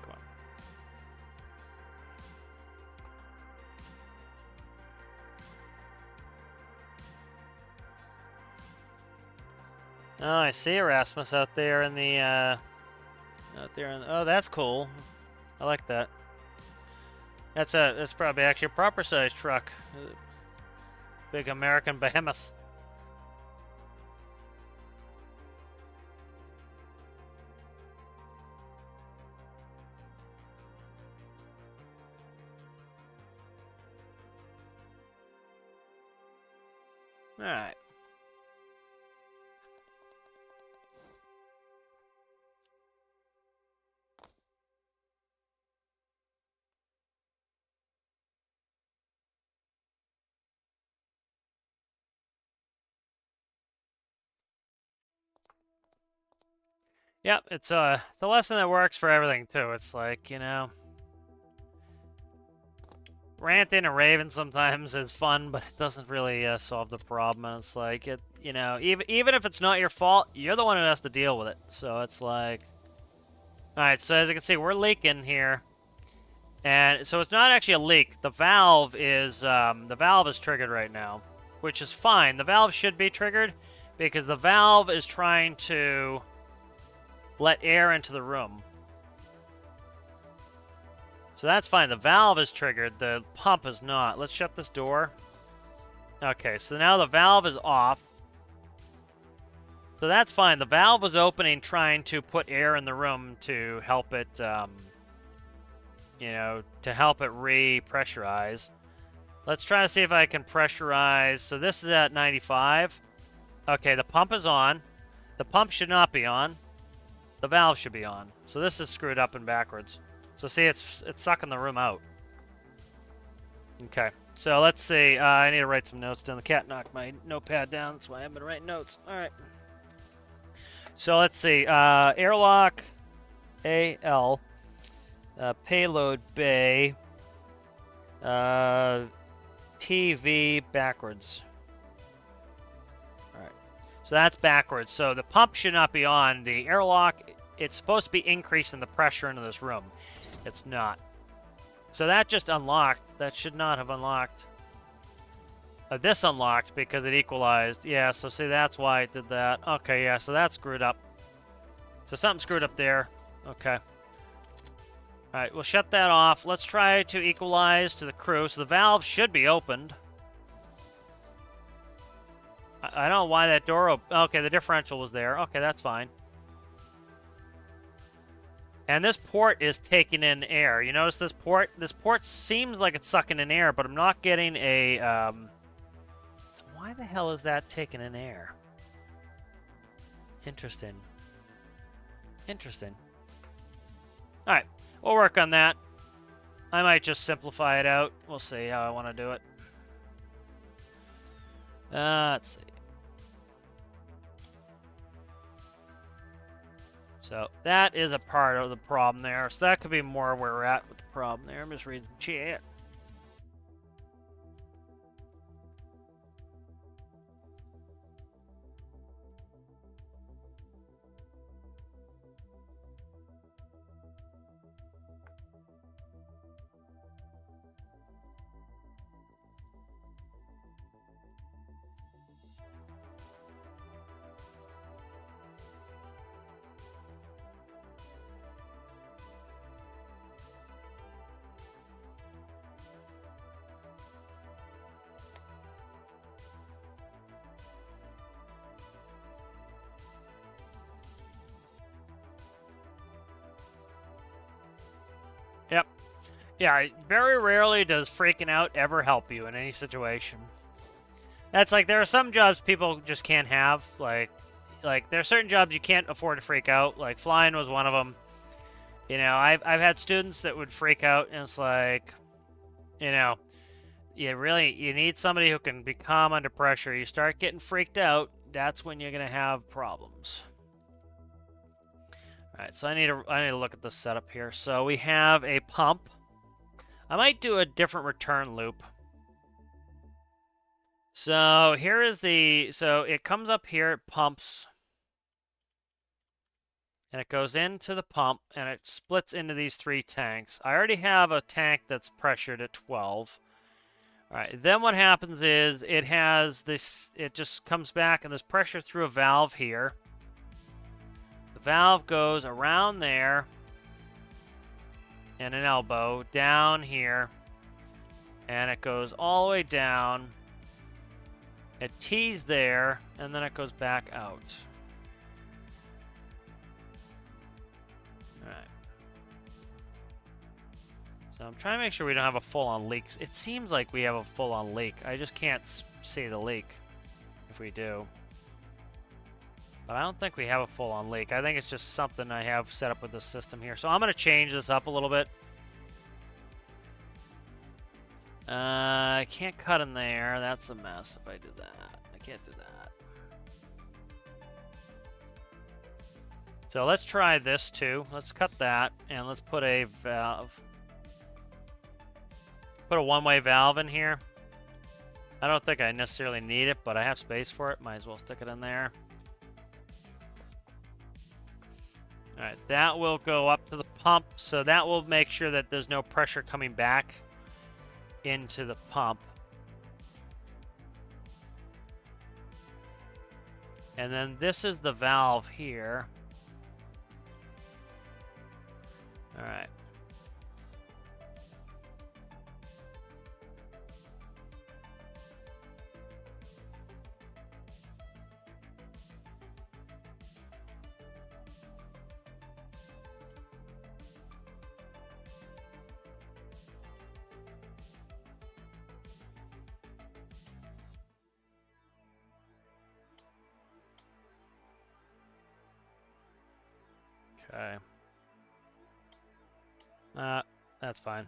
Come on. Oh, I see Erasmus out there in the, oh, that's cool. I like that. That's probably actually a proper size truck. Big American behemoth. All right. Yep, it's a lesson that works for everything too. It's like, you know, ranting and raving sometimes is fun, but it doesn't really solve the problem. And it's like, you know, even if it's not your fault, you're the one who has to deal with it. So it's like, all right. So as you can see, we're leaking here, and so it's not actually a leak. The valve is triggered right now, which is fine. The valve should be triggered because the valve is trying to let air into the room. So that's fine. The valve is triggered. The pump is not. Let's shut this door. Okay, so now the valve is off. So that's fine. The valve was opening, trying to put air in the room to help it, you know, to help it re-pressurize. Let's try to see if I can pressurize. So this is at 95. Okay, the pump is on. The pump should not be on. The valve should be on. So this is screwed up and backwards. So see, it's sucking the room out. Okay, so let's see. I need to write some notes down. The cat knocked my notepad down. That's why I haven't been writing notes. All right. So let's see. Airlock AL. Payload bay. PV backwards. All right. So that's backwards. So the pump should not be on. The airlock, it's supposed to be increasing the pressure into this room. It's not. So that just unlocked. That should not have unlocked. This unlocked because it equalized. Yeah, so see, that's why it did that. Okay, yeah, so that's screwed up. So something screwed up there. Okay. All right, we'll shut that off. Let's try to equalize to the crew. So the valve should be opened. I don't know why that door opened. Okay, the differential was there. Okay, that's fine. And this port is taking in air. You notice this port? This port seems like it's sucking in air, but I'm not getting a... So why the hell is that taking in air? Interesting. Interesting. All right, we'll work on that. I might just simplify it out. We'll see how I want to do it. Let's see. So that is a part of the problem there. So that could be more where we're at with the problem there. I'm just reading the chat. Yep. Yeah, very rarely does freaking out ever help you in any situation. That's like, there are some jobs people just can't have. Like there are certain jobs you can't afford to freak out. Like flying was one of them. You know, I've had students that would freak out, and it's like, you know, you need somebody who can be calm under pressure. You start getting freaked out, that's when you're gonna have problems. All right, so I need to look at the setup here. So we have a pump. I might do a different return loop. So here is so it comes up here, it pumps, and it goes into the pump, and it splits into these 3 tanks. I already have a tank that's pressured at 12. All right, then what happens is it just comes back, and there's pressure through a valve here. The valve goes around there, and an elbow down here, and it goes all the way down. It tees there, and then it goes back out. Alright. So I'm trying to make sure we don't have a full-on leak. It seems like we have a full-on leak. I just can't see the leak if we do. But I don't think we have a full-on leak. I think it's just something I have set up with the system here. So I'm going to change this up a little bit. I can't cut in there. That's a mess if I do that. I can't do that. So let's try this too. Let's cut that, and let's put a valve. Put a one-way valve in here. I don't think I necessarily need it, but I have space for it. Might as well stick it in there. Alright, that will go up to the pump, so that will make sure that there's no pressure coming back into the pump. And then this is the valve here. Alright. Okay. That's fine.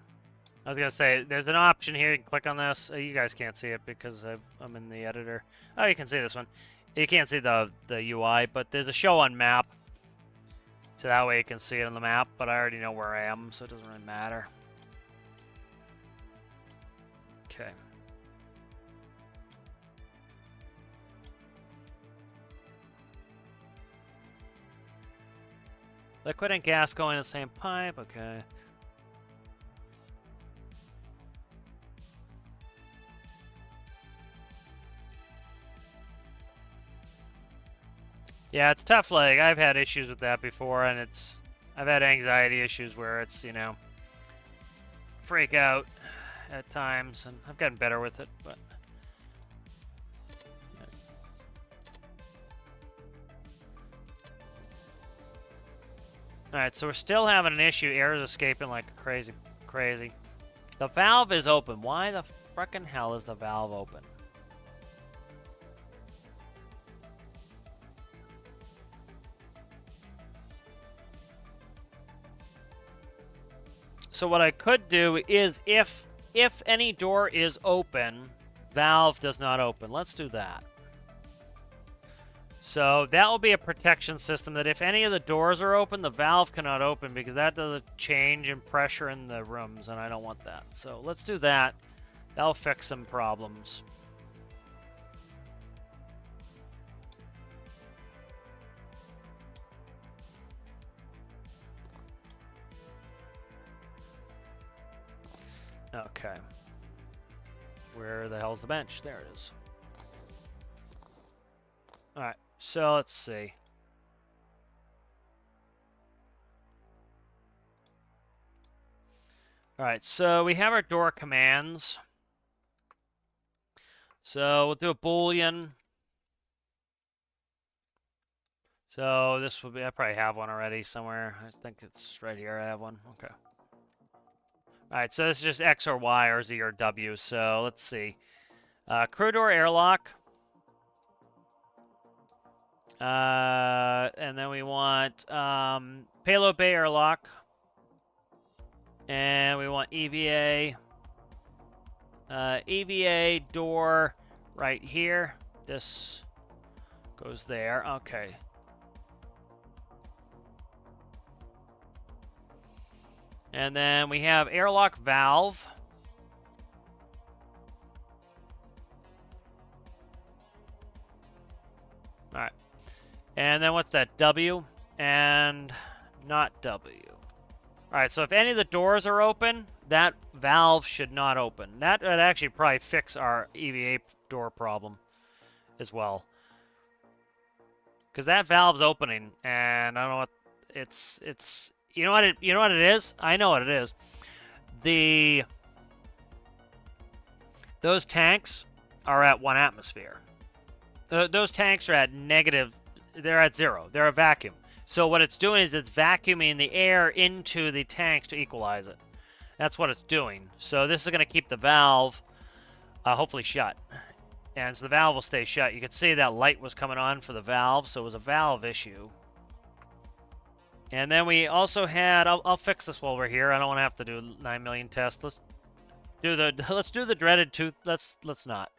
I was gonna say, there's an option here. You can click on this. You guys can't see it because I'm in the editor. Oh, you can see this one. You can't see the UI, but there's a show on map. So that way you can see it on the map, but I already know where I am, so it doesn't really matter. Okay. Liquid and gas going in the same pipe, okay. Yeah, it's tough. Like, I've had issues with that before, and I've had anxiety issues where it's, you know, freak out at times, and I've gotten better with it, but... Alright, so we're still having an issue. Air is escaping like crazy. The valve is open. Why the frickin' hell is the valve open? So what I could do is, if any door is open, valve does not open. Let's do that. So that will be a protection system that if any of the doors are open, the valve cannot open because that does a change in pressure in the rooms, and I don't want that. So let's do that. That'll fix some problems. Okay. Where the hell's the bench? There it is. Alright, so let's see. Alright, so we have our door commands. So we'll do a Boolean. So this will be, I probably have one already somewhere. I think it's right here. I have one. Okay. Alright, so this is just X or Y or Z or W. So let's see. Crew door airlock. And then we want payload bay airlock. And we want EVA. EVA door right here. This goes there. Okay. And then we have airlock valve. All right. And then what's that? W and not W. All right, so if any of the doors are open, that valve should not open. That would actually probably fix our EVA door problem as well. Because that valve's opening, and I don't know what it's you know what it is? I know what it is. Those tanks are at 1 atmosphere. Those tanks are at negative, they're at 0. They're a vacuum. So what it's doing is it's vacuuming the air into the tanks to equalize it. That's what it's doing. So this is going to keep the valve hopefully shut. And so the valve will stay shut. You can see that light was coming on for the valve, so it was a valve issue. And then we also had, I'll fix this while we're here. I don't want to have to do 9 million tests. Let's do the dreaded tooth. Let's not.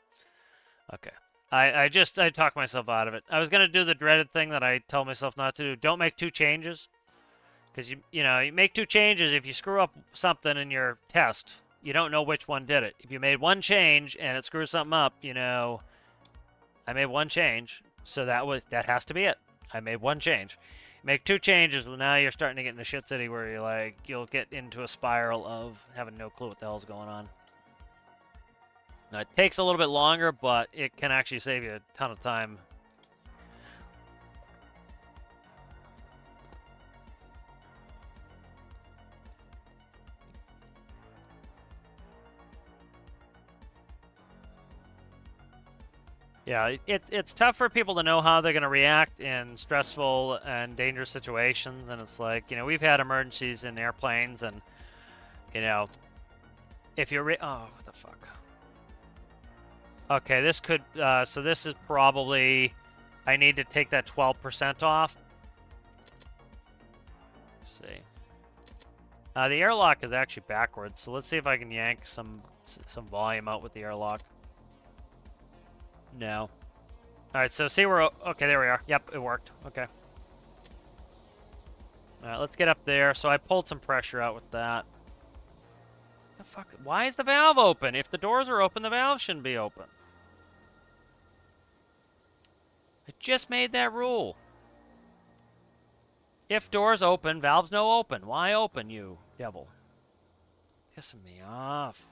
Okay. I talked myself out of it. I was going to do the dreaded thing that I told myself not to do. Don't make 2 changes. Because, you make 2 changes. If you screw up something in your test, you don't know which one did it. If you made 1 change and it screws something up, I made 1 change. So that has to be it. I made 1 change. Make 2 changes, well, now you're starting to get into shit city where you'll get into a spiral of having no clue what the hell's going on. Now, it takes a little bit longer, but it can actually save you a ton of time. Yeah, it's tough for people to know how they're going to react in stressful and dangerous situations. And it's like, we've had emergencies in airplanes, and, if you're... oh, what the fuck? Okay, this could... so this is probably... I need to take that 12% off. Let's see. The airlock is actually backwards, so let's see if I can yank some volume out with the airlock. No. Alright, so see we're... Okay, there we are. Yep, it worked. Okay. Alright, let's get up there. So I pulled some pressure out with that. The fuck? Why is the valve open? If the doors are open, the valve shouldn't be open. I just made that rule. If doors open, valves no open. Why open, you devil? Pissing me off.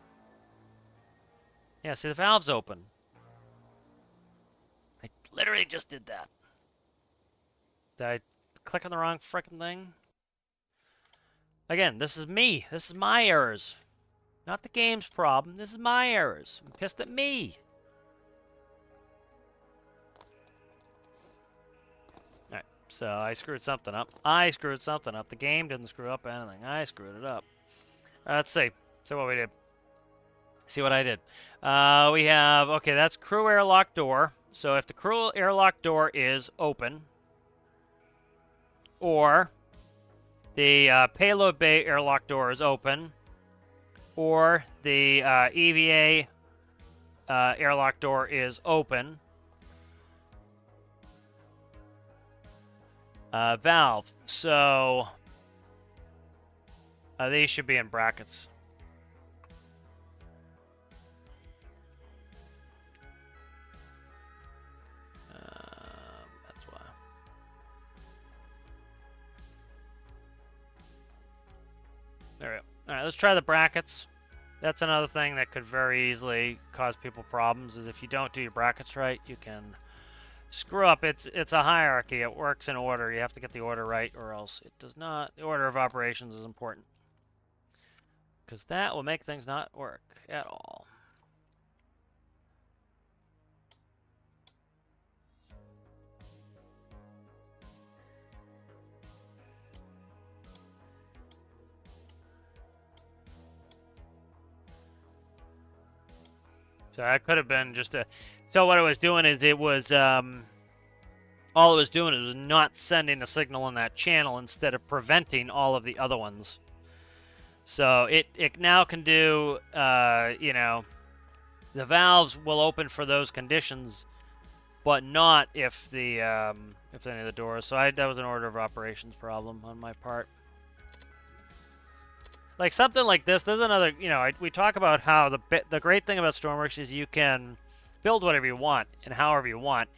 Yeah, see, the valve's open. I literally just did that. Did I click on the wrong frickin' thing? Again, this is me. This is my errors. Not the game's problem. This is my errors. I'm pissed at me. Alright, so I screwed something up. The game didn't screw up anything. I screwed it up. Let's see. See what we did. See what I did. We have... Okay, that's crew airlock door. So if the crew airlock door is open, or the payload bay airlock door is open, or the EVA airlock door is open, valve. So these should be in brackets. That's why. There we go. All right, let's try the brackets. That's another thing that could very easily cause people problems, is if you don't do your brackets right, you can screw up. It's a hierarchy. It works in order. You have to get the order right, or else it does not. The order of operations is important, because that will make things not work at all. So that could have been just a... So what I was doing is it was all it was doing is not sending a signal in that channel instead of preventing all of the other ones. So it now can do, you know, the valves will open for those conditions, but not if the if any of the doors. So that was an order of operations problem on my part. Like something like this, there's another, you know, we talk about how the great thing about Stormworks is you can build whatever you want and however you want.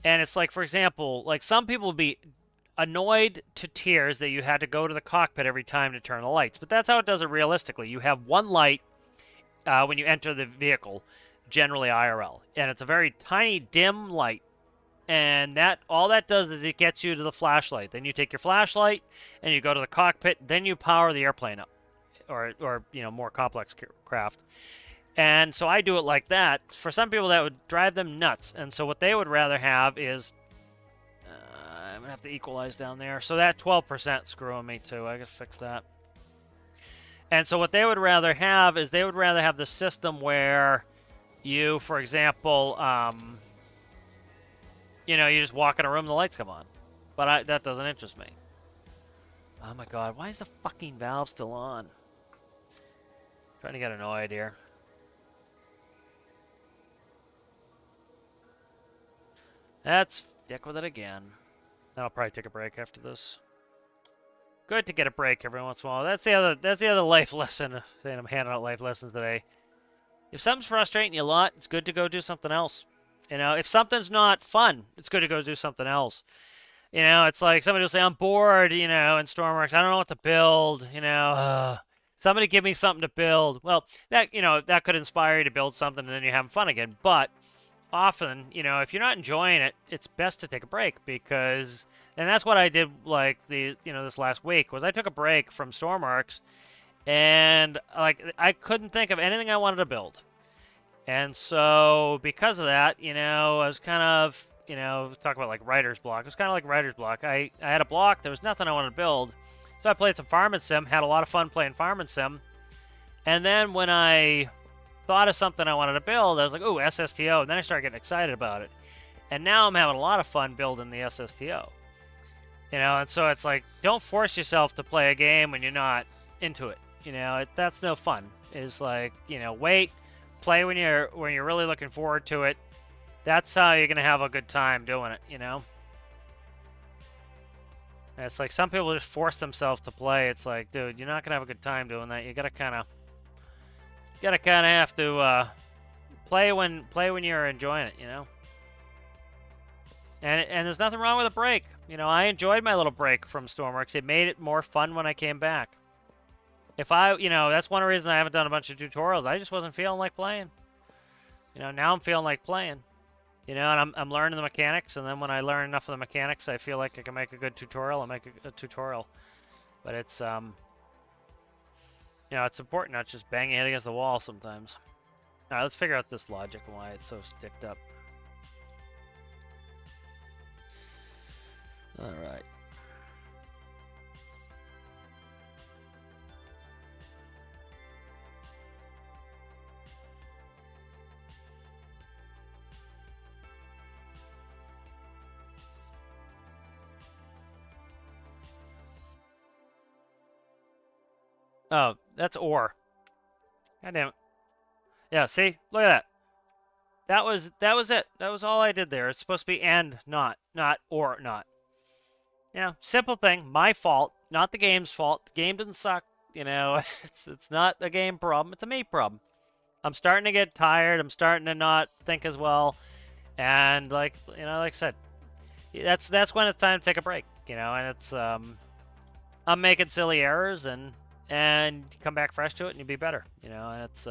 And it's like, for example, like some people would be annoyed to tears that you had to go to the cockpit every time to turn the lights. But that's how it does it realistically. You have one light when you enter the vehicle, generally IRL. And it's a very tiny, dim light. And that all that does is it gets you to the flashlight. Then you take your flashlight and you go to the cockpit. Then you power the airplane up. Or you know, more complex craft. And so I do it like that. For some people, that would drive them nuts. And so what they would rather have is... I'm going to have to equalize down there. So that 12% screwing me too. I gotta fix that. And so what they would rather have is they would rather have the system where you, for example, you know, you just walk in a room and the lights come on. But that doesn't interest me. Oh my god, why is the fucking valve still on? Trying to get annoyed here. Let's stick with it again. Then I'll probably take a break after this. Good to get a break every once in a while. That's the other life lesson. Saying I'm handing out life lessons today. If something's frustrating you a lot, it's good to go do something else. You know, if something's not fun, it's good to go do something else. You know, it's like somebody will say, I'm bored, you know, in Stormworks. I don't know what to build, you know. Somebody give me something to build. Well, that, you know, that could inspire you to build something and then you're having fun again. But often, you know, if you're not enjoying it, it's best to take a break because, and that's what I did like this last week was I took a break from Stormworks and like I couldn't think of anything I wanted to build. And so because of that, you know, I was kind of, you know, talk about like writer's block. It was kind of like writer's block. I had a block. There was nothing I wanted to build. So I played some Farm and Sim, had a lot of fun playing Farm and Sim. And then when I thought of something I wanted to build, I was like, ooh, SSTO. And then I started getting excited about it. And now I'm having a lot of fun building the SSTO. You know, and so it's like, don't force yourself to play a game when you're not into it. You know, that's no fun. It's like, you know, wait, play when you're really looking forward to it. That's how you're going to have a good time doing it, you know? And it's like some people just force themselves to play. It's like, dude, you're not going to have a good time doing that. You got to kind of have to play when you're enjoying it, you know? And there's nothing wrong with a break. You know, I enjoyed my little break from Stormworks. It made it more fun when I came back. You know, that's one reason I haven't done a bunch of tutorials. I just wasn't feeling like playing. You know, now I'm feeling like playing. You know, and I'm learning the mechanics, and then when I learn enough of the mechanics, I feel like I can make a good tutorial. I'll make a tutorial. But it's, you know, it's important not just banging it against the wall sometimes. All right, let's figure out this logic and why it's so sticked up. All right. Oh, that's or. God damn it. Yeah, see? Look at that. That was it. That was all I did there. It's supposed to be and, not or, not. Yeah, simple thing. My fault, not the game's fault. The game didn't suck. You know, it's not a game problem. It's a me problem. I'm starting to get tired. I'm starting to not think as well. And like, you know, like I said, that's when it's time to take a break. You know, and it's I'm making silly errors and come back fresh to it and you'll be better. You know, and it's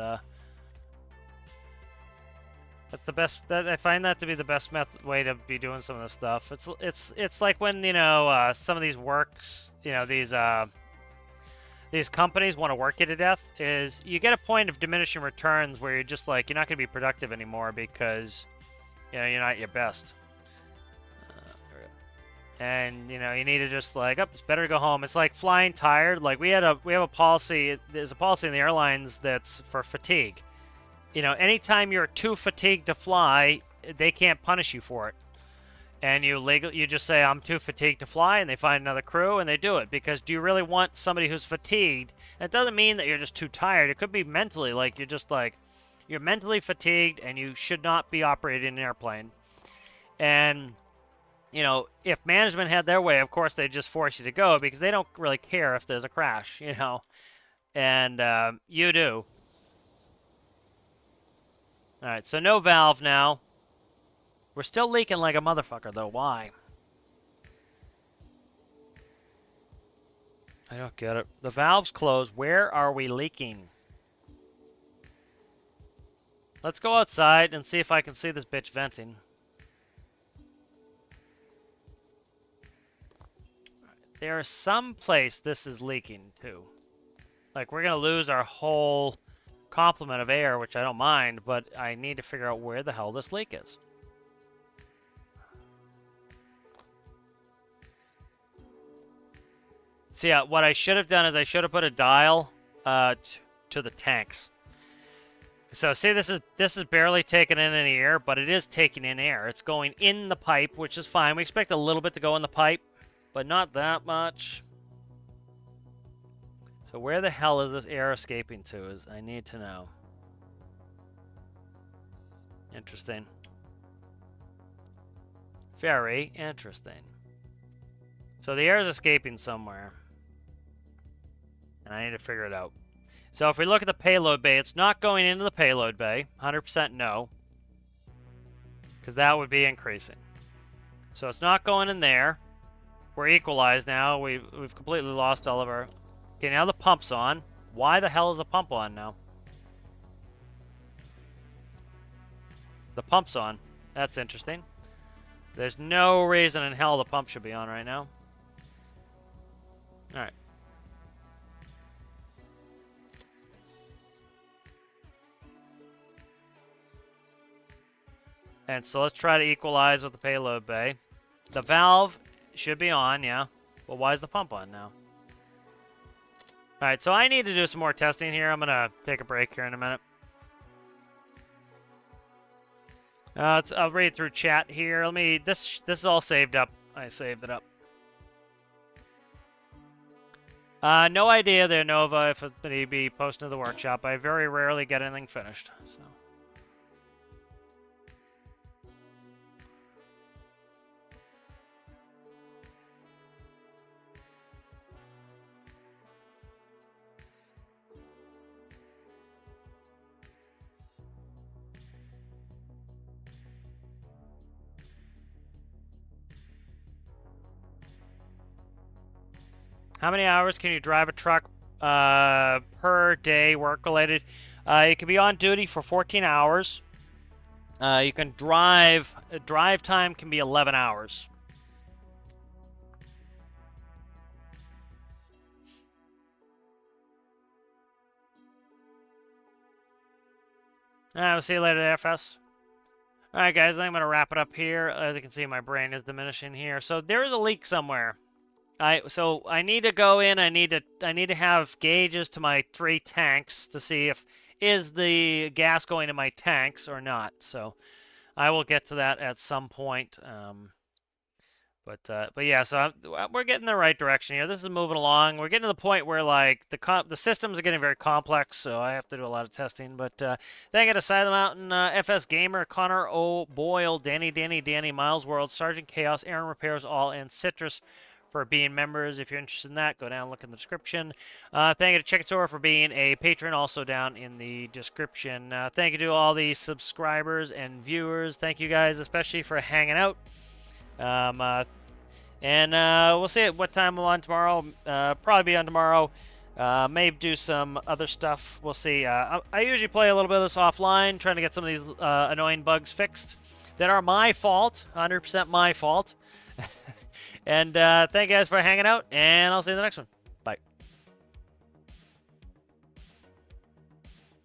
that's the best. I find that to be the best way to be doing some of this stuff. It's like when, you know, some of these works, you know, these companies want to work you to death. Is you get a point of diminishing returns where you're just like, you're not going to be productive anymore because, you know, you're not at your best. And, you know, you need to just like, oh, it's better to go home. It's like flying tired. Like we have a policy. There's a policy in the airlines that's for fatigue. You know, anytime you're too fatigued to fly, they can't punish you for it. And you just say, I'm too fatigued to fly, and they find another crew, and they do it. Because do you really want somebody who's fatigued? It doesn't mean that you're just too tired. It could be mentally, like, you're just, like, you're mentally fatigued, and you should not be operating an airplane. And, you know, if management had their way, of course, they'd just force you to go, because they don't really care if there's a crash, you know. And you do. All right, so no valve now. We're still leaking like a motherfucker, though. Why? I don't get it. The valve's closed. Where are we leaking? Let's go outside and see if I can see this bitch venting. There is some place this is leaking, too. Like, we're going to lose our whole complement of air, which I don't mind, but I need to figure out where the hell this leak is. See, what I should have done is I should have put a dial to the tanks. So see, this is barely taking in any air, but it is taking in air. It's going in the pipe, which is fine. We expect a little bit to go in the pipe, but not that much. So where the hell is this air escaping to? Is I need to know. Interesting. Very interesting. So the air is escaping somewhere. And I need to figure it out. So if we look at the payload bay, it's not going into the payload bay. 100% no. Because that would be increasing. So it's not going in there. We're equalized now. We've completely lost all of our... Okay, now the pump's on. Why the hell is the pump on now? The pump's on. That's interesting. There's no reason in hell the pump should be on right now. Alright. And so let's try to equalize with the payload bay. The valve should be on, yeah. But why is the pump on now? Alright, so I need to do some more testing here. I'm going to take a break here in a minute. I'll read through chat here. This is all saved up. I saved it up. No idea there, Nova, if it's going to be posted to the workshop. I very rarely get anything finished. So. How many hours can you drive a truck per day work-related? You can be on duty for 14 hours. You can drive time can be 11 hours. We'll see you later, FS. Alright, guys, I think I'm going to wrap it up here. As you can see, my brain is diminishing here. So there is a leak somewhere. So I need to go in. I need to have gauges to my 3 tanks to see if is the gas going to my tanks or not. So I will get to that at some point. But yeah, so we're getting the right direction here. This is moving along. We're getting to the point where like the systems are getting very complex, so I have to do a lot of testing. But thank you to Side of the Mountain, FS Gamer, Connor O, Boyle, Danny, Miles World, Sergeant Chaos, Aaron Repairs All, and Citrus for being members. If you're interested in that, go down and look in the description. Thank you to Chickensore for being a patron, also down in the description. Thank you to all the subscribers and viewers. Thank you guys, especially for hanging out. We'll see at what time I'm on tomorrow. Probably be on tomorrow. Maybe do some other stuff. We'll see. I usually play a little bit of this offline, trying to get some of these annoying bugs fixed that are my fault, 100% my fault. And thank you guys for hanging out, and I'll see you in the next one.